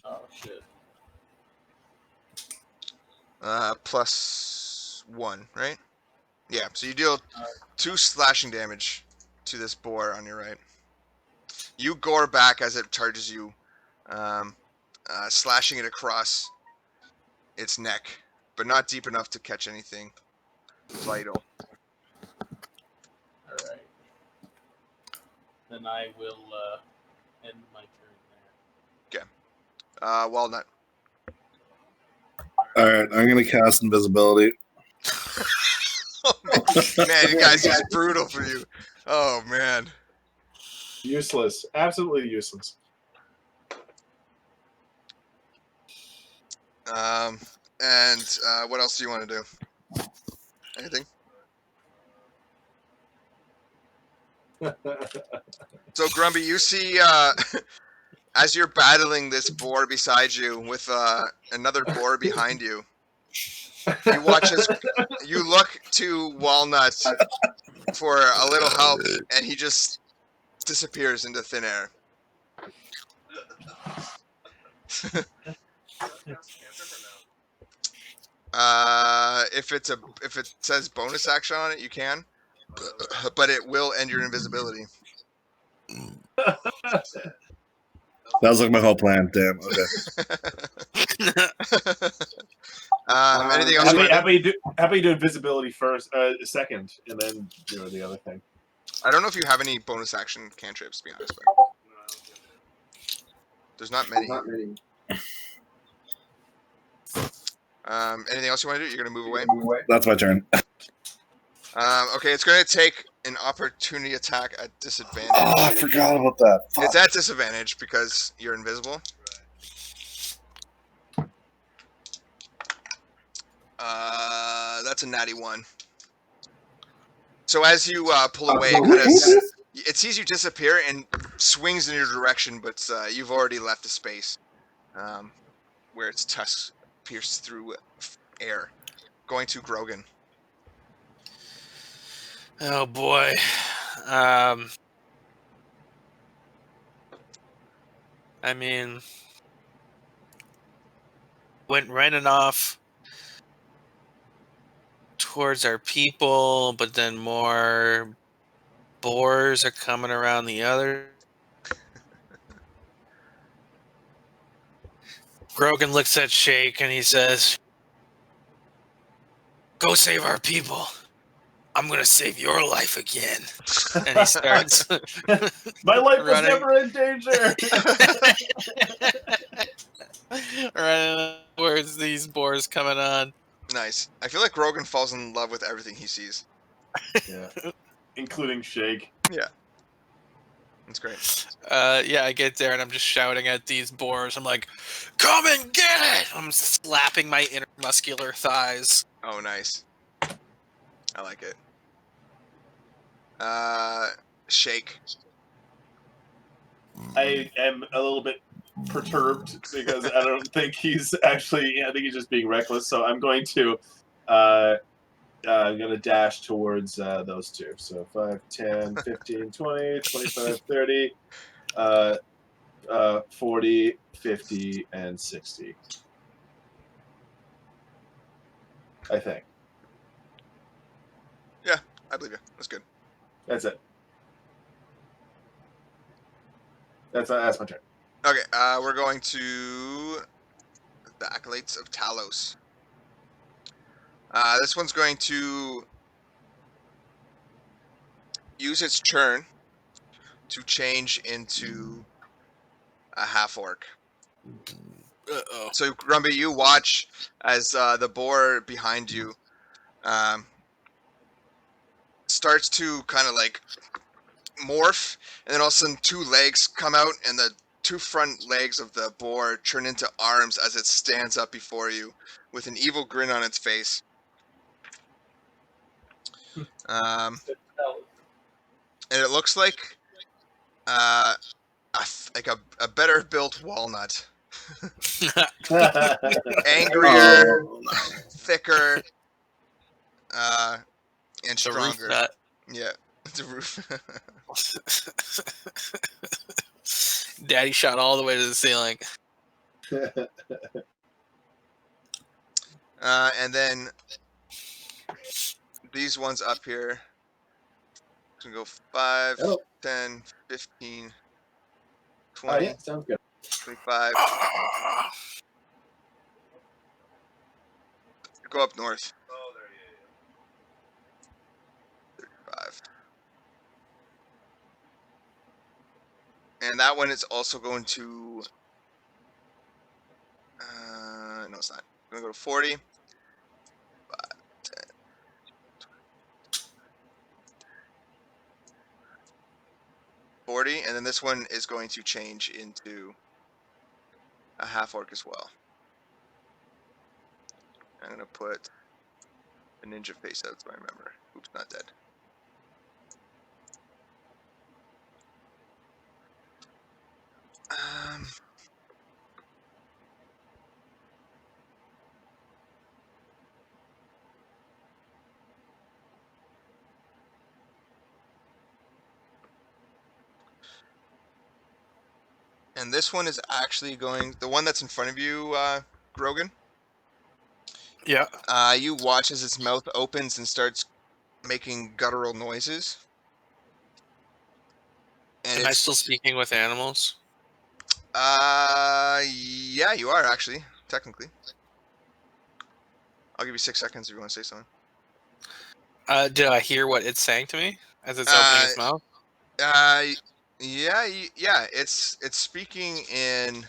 Oh shit. Plus 1, right? Yeah. So you deal 2 slashing damage to this boar on your right. You gore back as it charges you, slashing it across its neck, but not deep enough to catch anything vital. All right. Then I will end my turn there. Walnut. All right, I'm gonna cast invisibility. Oh, man, you guys just brutal for you. Oh man. Useless. Absolutely useless. And what else do you want to do? Anything? So Grumby, you see as you're battling this boar beside you with another boar behind you, you watch as you look to Walnut for a little help, and he just disappears into thin air. If it says bonus action on it, you can, but it will end your invisibility. That was like my whole plan. Damn. Okay. Anything else? How about you do invisibility first, second, and then do the other thing? I don't know if you have any bonus action cantrips, to be honest, but there's not many. Anything else you want to do? You're gonna move away. That's my turn. Okay, it's gonna take an opportunity attack at disadvantage. Oh, I forgot about that. Fuck. It's at disadvantage because you're invisible. That's a natty 1. So as you pull away, it sees you disappear and swings in your direction, but you've already left the space where its tusks pierce through air. Going to Grogan. Oh boy. I mean, went running off towards our people, but then more boars are coming around the other. Grogan looks at Shake and he says, "Go save our people. I'm going to save your life again." And he starts My life was running. never in danger. running towards these boars coming on. Nice. I feel like Grogan falls in love with everything he sees. Yeah, including Shake. Yeah. That's great. Yeah, I get there and I'm just shouting at these boars. I'm like, "Come and get it!" I'm slapping my inner muscular thighs. Oh, nice. I like it. Shake. I am a little bit perturbed because I don't think he's actually. I think he's just being reckless. So I'm going to dash towards those two. So 5, 10, 15, 20, 25, 30, 40, 50, and 60. I think. Yeah, I believe you. That's good. That's it. That's my turn. Okay, we're going to the Acolytes of Talos. This one's going to use its turn to change into a half-orc. Uh-oh. So, Grumby, you watch as the boar behind you starts to kind of like morph, and then all of a sudden 2 legs come out, and the 2 front legs of the boar turn into arms as it stands up before you with an evil grin on its face. And it looks like a better built walnut Angrier, Oh, no. thicker, and The roof stronger. nut. Yeah, it's a roof. Daddy shot all the way to the ceiling. And then these ones up here. Gonna go 5, Oh. 10, 15, Oh 20, yeah, sounds good. 25. Go up north. Oh, there, yeah. 5. And that one is also going to. No, it's not. I'm gonna go to 40. 40, and then this one is going to change into a half orc as well. I'm gonna put a ninja face out so I remember. Oops, not dead. And this one is actually going. The one that's in front of you, Grogan. Yeah. You watch as its mouth opens and starts making guttural noises. And Am I still speaking with animals? Yeah, you are actually, technically. I'll give you 6 seconds if you want to say something. Did I hear what it's saying to me as it's opening its mouth? Yeah. It's speaking in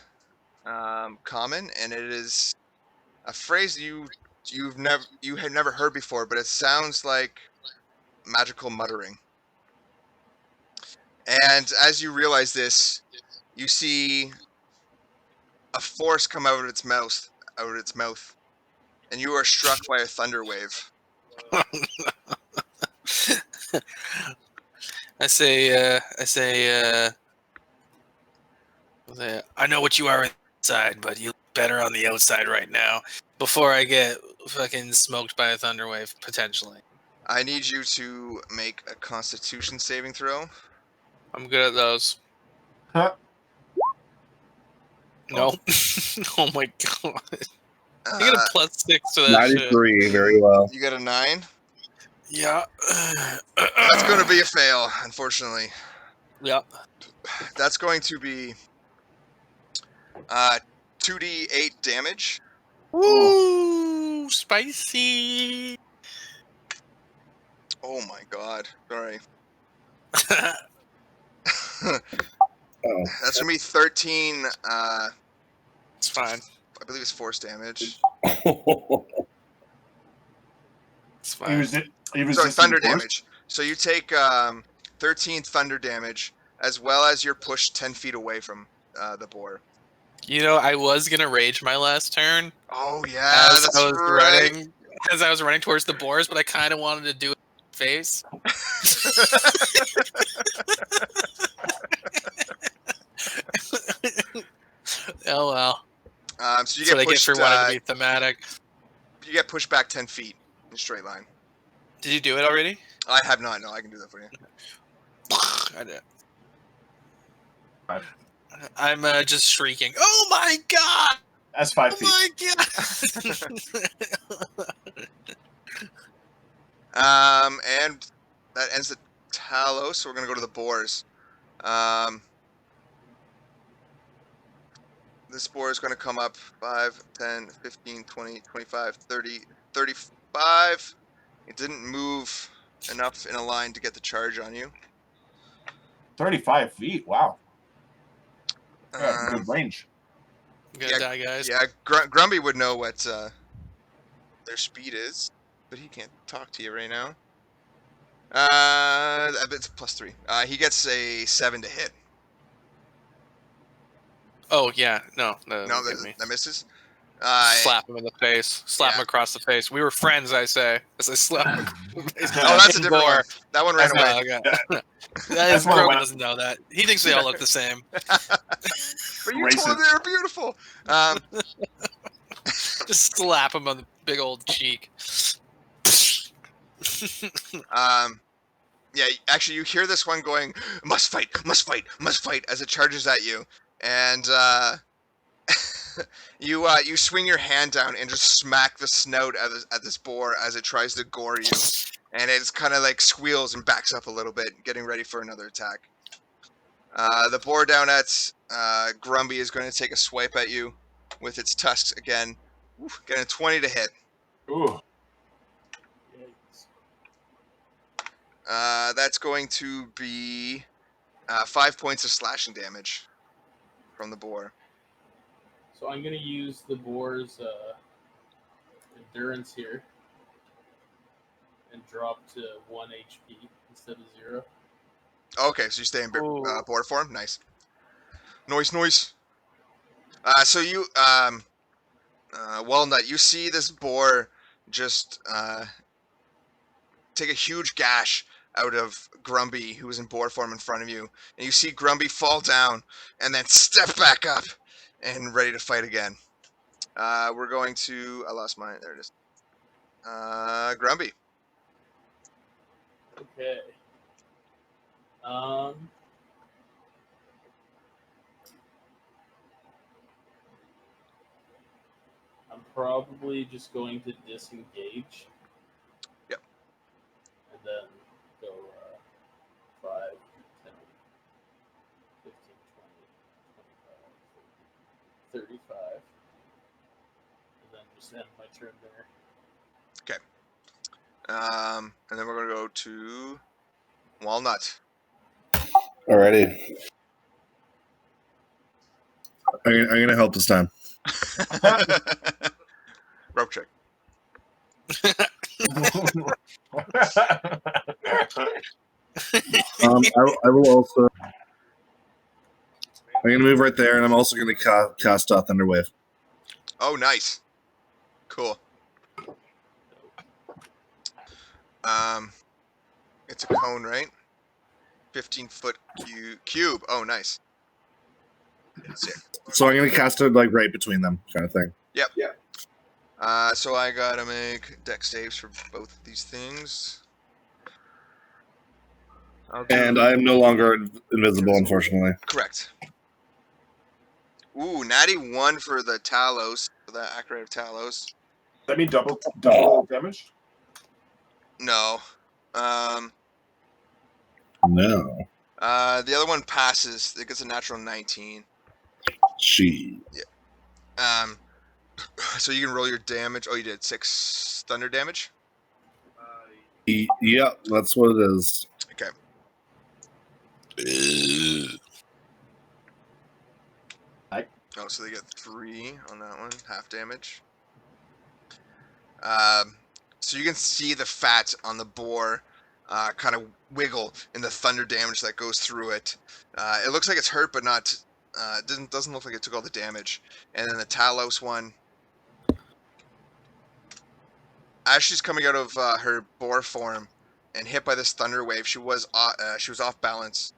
common, and it is a phrase you have never heard before, but it sounds like magical muttering. And as you realize this, you see a force come out of its mouth, and you are struck by a thunder wave. I say, I know what you are inside, but you look better on the outside right now. Before I get fucking smoked by a thunder wave, potentially. I need you to make a Constitution saving throw. I'm good at those. Huh. No. Oh my god. You get a +6 to that 93, very well. You get a 9. shit. Yeah. That's going to be a fail, unfortunately. Yeah. That's going to be 2d8 damage. Woo! Spicy. Oh my god. Sorry. Oh. That's going to be 13, It's fine. I believe it's force damage. It's He fine. was Sorry, thunder damage. So you take 13 thunder damage, as well as you're pushed 10 feet away from the boar. You know, I was gonna rage my last turn Oh yeah, as that's I was right. running towards the boars, but I kind of wanted to do it in the face. Oh well. So you That's what I get get pushed. for wanting to be thematic. You get pushed back 10 feet in a straight line. Did you do it already? I have not. No, I can do that for you. I did. 5. I'm just shrieking. Oh my god! That's 5 Oh feet. my god! And that ends the Talos, so we're gonna go to the boars. This boar is gonna come up 5, 10, 15, 20, 25, 30, 35. It didn't move enough in a line to get the charge on you. 35 feet. Wow. Yeah, good range. I'm gonna die, guys. Yeah, Grumby would know what their speed is, but he can't talk to you right now. It's +3. He gets a 7 to hit. Oh yeah, no, No, that that misses. Slap him in the face. Slap him across the face. We were friends, I say, as I slap him across the face. Oh, that's a different one. That one ran That's away. That's one Grogan doesn't know that. He thinks they all look the same. But you told him they were beautiful. Just slap him on the big old cheek. Yeah, actually, you hear this one going, must fight, must fight, must fight, as it charges at you. And you swing your hand down and just smack the snout at this boar as it tries to gore you. And it's kind of like squeals and backs up a little bit, getting ready for another attack. The boar down at Grumby is going to take a swipe at you with its tusks again. Ooh, getting a 20 to hit. Ooh. That's going to be 5 points of slashing damage from the boar. So I'm going to use the boar's endurance here and drop to 1 HP instead of 0. Okay, so you stay in boar form? Nice. Noise. So you, Walnut, you see this boar just take a huge gash out of Grumby, who was in boar form in front of you. And you see Grumby fall down and then step back up and ready to fight again. We're going to... I lost mine. There it is. Grumby. Okay. I'm probably just going to disengage. Yep. And then go 5, 10, 15, 20, 25, 35. And then just end my turn there. Okay. And then we're going to go to Walnut. Alrighty. I'm going to help this time. Rope check. I will also... I'm going to move right there, and I'm also going to cast Thunder Wave. Oh, nice. Cool. It's a cone, right? 15-foot cube. Oh, nice. Sick. So I'm going to cast it like right between them, kind of thing. Yep. So I gotta make dex saves for both of these things. And I'm no longer invisible, unfortunately. Correct. Ooh, natty 1 for the Talos, for the Acrid of Talos. That mean double damage? No. No. The other one passes. It gets a natural 19. She. Yeah. So you can roll your damage. Oh, you did 6 thunder damage? Yeah, that's what it is. Okay. Oh, so they get 3 on that one, half damage. So you can see the fat on the boar kind of wiggle in the thunder damage that goes through it. It looks like it's hurt, but not. It doesn't look like it took all the damage. And then the Talos one, as she's coming out of her boar form and hit by this thunder wave, she was off balance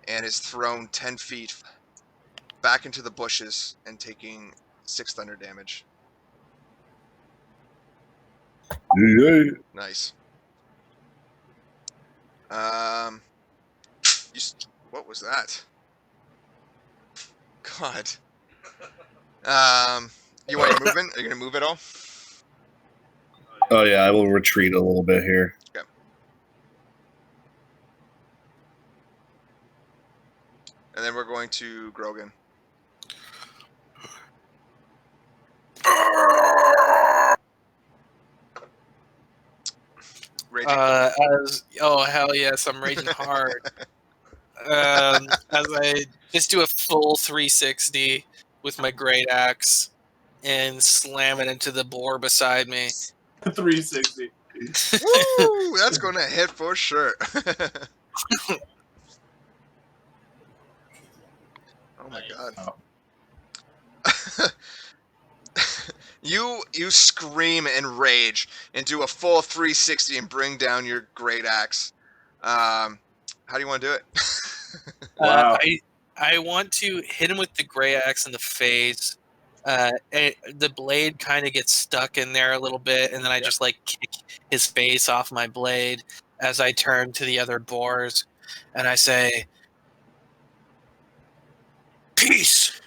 and is thrown 10 feet back into the bushes and taking 6 thunder damage. Yeah. Nice. What was that? God. You want your movement? Are you gonna move at all? Oh, yeah, I will retreat a little bit here. Okay. And then we're going to Grogan. Raging. Oh hell yes, I'm raging hard. As I just do a full 360 with my great axe and slam it into the boar beside me. 360. Woo! That's going to hit for sure. Oh my god. You scream and rage and do a full 360 and bring down your great axe. How do you want to do it? Wow. I want to hit him with the gray axe in the face. The blade kind of gets stuck in there a little bit, and then I just like kick his face off my blade as I turn to the other boars, and I say, "Peace.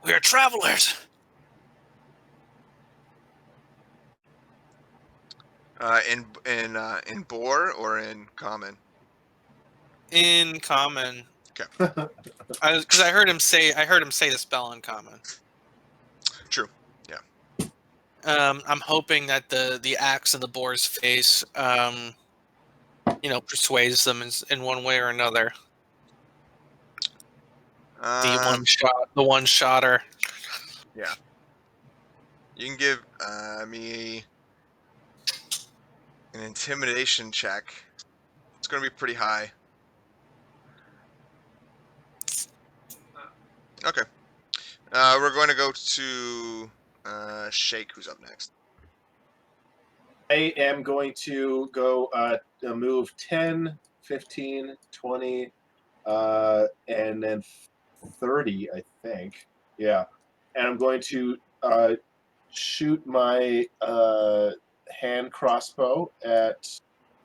We are travelers." In boar or in common? In common. Okay. Because I heard him say the spell in common. True. Yeah. I'm hoping that the axe in the boar's face, persuades them in one way or another. The one shotter. Yeah. You can give me an intimidation check. It's going to be pretty high. Okay. We're going to go to Shake, who's up next. I am going to go move 10, 15, 20, and then 30, I think. Yeah. And I'm going to shoot my hand crossbow at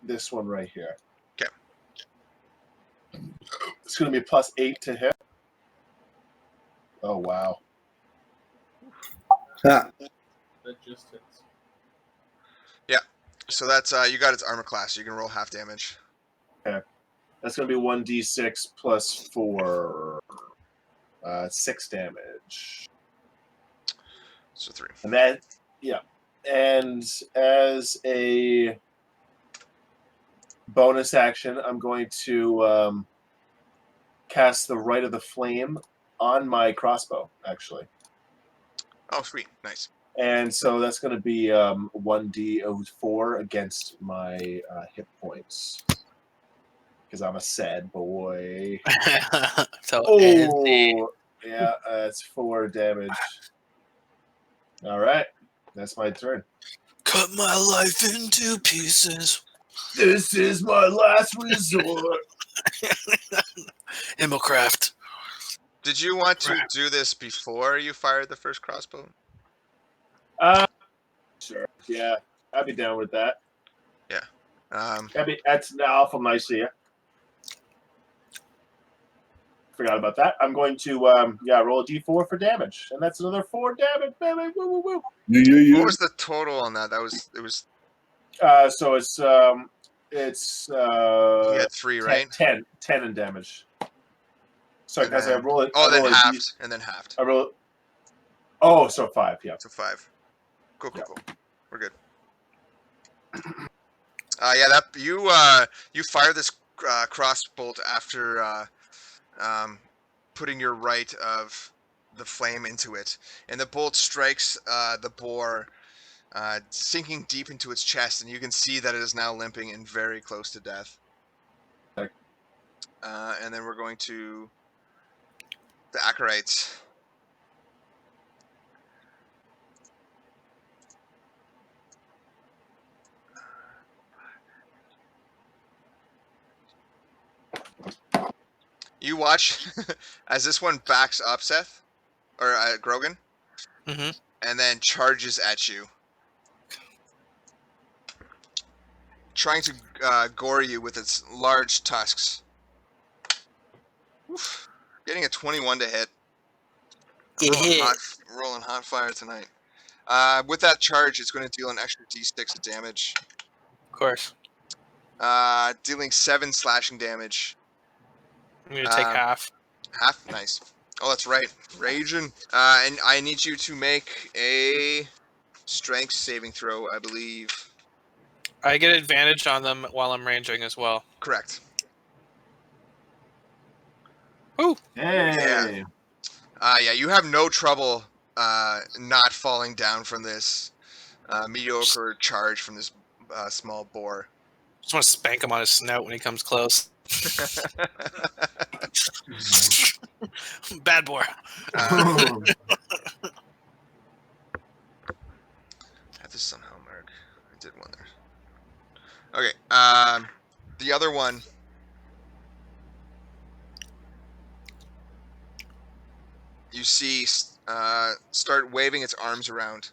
this one right here. Okay. It's going to be a +8 to hit. Oh, wow. That just hits. So that's you got its armor class. So you can roll half damage. Okay. That's going to be 1d6 plus 4. 6 damage. So 3. And that, yeah. And as a bonus action, I'm going to cast the Rite of the Flame on my crossbow, actually. Oh, sweet. Nice. And so that's going to be 1d4 against my hit points. Because I'm a sad boy. So Oh, yeah, that's 4 damage. All right, that's my turn. cut my life into pieces. This is my last resort. Himmelcraft. Did you want to do this before you fired the first crossbow? Sure. Yeah, I'd be down with that. Yeah. That's awful nice of you. Forgot about that. I'm going to roll a d4 for damage, and that's another 4 damage. Baby. Woo, woo, woo. What was the total on that? It was. So it's You had 3, right? 10 in damage. Sorry, guys, I roll it. Oh, I roll then a halved, D- and then halved. I roll. Oh, so 5. Yeah. So 5. Cool. Yeah. We're good. That you fire this crossbolt after putting your Rite of the Flame into it, and the bolt strikes the boar, sinking deep into its chest, and you can see that it is now limping and very close to death. Okay. And then we're going to the Acarites. You watch as this one backs up, Seth, or Grogan, Mm-hmm. and then charges at you, trying to gore you with its large tusks. Oof. Getting a 21 to hit. Rolling hot fire tonight. With that charge, it's going to deal an extra d6 of damage. Of course. Dealing 7 slashing damage. I'm going to take half. Half? Nice. Oh, that's right. Raging. And I need you to make a strength saving throw, I believe. I get advantage on them while I'm ranging as well. Correct. Ooh. Hey. Yeah, you have no trouble not falling down from this mediocre charge from this small boar. Just want to spank him on his snout when he comes close. Bad boy. this somehow, Mark. I did one there. Okay. The other one. You see, start waving its arms around.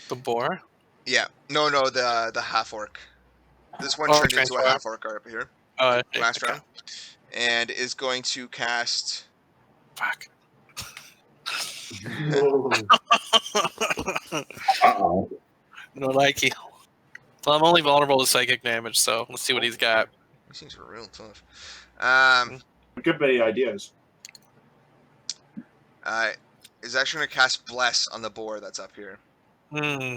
The boar. Yeah. No, the half orc. This one Oh, turned into a transform. half orc up here. Oh, Last okay. round. And is going to cast. Fuck. Uh-oh. No likey. Well, I'm only vulnerable to psychic damage, so let's see what he's got. These things are real tough. Good many ideas. Is actually going to cast Bless on the boar that's up here. Hmm.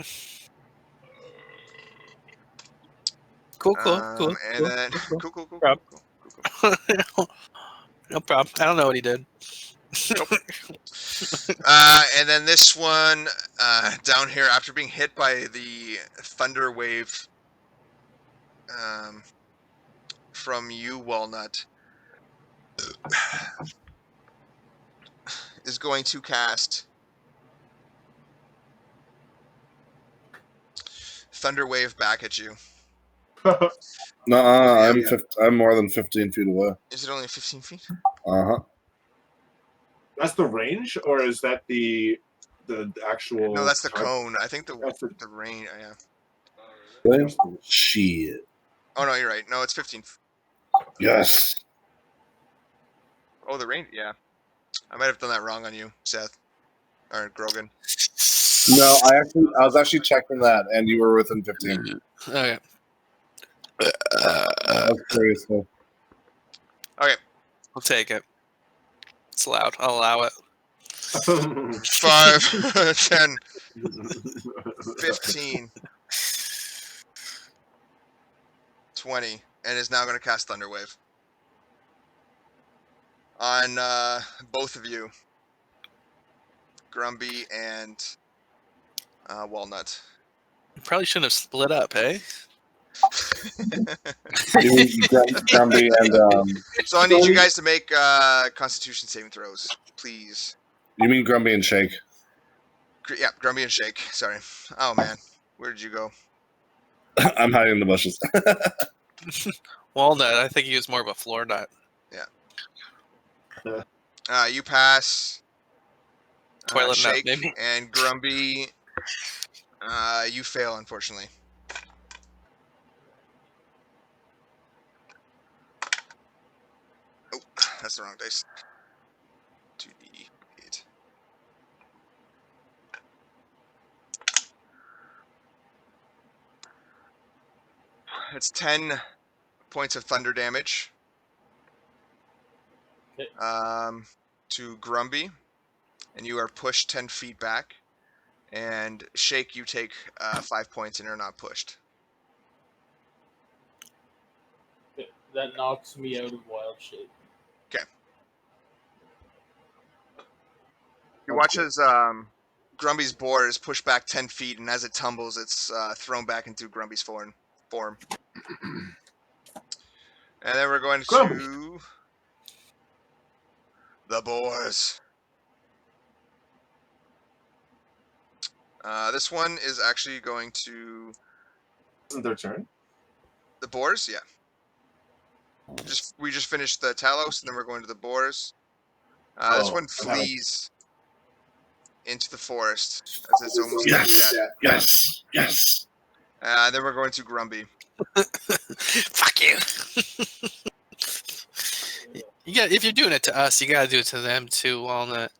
Cool. And then cool. No problem. I don't know what he did. And then this one down here, after being hit by the thunder wave from you, Walnut, is going to cast thunder wave back at you. No, I'm more than 15 feet away. Is it only 15 feet? Uh-huh. That's the range, or is that the actual? No, that's the time? cone. I think the That's the- range. Yeah. Shit. Oh no, you're right. No, it's 15. Yes. Oh, the range. Yeah, I might have done that wrong on you, Seth or Grogan. No, I was actually checking that, and you were within 15. Okay. That's curious. Though. Okay, I'll take it. It's loud. I'll allow it. 5, 10, 15, 20, and is now going to cast Thunderwave on both of you, Grumby and Walnut. You probably shouldn't have split up, eh? Grumpy and So I need you guys to make Constitution saving throws, please. you mean Grumpy and Shake? Yeah, Grumby and Shake. Sorry. Oh man, where did you go? I'm hiding in the bushes. Walnut. I think he was more of a floor nut. You pass. Toilet nut, Shake maybe. and Grumby. You fail, unfortunately. Oh, that's the wrong dice. 2d8. It's 10 points of thunder damage. Okay. To Grumby, and you are pushed 10 feet back. And Shake, you take 5 points and are not pushed. That knocks me out of wild shape. You watch as Grumby's boar is pushed back 10 feet, and as it tumbles, it's thrown back into Grumby's form. And then we're going to the boars. This one is actually going to... Isn't their turn? The boars? Yeah. We just finished the Talos, and then we're going to the boars. This one flees into the forest as it's almost Yes. then we're going to Grumby. Fuck you. If you're doing it to us, you gotta do it to them too, Walnut.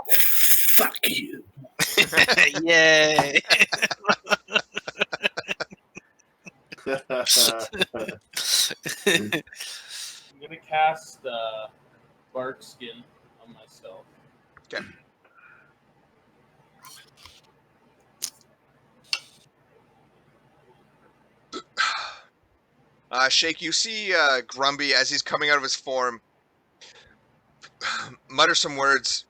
Fuck you. Yay. I'm gonna cast bark skin on myself. Okay. Shake, you see Grumby as he's coming out of his form mutter some words,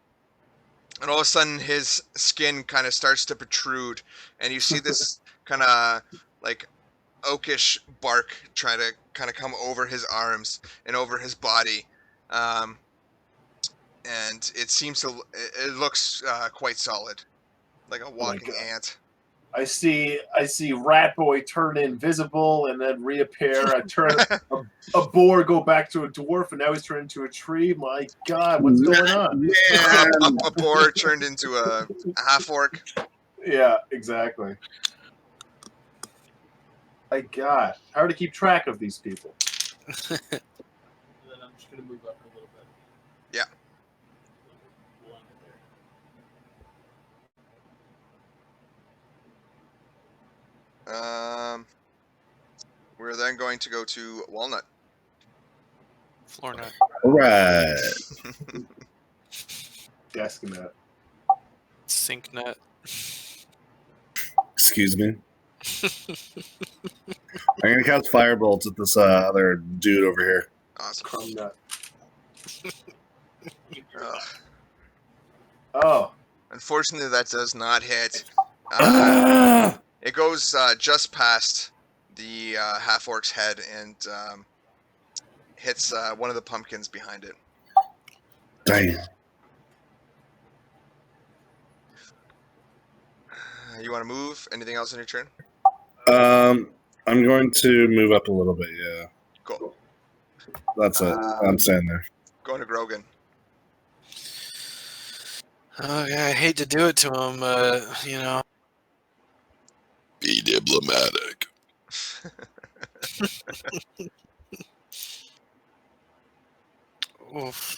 and all of a sudden his skin kind of starts to protrude, and you see this kind of like oakish bark try to kind of come over his arms and over his body. and it seems to it looks quite solid, like a walking God. ant. I see Rat Boy turn invisible and then reappear. I turn a boar go back to a dwarf, and now he's turned into a tree. My God, what's going on? A boar turned into a half orc. Yeah, exactly. My God, how to keep track of these people? And then I'm just gonna move up a little bit. Yeah. One there. We're then going to go to Walnut. Floor nut. All right. Desk nut. Sink nut. Excuse me. I'm gonna cast firebolts at this other dude over here. Awesome. Crumb nut. Ugh. Oh, Unfortunately, that does not hit. Ah! It goes just past the half orc's head and hits one of the pumpkins behind it. Damn. You want to move? Anything else on your turn? I'm going to move up a little bit. Yeah, Cool. that's it. I'm staying there. Going to Grogan. Oh yeah, I hate to do it to him, you know. Be diplomatic. Oof.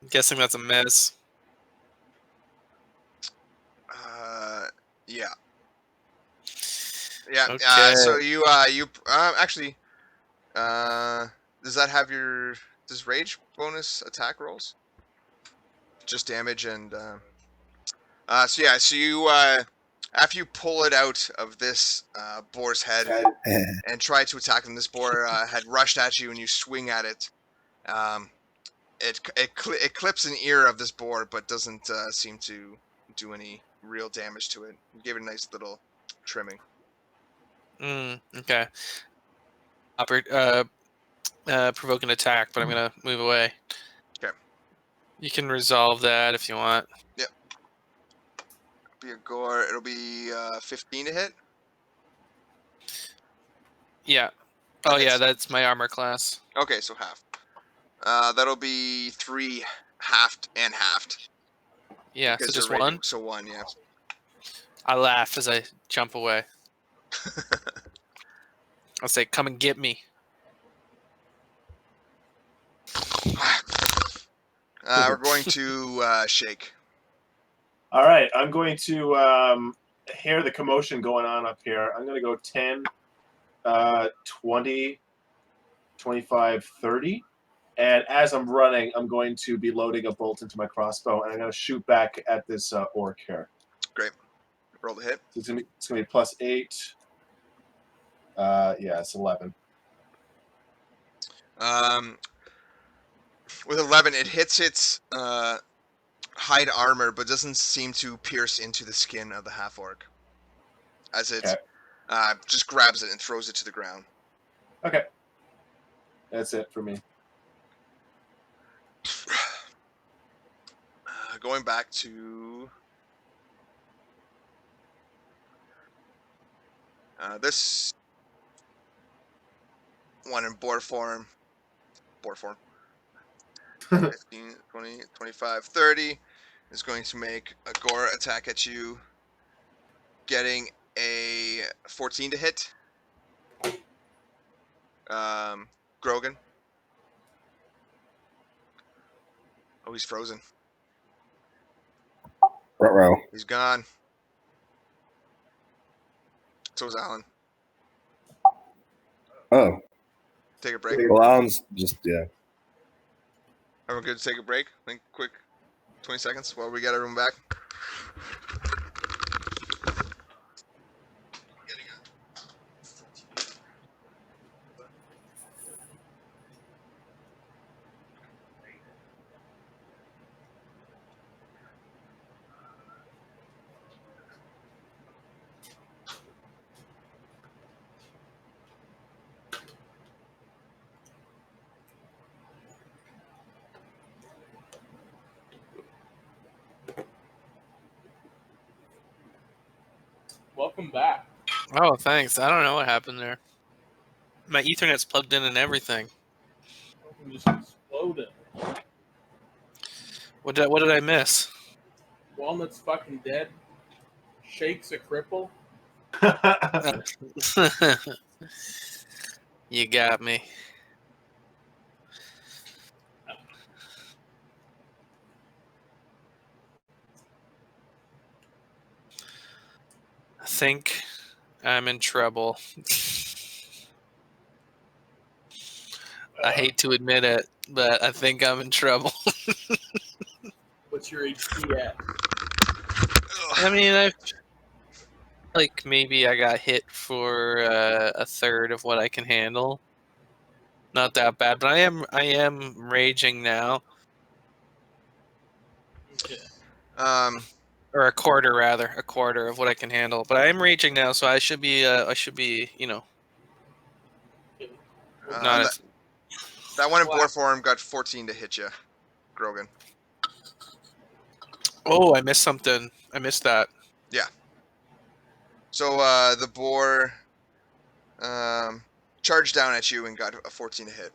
Guessing that's a miss. Yeah. Yeah. Okay. So you actually does that have your rage bonus attack rolls? Just damage and so yeah. So you after you pull it out of this boar's head and try to attack him, this boar had rushed at you and you swing at it. It clips an ear of this boar, but doesn't seem to do any real damage to it. You gave it a nice little trimming. Okay. Provoke an attack, but I'm gonna move away. Okay. You can resolve that if you want. Yep. Be a gore. It'll be 15 to hit. Yeah. Oh yeah, that's my armor class. Okay, so half. That'll be 3 halved and halved. Yeah, so just one. So 1, yeah. I laugh as I jump away. I'll say, "Come and get me." We're going to shake. all right. I'm going to hear the commotion going on up here. I'm going to go 10, 20, 25, 30. And as I'm running, I'm going to be loading a bolt into my crossbow, and I'm going to shoot back at this orc here. Great. Roll the hit. So it's going to be +8. Yeah, it's 11. With 11, it hits its hide armor, but doesn't seem to pierce into the skin of the half orc. As it just grabs it and throws it to the ground. Okay. That's it for me. Going back to this one in boar form. 15, 20, 25, 30 is going to make a gore attack at you, getting a 14 to hit. Grogan. Oh, he's frozen. Ruh-roh. He's gone. So is Alan. Oh, Take a break. well, Alan's just Everyone good to take a break? I think quick 20 seconds while we get everyone back. Welcome back. Oh, thanks. I don't know what happened there. My Ethernet's plugged in and everything. Welcome just exploded. What did I miss? Walnut's fucking dead. Shake's a cripple. You got me. I think I'm in trouble. I hate to admit it, but I think I'm in trouble. What's your HP at? I mean, maybe I got hit for a third of what I can handle. Not that bad, but I am raging now, Okay. or a quarter of what I can handle. But I am raging now, so I should be not as. that one in boar form got 14 to hit you, Grogan. Oh, I missed something. I missed that. Yeah. So the boar charged down at you and got a 14 to hit.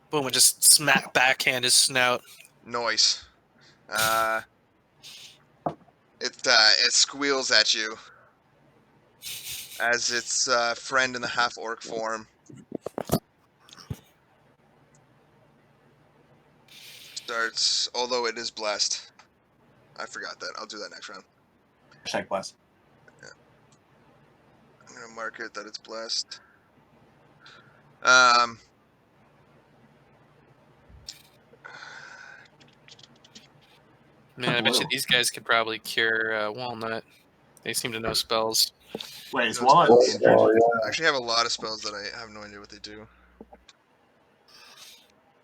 Boom! I just smack backhand his snout. Noise. It squeals at you as its friend in the half orc form starts. Although it is blessed, I forgot that. I'll do that next round. Check bless. Yeah. I'm gonna mark it that it's blessed. Man, I bet you these guys could probably cure Walnut. They seem to know spells. Wait, is No, Walnut Oh, injured? yeah. I actually have a lot of spells that I have no idea what they do.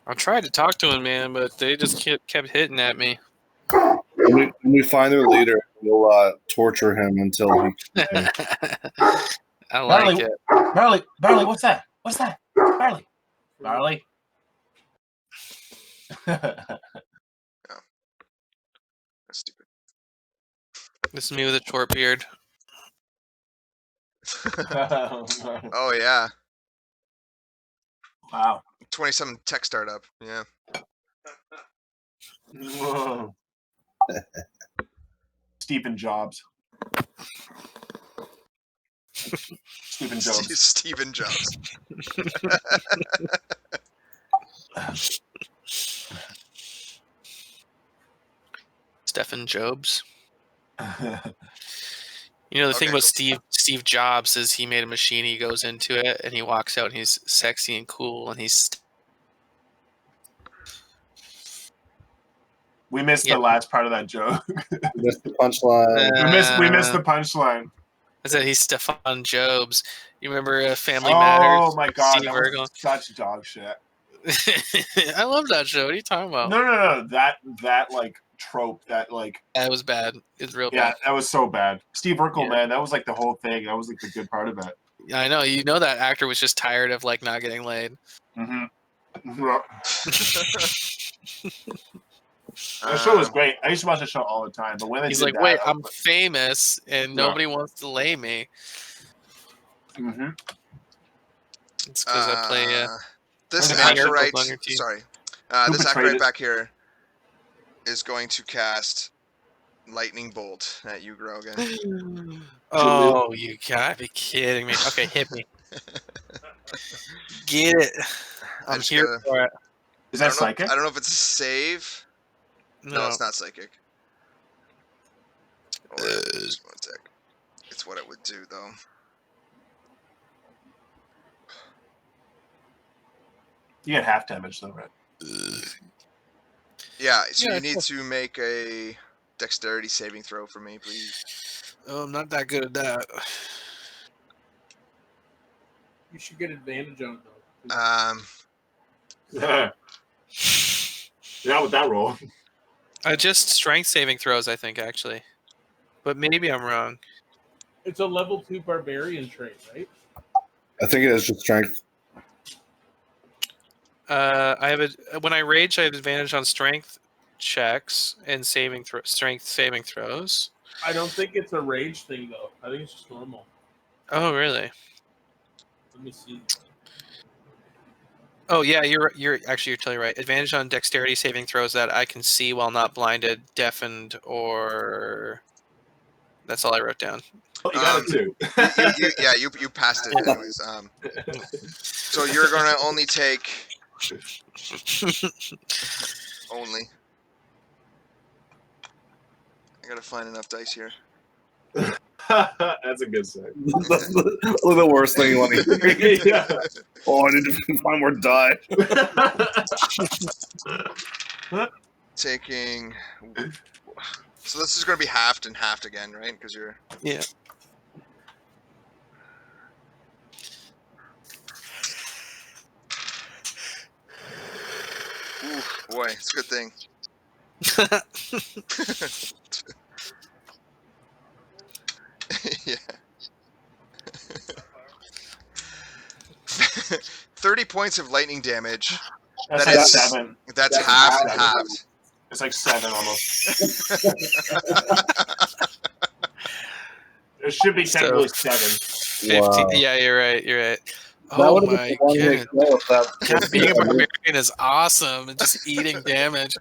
I tried to talk to him, man, but they just kept hitting at me. When we find their leader, we'll torture him until he. I like Barley, it. Barley, what's that? What's that? Barley. That's stupid. This is me with a short beard. Oh yeah, Wow. 20-something tech startup. Yeah. Whoa. Stephen Jobs. Stephen Jobs. Stephen Jobs. Stephen Jobs. You know, the thing Okay, about cool. Steve Jobs is he made a machine, he goes into it, and he walks out, and he's sexy and cool, and he's... We missed Yeah. the last part of that joke. Missed the punchline. We missed the punchline. I said he's Stefan Jobs. You remember Family Oh Matters? my god, Steve that Urkel? was such dog shit. I love that show. What are you talking about? No. That like trope, that like That was bad. It's real yeah, bad. that was so bad. Steve Urkel, Yeah. man, that was like the whole thing. That was like the good part of it. I know. You know that actor was just tired of like not getting laid. Mm-hmm. That show was great. I used to watch the show all the time, but when they He's did like, that, wait, I I'm was famous and nobody wants to lay me. like, mm-hmm. It's because I play. This There's a acolyte. on your team. Sorry. Who This betrayed acolyte it? back here is going to cast lightning bolt at you, Grogan. Oh, you gotta be kidding me. Okay, hit me. Get it. I'm just here gotta- for it. Is that psychic? I don't know if it's a save. No, No. it's not psychic. Hold on, just one sec. It's what it would do, though. You get half damage though, right? Yeah, so Yeah, you need to make a dexterity saving throw for me, please. Oh, I'm not that good at that. You should get advantage on it though. Yeah. Not with that roll. Just strength saving throws, I think, actually. But maybe I'm wrong. It's a level 2 barbarian trait, right? I think it is just strength. I have when I rage, I have advantage on strength checks and strength saving throws. I don't think it's a rage thing though. I think it's just normal. Oh, really? Let me see. Oh, yeah, you're totally right. Advantage on dexterity saving throws that I can see while not blinded, deafened, or that's all I wrote down. Oh, you got it too. You passed it anyways. So you're gonna only take only. I gotta find enough dice here. That's a good sign. That's the worst thing you want to hear. Yeah. Oh, I need to find more die. Taking. So this is gonna be halved and halved again, right? Because you're. Yeah. Ooh, boy, it's a good thing. 30 points of lightning damage. That's That like is- 7. That's That's halved and halved. halved. It's like 7 almost. It should be technically 7. 50. Wow. Yeah, you're right. You're right. That Oh would've been my the one hit god. kill if that God, was being a the- barbarian is awesome. And just eating damage.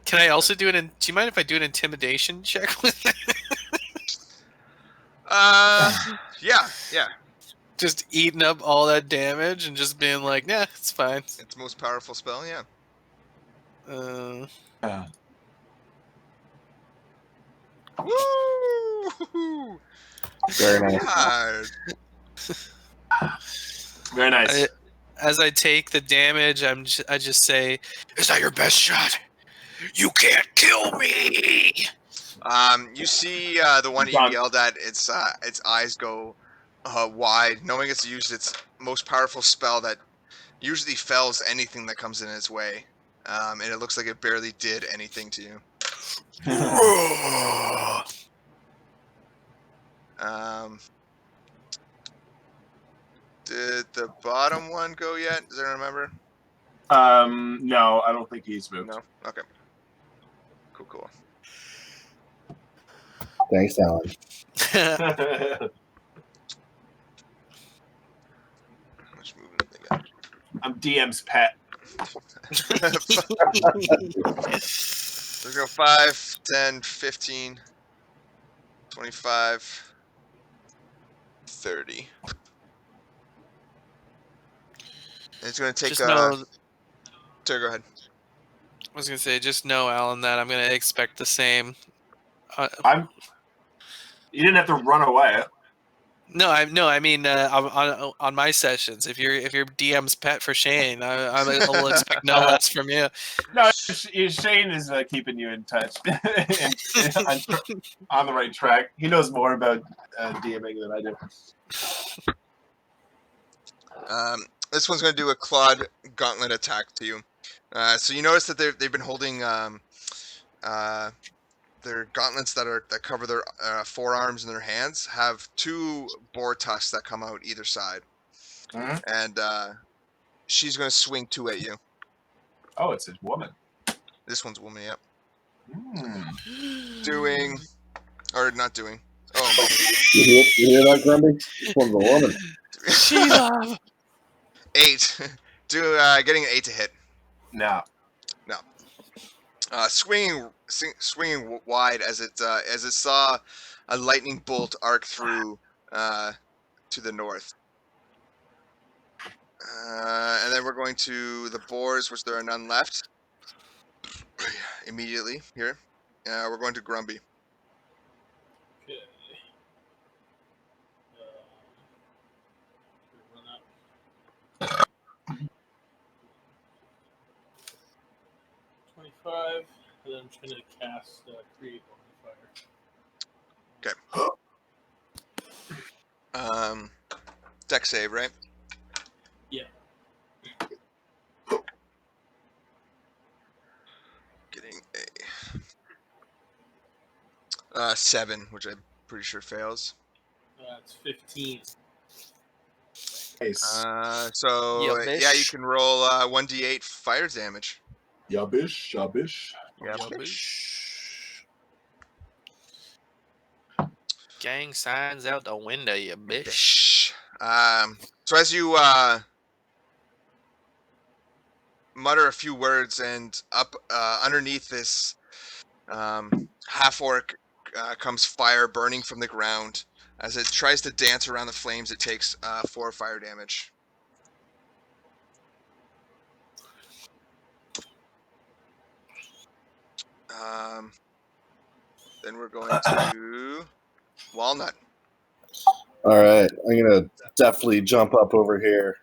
Can I also do do you mind if I do an intimidation check with it? Yeah. Just eating up all that damage and just being like, nah, it's fine. It's most powerful spell, yeah. Uh, Woo! Very nice. God. Very nice. as I take the damage, I just say, "Is that your best shot? You can't kill me." You see the one he Done. yelled at. Its eyes go wide, knowing it's used its most powerful spell that usually fells anything that comes in its way. And it looks like it barely did anything to you. Did the bottom one go yet? Does anyone remember? No, I don't think he's moved. No? Okay. Cool. Thanks, Alan. How much movement they got? I'm DM's pet. Let's go 5, 10, 15, 25, 30. And it's going to take... Just know, Sorry, go ahead. I was gonna say, just know, Alan, that I'm gonna expect the same. You didn't have to run away. I mean on my sessions. If you're DM's pet for Shane, I will expect no less from you. No, Shane is keeping you in touch, on the right track. He knows more about DMing than I do. This one's going to do a clawed gauntlet attack to you. So you notice that they've been holding their gauntlets that cover their forearms and their hands have 2 boar tusks that come out either side. Mm-hmm. And she's going to swing 2 at you. Oh, it's a woman. This one's a woman, yep. Mm. Doing, or not doing. Oh, my. You hear that, Grumpy? This one's a woman. Sheila. 8. Getting an 8 to hit. No. Swinging wide as it saw a lightning bolt arc through to the north. And then we're going to the boars, which there are none left. Immediately here, we're going to Grumby. Okay. Run up. 25, and then I'm just gonna cast Create Fire. Okay. Deck save, right? Yeah. Getting a 7, which I'm pretty sure fails. It's 15. Nice. So yeah, you can roll 1d8 fire damage. Yabish. Yeah. Gang signs out the window, you bitch. Bish. So as you mutter a few words, and up underneath this half orc comes fire burning from the ground. As it tries to dance around the flames, it takes 4 fire damage. Then we're going to Walnut. All right, I'm gonna definitely jump up over here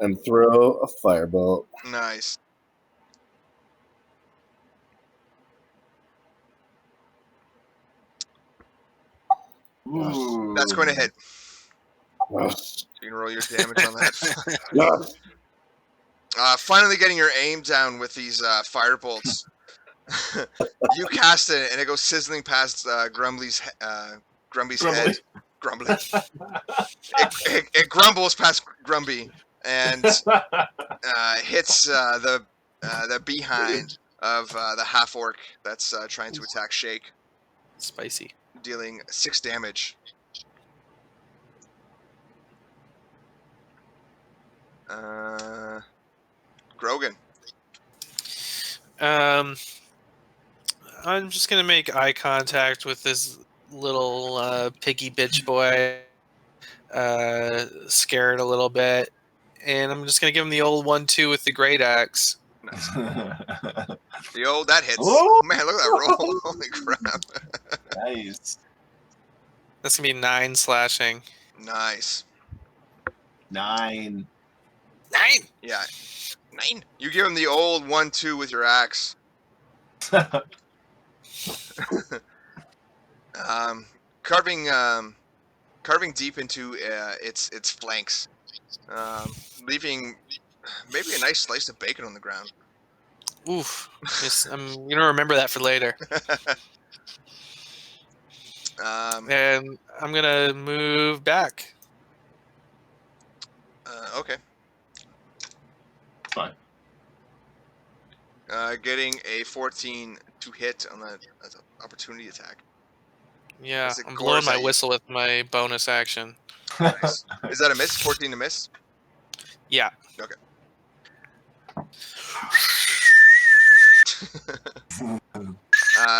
and throw a firebolt. Nice. Ooh. That's going to hit. Yes. So you can roll your damage on that. Yes. Finally getting your aim down with these fire bolts. You cast it, and it goes sizzling past Grumbly's head. Grumbly. It grumbles past Grumby and hits the behind of the half orc that's trying to attack Shake, Spicy. dealing 6 damage. Grogan. I'm just gonna make eye contact with this little piggy bitch boy. Scared a little bit, and I'm just gonna give him the old 1-2 with the great axe. Nice. That hits. Oh! Man, look at that roll. Holy crap. Nice. That's gonna be 9 slashing. Nice. 9. 9. Yeah. 9. You give him the old 1-2 with your axe. Carving deep into its flanks, leaving maybe a nice slice of bacon on the ground. Oof. I'm gonna remember that for later. And I'm gonna move back. Okay. Fine. Getting a 14 to hit on that as an opportunity attack. Yeah, As it I'm gores blowing my at you. whistle with my bonus action. Nice. Is that a miss? 14 to miss? Yeah. Okay.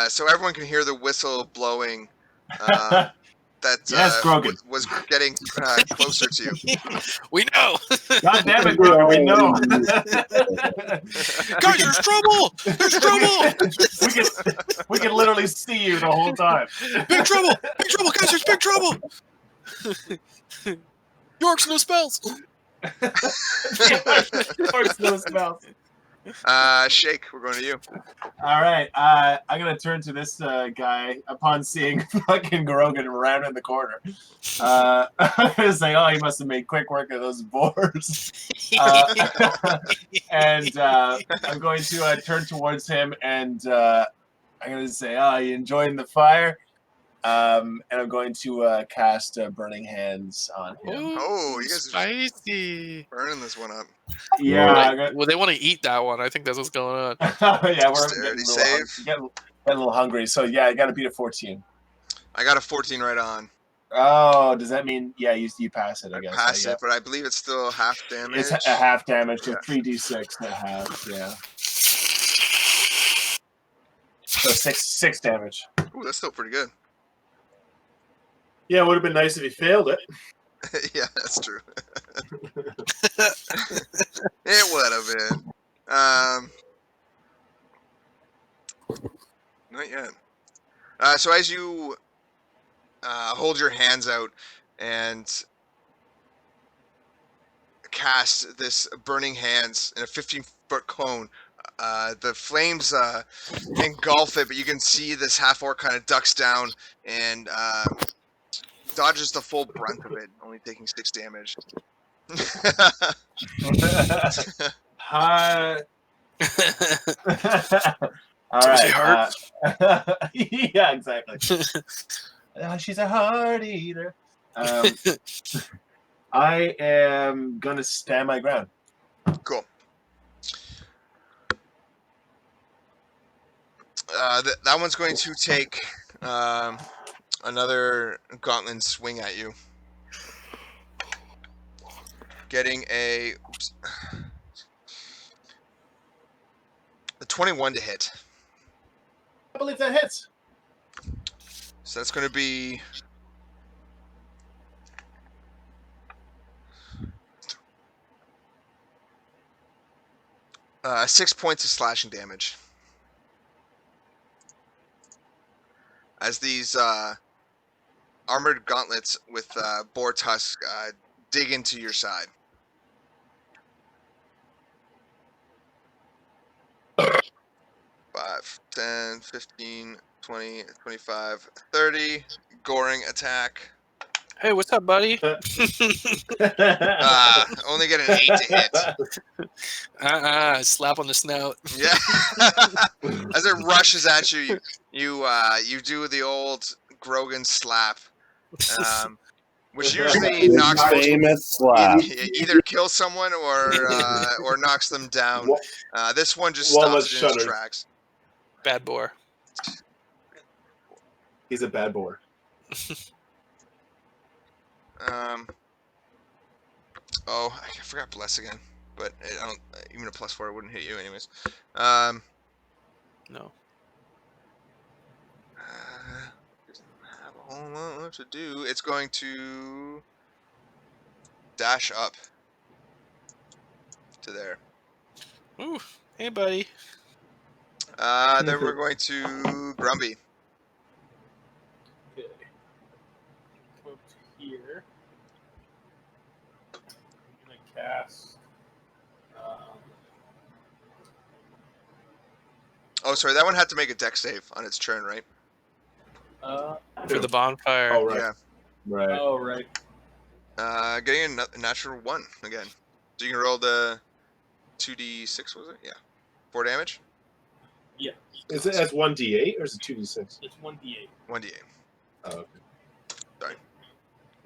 So everyone can hear the whistle blowing. That Yes, Grogan. was getting closer to you. We know. God damn it, Grogan, we know. Guys, there's trouble. There's trouble. we can literally see you the whole time. Big trouble. Big trouble, guys. There's big trouble. York's no spells. York's no spells. Shake, we're going to you. All right, I'm gonna turn to this guy upon seeing fucking Grogan around in the corner. I'm gonna say, "Oh, he must have made quick work of those boars." And I'm going to turn towards him, and I'm gonna say, "Oh, you enjoying the fire?" And I'm going to cast Burning Hands on him. Ooh, Oh, you guys are spicy. burning this one up. Yeah. Well, they want to eat that one. I think that's what's going on. Yeah, we're Dexterity getting save. getting a little hungry. So yeah, I got to beat a 14. I got a 14 right on. Oh, does that mean you pass it? I guess. Pass it, but I believe it's still half damage. It's a half damage, so Yeah. 3d6 to half. Yeah. So six damage. Ooh, that's still pretty good. Yeah, it would have been nice if he failed it. Yeah, that's true. It would have been. Not yet. So as you hold your hands out and cast this burning hands in a 15-foot cone, the flames engulf it, but you can see this half-orc kind of ducks down and dodges the full brunt of it, only taking 6 damage. Hi. All Does he right. hurt? Yeah, exactly. She's a heart eater. I am gonna stand my ground. Cool. That one's going to take another gauntlet swing at you. Getting a 21 to hit. I believe that hits. So that's going to be 6 points of slashing damage. As these armored gauntlets with boar tusk dig into your side. 5, 10, 15, 20, 25, 30. Goring attack. Hey, what's up, buddy? Only get an 8 to hit. Slap on the snout. Yeah. As it rushes at you, you do the old Grogan slap, which usually The knocks famous slap. either kills someone or knocks them down. This one just Walnut stops it in its shudders. tracks. Bad boar. He's a bad boy. Oh, I forgot bless again, but I don't. Even a +4 wouldn't hit you anyways. No. Doesn't have a whole lot left to do. It's going to dash up to there. Ooh, hey, buddy. Then we're going to Grumby. Okay. Come up to here. I'm gonna cast. Oh, sorry, that one had to make a dex save on its turn, right? For the bonfire. Oh, right. Yeah. Right. Oh right. Getting a natural 1 again. So you can roll the 2d6, was it? Yeah. 4 damage? Yeah. Is it as 1d8 or is it 2d6? It's 1d8. 1d8. Oh, okay. Sorry.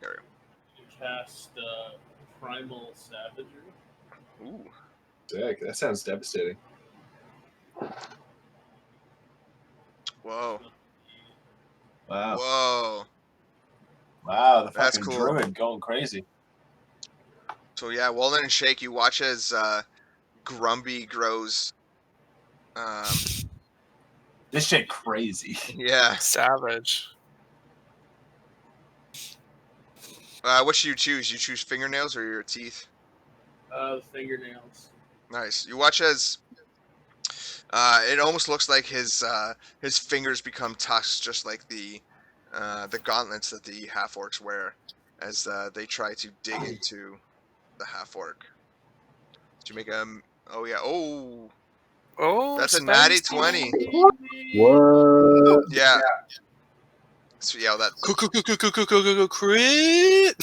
There You cast Primal Savagery. we go. Ooh. Sick. That sounds devastating. Whoa. Wow. Whoa. Wow, the That's fucking cool. druid going crazy. So yeah, Walnut and Shake, you watch as Grumby grows. This shit crazy. Yeah. Savage. What should you choose? You choose fingernails or your teeth? The fingernails. Nice. You watch as it almost looks like his fingers become tusks, just like the gauntlets that the half orcs wear, as they try to dig into the half orc. Did you make a? Oh yeah. Oh, Oh, that's a natty spicy. 20. What? Yeah. So yeah, that. Crit.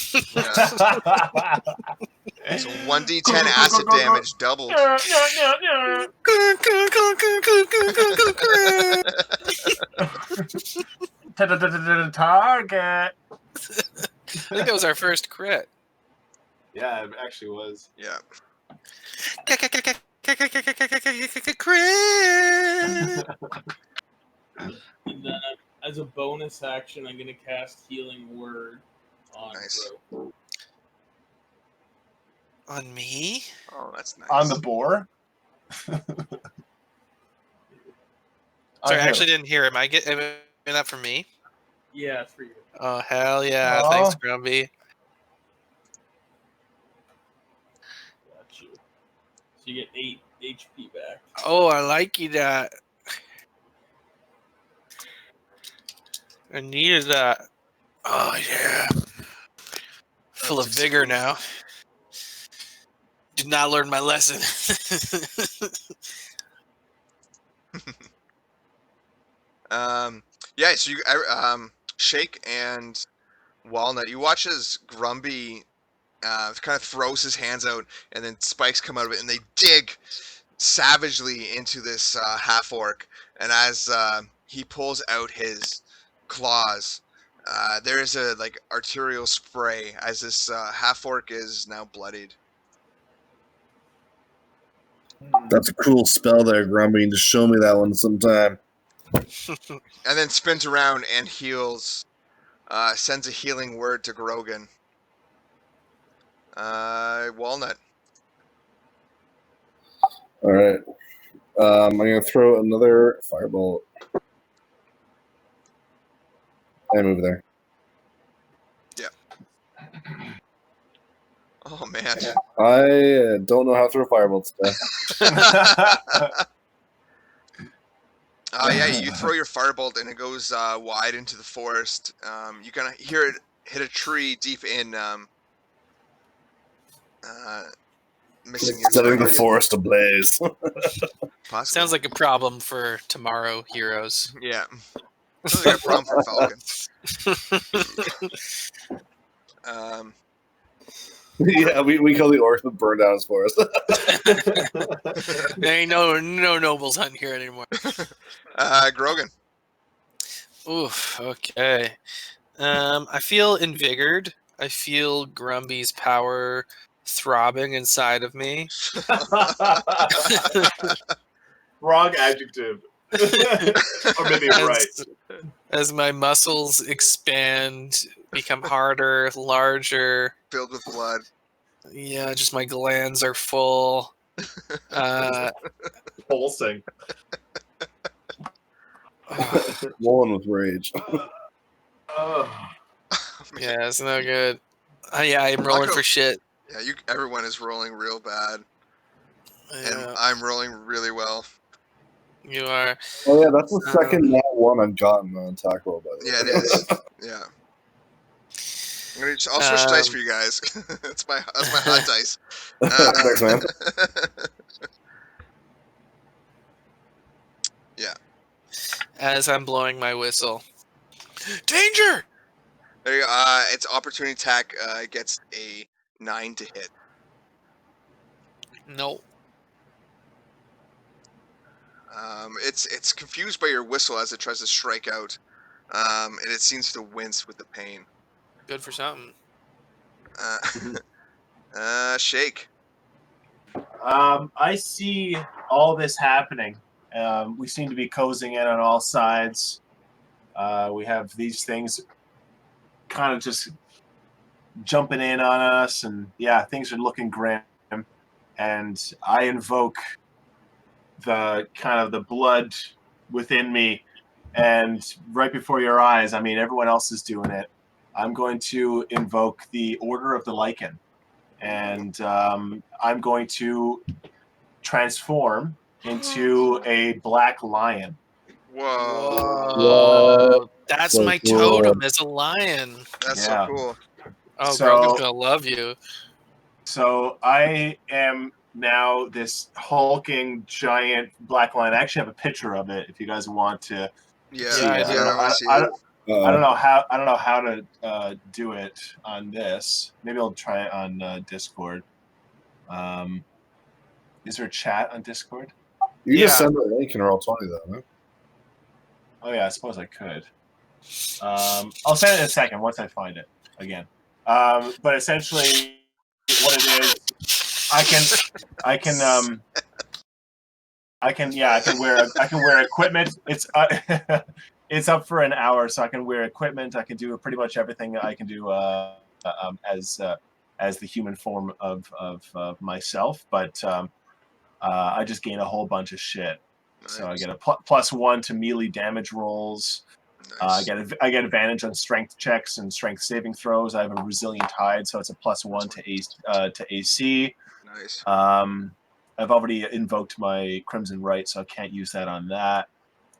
Yeah. So 1d10 acid damage doubled. Target. I think that was our first crit. Yeah, it actually was. Yeah. Crit. And then, as a bonus action, I'm gonna cast Healing Word on Nice. Bro. On me? Oh, that's nice. On the boar? Sorry, I actually didn't hear. Am I getting that for me? Yeah, it's for you. Oh, hell yeah. Aw. Thanks, Grumby. Got you. So you get 8 HP back. Oh, I like you that. I needed that. Oh, yeah. Full of vigor now. Did not learn my lesson. Yeah, so you Shake and Walnut, you watch as Grumby kind of throws his hands out, and then spikes come out of it, and they dig savagely into this half orc. And as he pulls out his claws, there is a like arterial spray as this half orc is now bloodied. That's a cool spell there, Grumpy. Just show me that one sometime. And then spins around and heals Sends a healing word to Grogan. Walnut. All right. I'm gonna throw another firebolt. I move there. Oh man. I don't know how to throw firebolts. Yeah, you throw your firebolt and it goes wide into the forest. You kind of hear it hit a tree deep in, missing your Setting the target. forest ablaze. Possibly. Sounds like a problem for tomorrow, heroes. Yeah. Sounds like a problem for Falcon. Yeah, we kill the orc that burned down his forest. There ain't no nobles hunting here anymore. Grogan. Oof. Okay. I feel invigorated. I feel Grumby's power throbbing inside of me. Wrong adjective. Or maybe I'm right. As my muscles expand, become harder, larger. Filled with blood. Yeah, just my glands are full. Pulsing. Swollen with rage. Yeah, it's no good. Yeah, I'm rolling for shit. Yeah, everyone is rolling real bad. Yeah, And I'm rolling really well. you are. Oh yeah, that's the second nat one I've gotten on attack roll, by the way. Yeah, it is. Yeah. I'll switch dice for you guys. that's my hot dice. Thanks, man. Yeah. As I'm blowing my whistle. Danger! There you go. Its opportunity attack gets a 9 to hit. Nope. It's confused by your whistle as it tries to strike out, and it seems to wince with the pain. Good for something. Shake. I see all this happening. We seem to be cozying in on all sides. We have these things kind of just jumping in on us, and yeah, things are looking grim. And I invoke the kind of the blood within me, and right before your eyes, I mean, everyone else is doing it. I'm going to invoke the Order of the Lycan, and I'm going to transform into a black lion. Whoa. That's So my cool. totem as a lion. That's Yeah. so cool. Oh, So- Grogan's gonna love you. So I am now this hulking giant black lion. I actually have a picture of it if you guys want to. Yeah, see I it. do. I want to see I it. don't know how to do it on this. Maybe I'll try it on Discord. Is there a chat on Discord? You Yeah. just send a link and roll 20 though, huh? Oh yeah, I suppose I could. I'll send it in a second once I find it again. But essentially, what it is, I can wear equipment. It's it's up for an hour, so I can wear equipment. I can do pretty much everything that I can do as the human form of myself. But I just gain a whole bunch of shit. Nice. So I get a +1 to melee damage rolls. Nice. I get advantage on strength checks and strength saving throws. I have a resilient hide, so it's a +1 to AC. Nice. I've already invoked my Crimson Right, so I can't use that on that.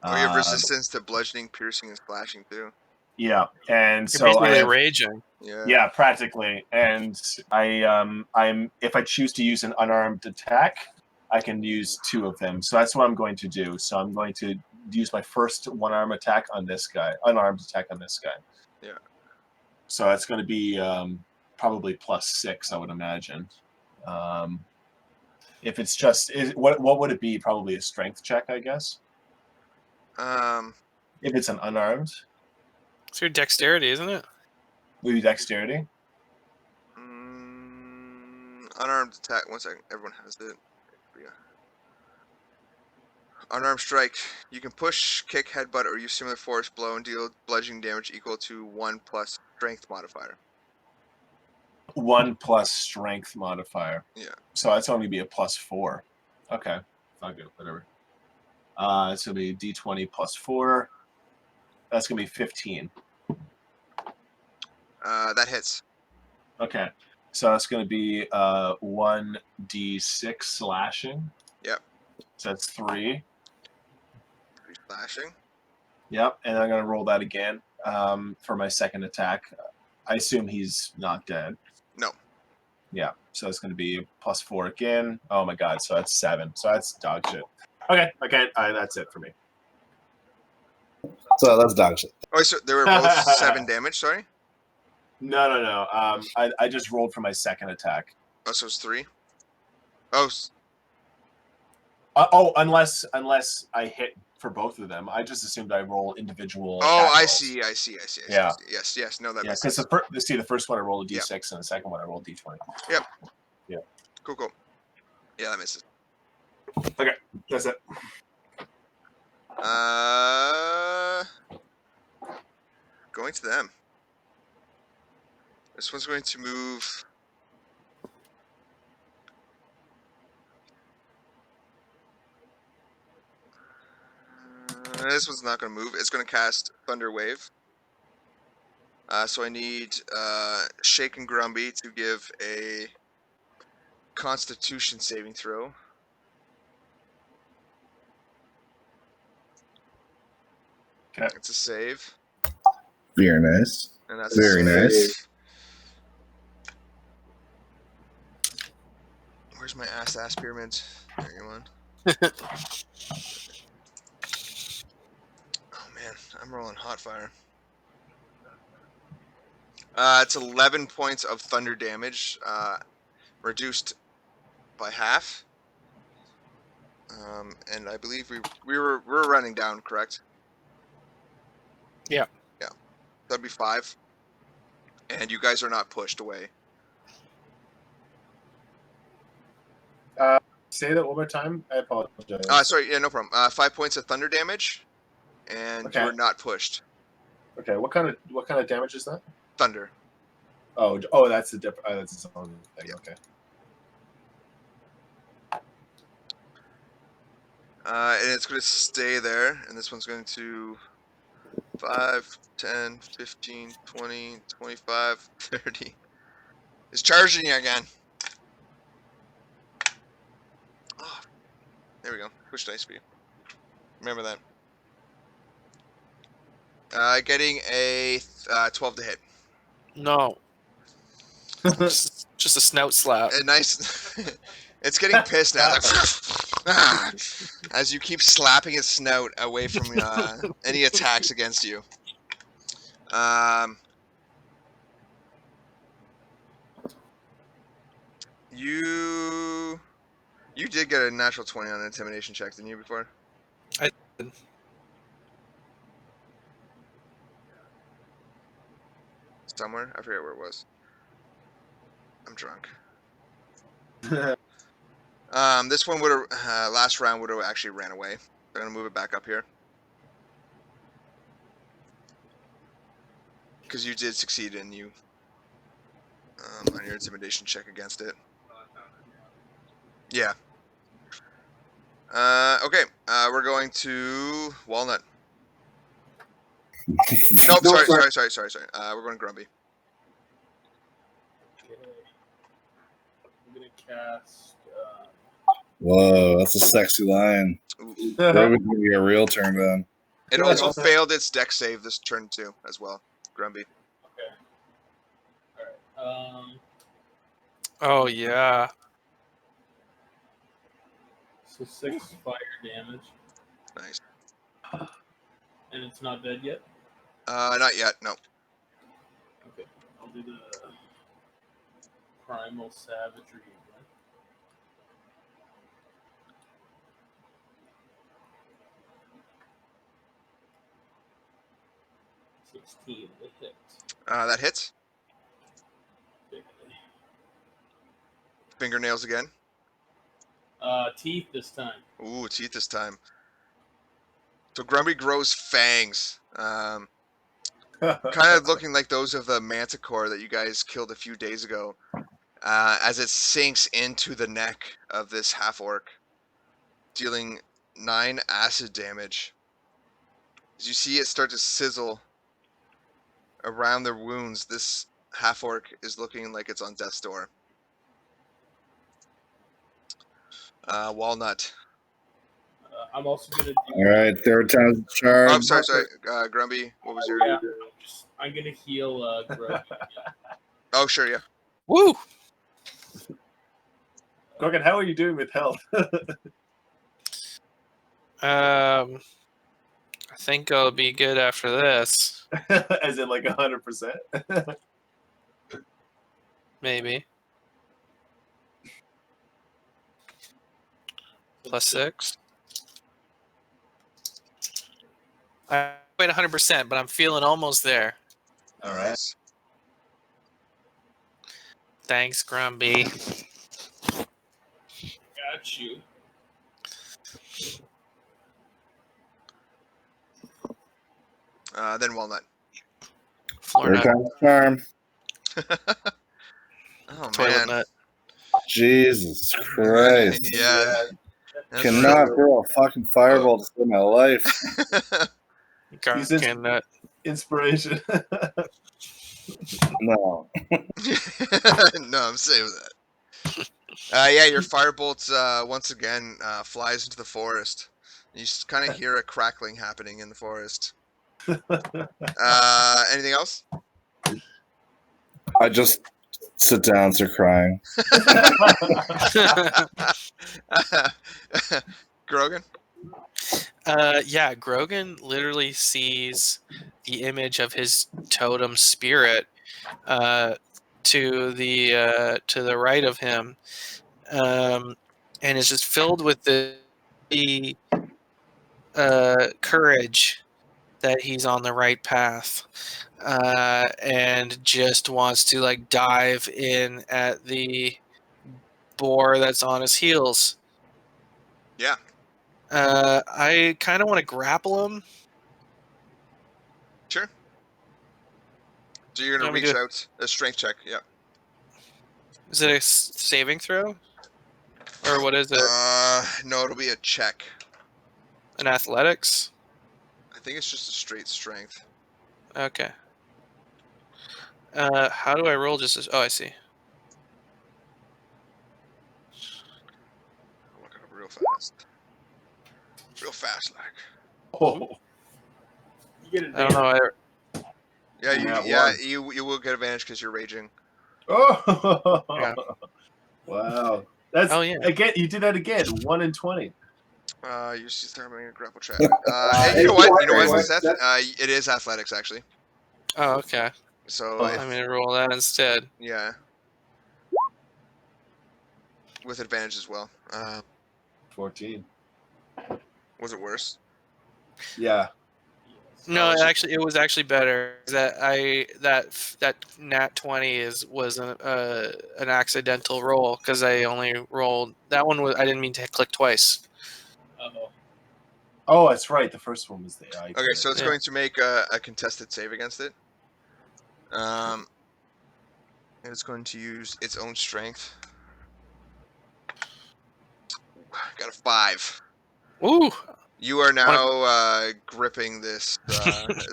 Oh, you have resistance to bludgeoning, piercing, and slashing too. Yeah, and You're so I basically have, raging. yeah, practically. And I'm if I choose to use an unarmed attack, I can use 2 of them. So that's what I'm going to do. So I'm going to use my first unarmed attack on this guy. Yeah. So that's going to be probably +6, I would imagine. If it's just what would it be? Probably a strength check, I guess. If it's an unarmed, It's your dexterity, isn't it? maybe dexterity. Unarmed attack. 1 second. Everyone has it. Unarmed strike. You can push, kick, headbutt, or use similar force blow and deal bludgeoning damage equal to 1 plus strength modifier. 1 plus strength modifier. Yeah. So that's only be a +4. Okay. Not good. Whatever. It's gonna be D20 +4. That's gonna be 15. That hits. Okay. So that's gonna be 1d6 slashing. Yep. So that's 3. 3 slashing. Yep. And I'm gonna roll that again for my second attack. I assume he's not dead. No. Yeah. So it's gonna be +4 again. Oh my god. So that's 7. So that's dog shit. Okay. That's it for me. So that's dog shit. Oh, so they were both 7 damage. Sorry. No. I just rolled for my second attack. Oh, so it's 3. Oh. Unless I hit for both of them. I just assumed I roll individual. Oh, attack I rolls. see. Yeah. Yes. No, that Yeah, makes because sense. the first one I rolled a d6 and the second one I rolled d20. Yep. Yeah. Cool. Yeah, that misses. Okay, that's it. Going to them. This one's going to move. This one's not going to move. It's going to cast Thunder Wave. So I need Shake and Grumby to give a Constitution saving throw. Okay. It's a save. Very nice. And that's Very a save. nice. Where's my ass pyramid? There you one. Oh man, I'm rolling hot fire. It's 11 points of thunder damage, reduced by half. And I believe we're running down, correct? Yeah. Yeah. That'd be 5. And you guys are not pushed away. Say that one more time. I apologize. Sorry, yeah, no problem. 5 points of thunder damage, and Okay. you're not pushed. Okay, what kind of damage is that? Thunder. Oh, that's the different. That's its own thing. Yep. Okay. And it's going to stay there, and this one's going to 5, 10, 15, 20, 25, 30. It's charging you again. Oh, there we go. Push dice for you. Remember that. Getting a 12 to hit. No. just a snout slap. A nice. It's getting pissed now. Like, as you keep slapping its snout away from any attacks against you. You did get a natural 20 on an intimidation check, didn't you, before? I did. Somewhere? I forget where it was. I'm drunk. This one would have, last round would have actually ran away. I'm going to move it back up here. Because you did succeed in you on your intimidation check against it. Yeah. Okay. We're going to Walnut. Nope. Sorry. We're going to Grumpy. Okay. I'm gonna cast. Whoa, that's a sexy line. That would be a real turn then. It also failed its deck save this turn too, as well. Grumpy. Okay. All right. Oh yeah. So 6 fire damage, Nice. and it's not dead yet. Not yet. No. Okay. I'll do the primal savagery again. To hit. That hits. Okay. Fingernails again. Teeth this time. Ooh, teeth this time. So Grumpy grows fangs, kind of looking like those of the manticore that you guys killed a few days ago, as it sinks into the neck of this half-orc, dealing 9 acid damage. As you see it start to sizzle around their wounds, this half-orc is looking like it's on death's door. Walnut. I'm also gonna do. All right, third time's the charm. Oh, I'm sorry. Grumby, what was your... Yeah, I'm gonna heal Grug. Oh, sure, yeah. Woo! Gorgon, how are you doing with health? I think I'll be good after this. As in like 100%? Maybe. +6. I wait 100%, but I'm feeling almost there. All right. Nice. Thanks, Grumby. Got you. Then Walnut. Floor Third nut, time's the charm. Oh, toilet man. nut. Jesus Christ. Yeah. That's Cannot throw a fucking fireball to save my life. Garkin nut. Inspiration. No. No, I'm saving that. Yeah, your firebolt once again flies into the forest. You just kind of hear a crackling happening in the forest. Anything else? I just sit down and start crying. Grogan? Yeah, Grogan literally sees the image of his totem spirit to the right of him, and is just filled with the courage that he's on the right path, and just wants to like dive in at the boar that's on his heels. Yeah. I kind of want to grapple him. Sure. So you're going to Let me reach do- out. A strength check, yeah. Is it a saving throw? Or what is it? No, it'll be a check. An athletics? I think it's just a straight strength. Okay. How do I roll just as... Oh, I see. I'll look it up real fast. Real fast, like. Oh. You get I don't know. You will get advantage because you're raging. Oh. Yeah. Wow. That's Oh, yeah. again. You did that again. 1 in 20. You see thermal grapple trap. And you know what, Seth? It is athletics actually. Oh, okay. So I'm going to roll that instead. yeah, with advantage as well. 14. Was it worse? Yeah. No, it was actually better. That nat 20 was an accidental roll because I only rolled that one. I didn't mean to click twice. Uh-oh. Oh, that's right. The first one was the eye. Okay, so it's going to make a contested save against it. It's going to use its own strength. Got a 5. Ooh. You are now gripping this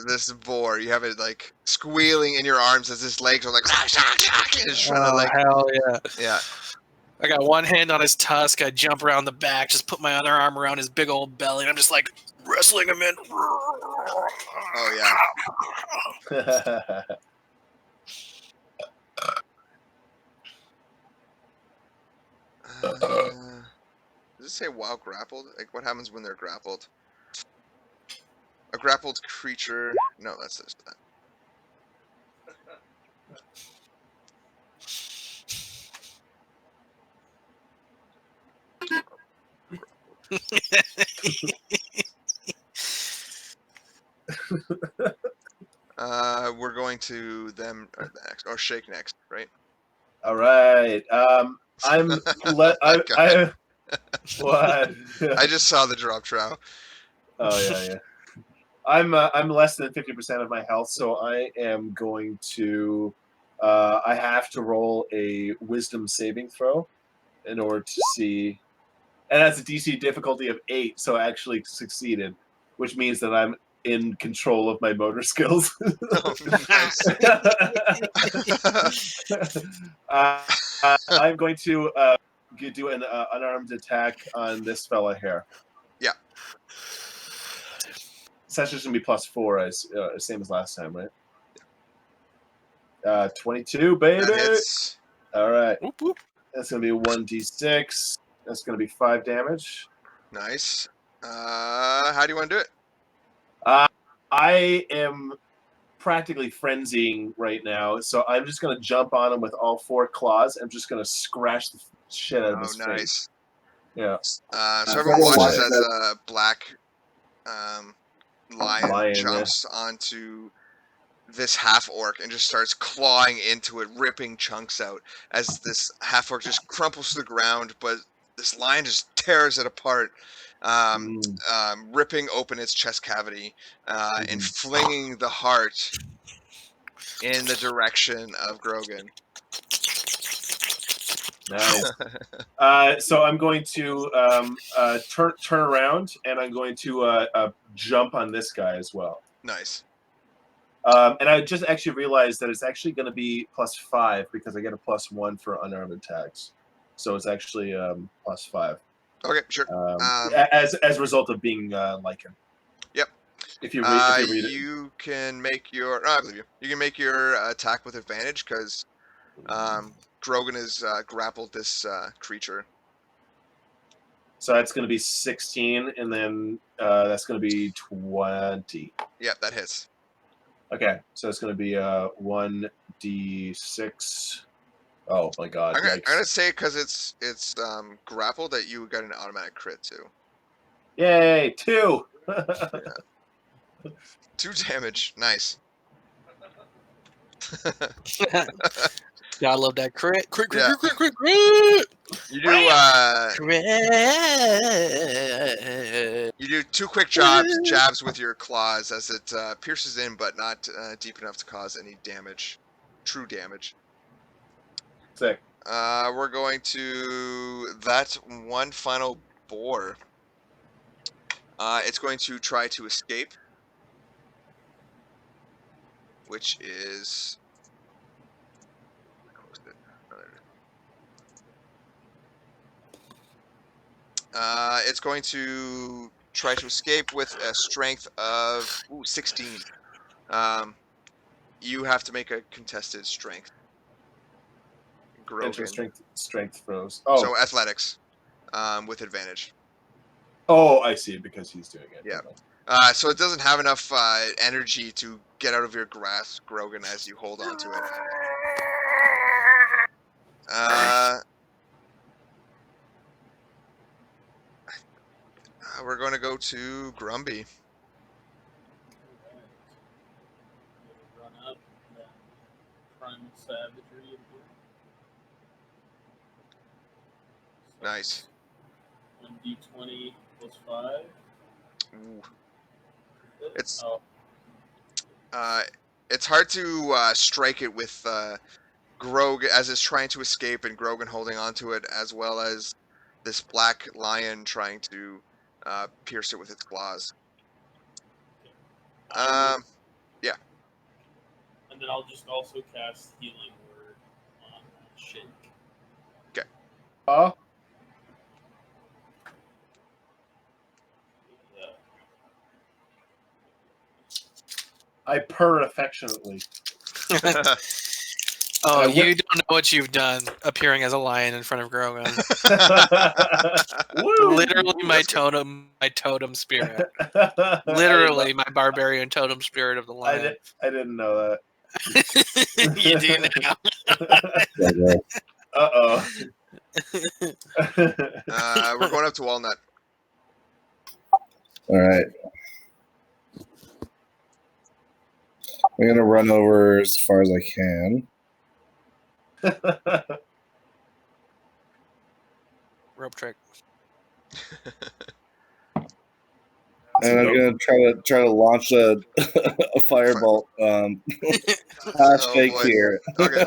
this boar. You have it like squealing in your arms as his legs are like. It's trying to, like, hell yeah! yeah. I got one hand on his tusk. I jump around the back, just put my other arm around his big old belly, and I'm just like wrestling him in. Oh yeah. Does it say while grappled? Like, what happens when they're grappled? A grappled creature. No, that's this. We're going to them next, or Shake next, right? All right. What? I just saw the drop trow. Oh yeah, I'm less than 50% of my health, so I am going to. I have to roll a Wisdom saving throw in order to see, and that's a DC difficulty of 8, so I actually succeeded, which means that I'm in control of my motor skills. Oh, nice. I'm going to do an unarmed attack on this fella here. Yeah. It's actually going to be +4, same as last time, right? 22, baby. That hits. All right. Whoop, whoop. That's going to be 1d6. That's going to be 5 damage. Nice. How do you want to do it? I am practically frenzying right now, so I'm just going to jump on him with all 4 claws. I'm just going to scratch the shit out of his face. Nice. Yeah. So everyone watches as a black lion jumps onto this half orc and just starts clawing into it, ripping chunks out as this half orc just crumples to the ground, but this lion just tears it apart, ripping open its chest cavity and flinging the heart in the direction of Grogan. Nice. So I'm going to turn around, and I'm going to jump on this guy as well. Nice. And I just actually realized that it's actually going to be +5 because I get a +1 for unarmed attacks. So it's actually +5. Okay, sure. As a result of being Lycan. Yep. If you read it, you can make your. Oh, I believe you. You can make your attack with advantage because Grogan has grappled this creature. So that's going to be 16, and then that's going to be 20. Yep, that hits. Okay, so it's going to be 1d6. Oh my god! I'm gonna say because it's grappled that you got an automatic crit too. Yay! 2. Yeah. 2 damage. Nice. Gotta love that crit. Crit. You do you do 2 quick jabs with your claws as it pierces in, but not deep enough to cause any damage, true damage. Sick. We're going to that one final boar. It's going to try to escape, which is. It's going to try to escape with a strength of 16. You have to make a contested strength. Grogan. Strength throws. Oh. So athletics, with advantage. Oh, I see. Because he's doing it. Yeah. So it doesn't have enough energy to get out of your grasp, Grogan, as you hold on to it. We're going to go to Grumby. Run up, and then primal savagery. Nice. 1d20 +5. Ooh. It's hard to strike it with Grog as it's trying to escape and Grogan holding onto it, as well as this black lion trying to pierce it with its claws. Yeah. And then I'll just also cast Healing Word on Shake. Okay. I purr affectionately. Oh, you don't know what you've done, appearing as a lion in front of Grogan. Literally my totem spirit. Literally my barbarian totem spirit of the lion. I didn't know that. You do now. Uh-oh. We're going up to Walnut. All right. I'm going to run over as far as I can. Rope trick. And I'm gonna try to launch a firebolt. Oh, Fake boy. here. Okay.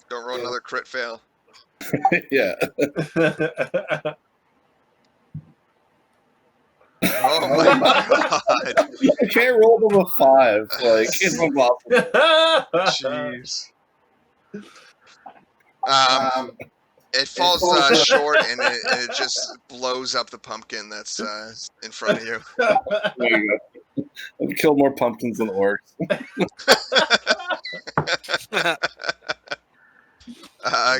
Don't roll another crit fail. Yeah. Oh my god. I can't roll them a 5. Like it's impossible. Jeez. It falls short and it just blows up the pumpkin that's in front of you. There you go. I've killed more pumpkins than orcs.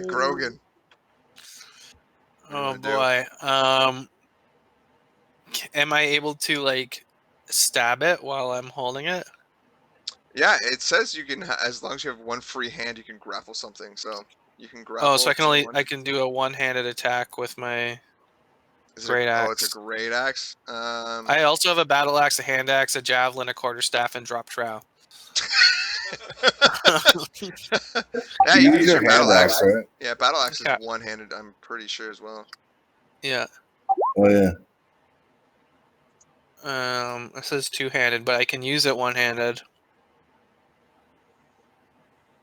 Grogan. Oh boy. Am I able to like stab it while I'm holding it? Yeah, it says you can, as long as you have one free hand, you can grapple something. So you can grapple. Oh, so I can do a one-handed attack with my great axe. Oh, it's a great axe. I also have a battle axe, a hand axe, a javelin, a quarterstaff, and drop trowel. Yeah, you can use your hand battle axe. right? Yeah, battle axe is one-handed. I'm pretty sure as well. Yeah. Oh yeah. It says two-handed, but I can use it one-handed.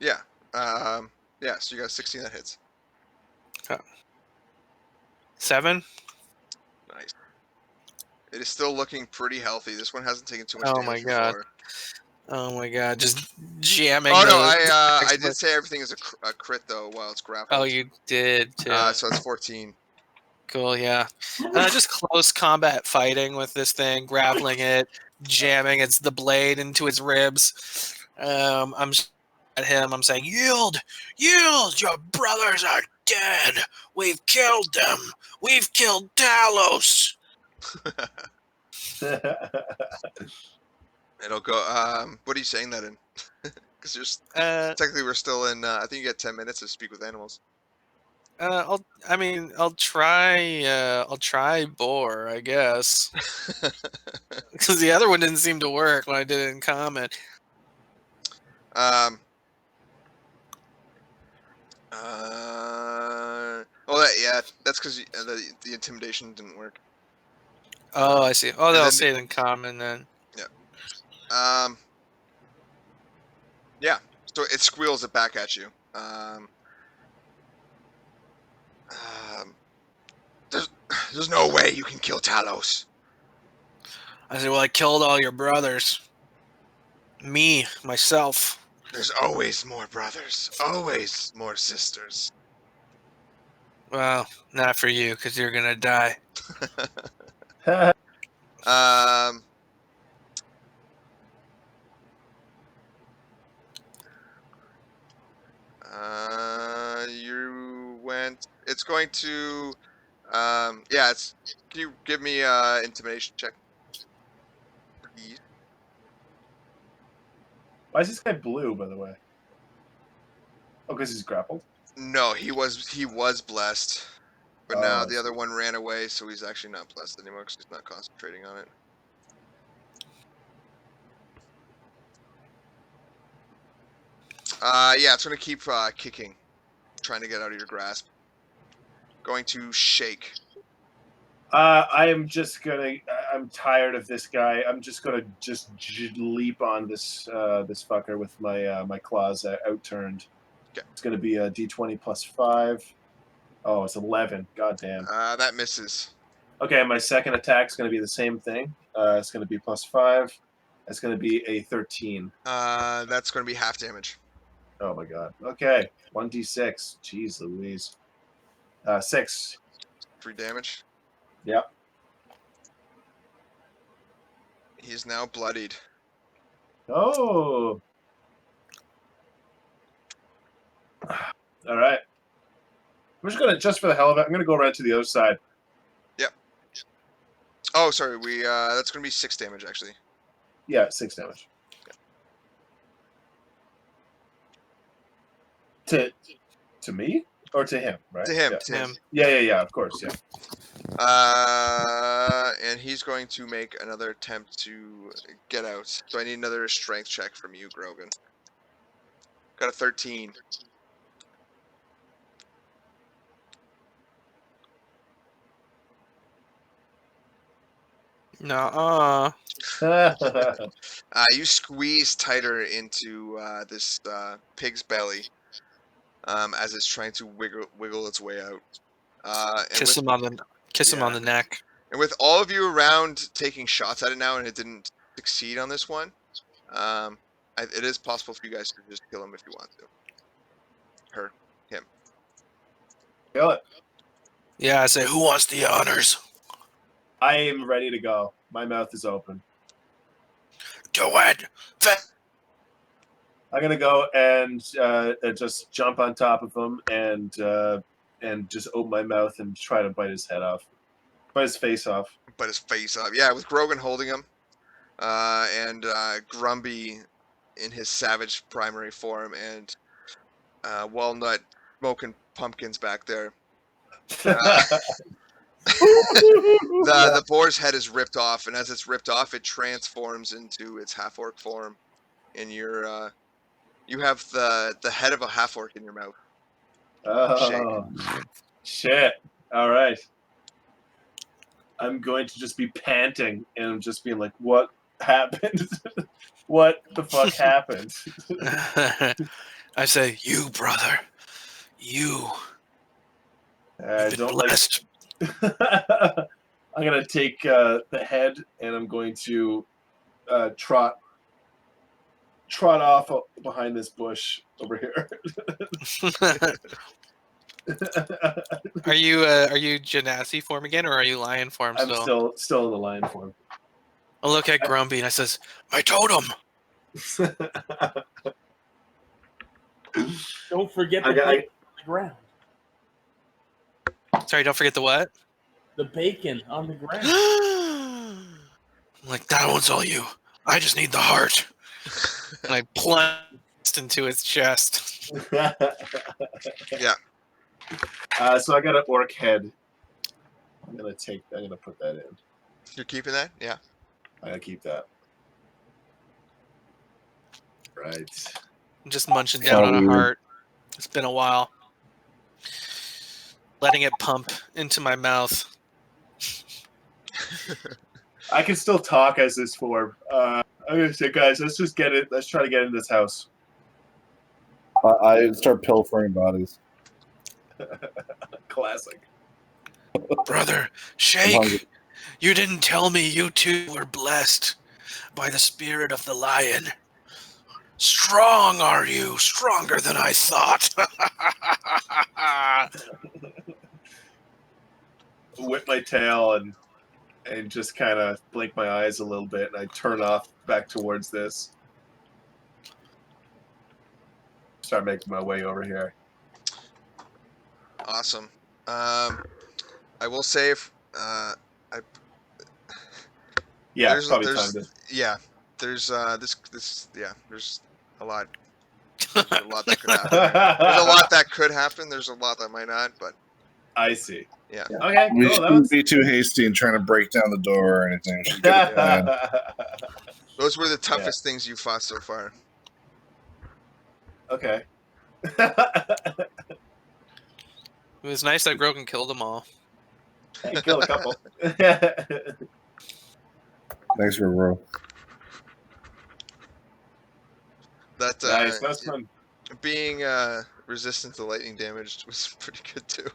Yeah. Yeah. So you got 16 that hits. 7. Nice. It is still looking pretty healthy. This one hasn't taken too much Oh damage my god. before. Oh my god, just jamming. Oh no, I did say everything is a crit though while it's grappled. Oh, you did too. So it's 14. Cool, yeah. Just close combat fighting with this thing, grappling it, jamming the blade into its ribs. I'm at him. I'm saying, "Yield, yield! Your brothers are dead. We've killed them. We've killed Talos." It'll go. What are you saying that in? Because technically we're still in. I think you get 10 minutes to speak with animals. I'll try boar, I guess, because the other one didn't seem to work when I did it in common. That's because the intimidation didn't work. Oh, I see. Oh, they'll say it in common then. Yeah. Yeah. So it squeals it back at you. There's no way you can kill Talos. I said, "Well, I killed all your brothers. Me, myself." There's always more brothers. Always more sisters. Well, not for you, because you're gonna die. You went. It's going to. Can you give me intimidation check, please? Why is this guy blue, by the way? Oh, because he's grappled? No, he was blessed, but Oh, now I the see. other one ran away, so he's actually not blessed anymore because he's not concentrating on it. Yeah, it's gonna keep kicking, trying to get out of your grasp. Going to shake. I am just gonna. I'm tired of this guy. I'm just gonna leap on this this fucker with my my claws outturned. Okay. It's gonna be a D20 plus 5. Oh, it's 11. God damn. That misses. Okay, my second attack's gonna be the same thing. It's gonna be plus 5. It's gonna be a 13. That's gonna be half damage. Oh my god. Okay, 1d6. Jeez Louise. 6. 3 damage. Yep. He's now bloodied. Oh. All right. I'm just gonna, just for the hell of it, I'm gonna go right to the other side. Yep. Oh, sorry. That's gonna be 6 damage actually. Yeah, 6 damage. To me or to him, right? To him. Yeah. To him. Yeah. Of course, yeah. And he's going to make another attempt to get out. So I need another strength check from you, Grogan. Got a 13. Nuh-uh. You squeeze tighter into this pig's belly as it's trying to wiggle its way out. And Kiss with, him on the neck. and with all of you around taking shots at it now, and it didn't succeed on this one, it is possible for you guys to just kill him if you want to. Him. Kill it. Yeah, I say, who wants the honors? I am ready to go. My mouth is open. Do it. I'm gonna go and just jump on top of him and just open my mouth and try to bite his head off, bite his face off. But his face up. Yeah, with Grogan holding him, and Grumby in his savage primary form, and Walnut smoking pumpkins back there. The boar's head is ripped off, and as it's ripped off, it transforms into its half-orc form. And you have the head of a half-orc in your mouth. Oh, shit. All right. I'm going to just be panting and just being like, what happened? What the fuck happened? I say, you, brother. You. You've been Don't blessed. I'm going to take the head and I'm going to trot off behind this bush over here. Are you Genasi form again, or are you lion form I'm still? still in the lion form. I look at Grumpy and I says, my totem. Don't forget the bacon on the ground. Sorry, don't forget the what? The bacon on the ground. I'm like, that one's all you. I just need the heart. And I plunged into his chest. Yeah. So I got an orc head. I'm gonna put that in. You're keeping that? Yeah. I gotta keep that. Right. I'm just munching down on a heart. It's been a while. Letting it pump into my mouth. I can still talk as this form. I'm gonna say, guys, let's just get it. Let's try to get in this house. I start pilfering bodies. Classic. Brother, Shake, you didn't tell me you two were blessed by the spirit of the lion. Strong are you, stronger than I thought. Whip my tail and just kind of blink my eyes a little bit, and I turn off back towards this. Start making my way over here. Awesome. I will say if Yeah, there's probably time to. yeah, there's there's a lot. There's a lot that could happen. There's a lot that could happen. There's a lot that might not, but I see. yeah. Okay, We cool. That shouldn't was... be too hasty in trying to break down the door or anything. We should get it planned. Those were the toughest things you fought so far. Okay. It was nice that Grogan killed them all. You killed a couple. Thanks for bro. That Nice. That's fun. being resistant to lightning damage was pretty good too.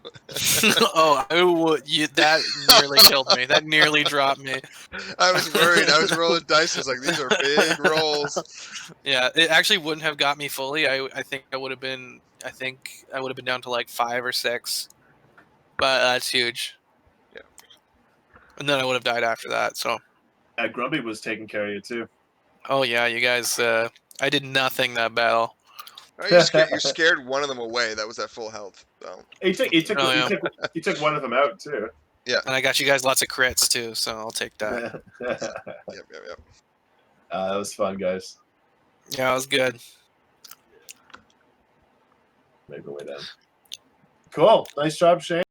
Oh, that nearly killed me. That nearly dropped me. I was worried. I was rolling dice. I was like, these are big rolls. Yeah, it actually wouldn't have got me fully. I think I would have been down to like 5 or 6. But that's huge. Yeah. And then I would have died after that. So. Grumpy was taking care of you too. Oh yeah, you guys. I did nothing that battle. Oh, you scared one of them away. That was at full health. So. You took one of them out too. Yeah. And I got you guys lots of crits too, so I'll take that. Yep. That was fun, guys. Yeah, it was good. Make my way down. Cool. Nice job, Shane.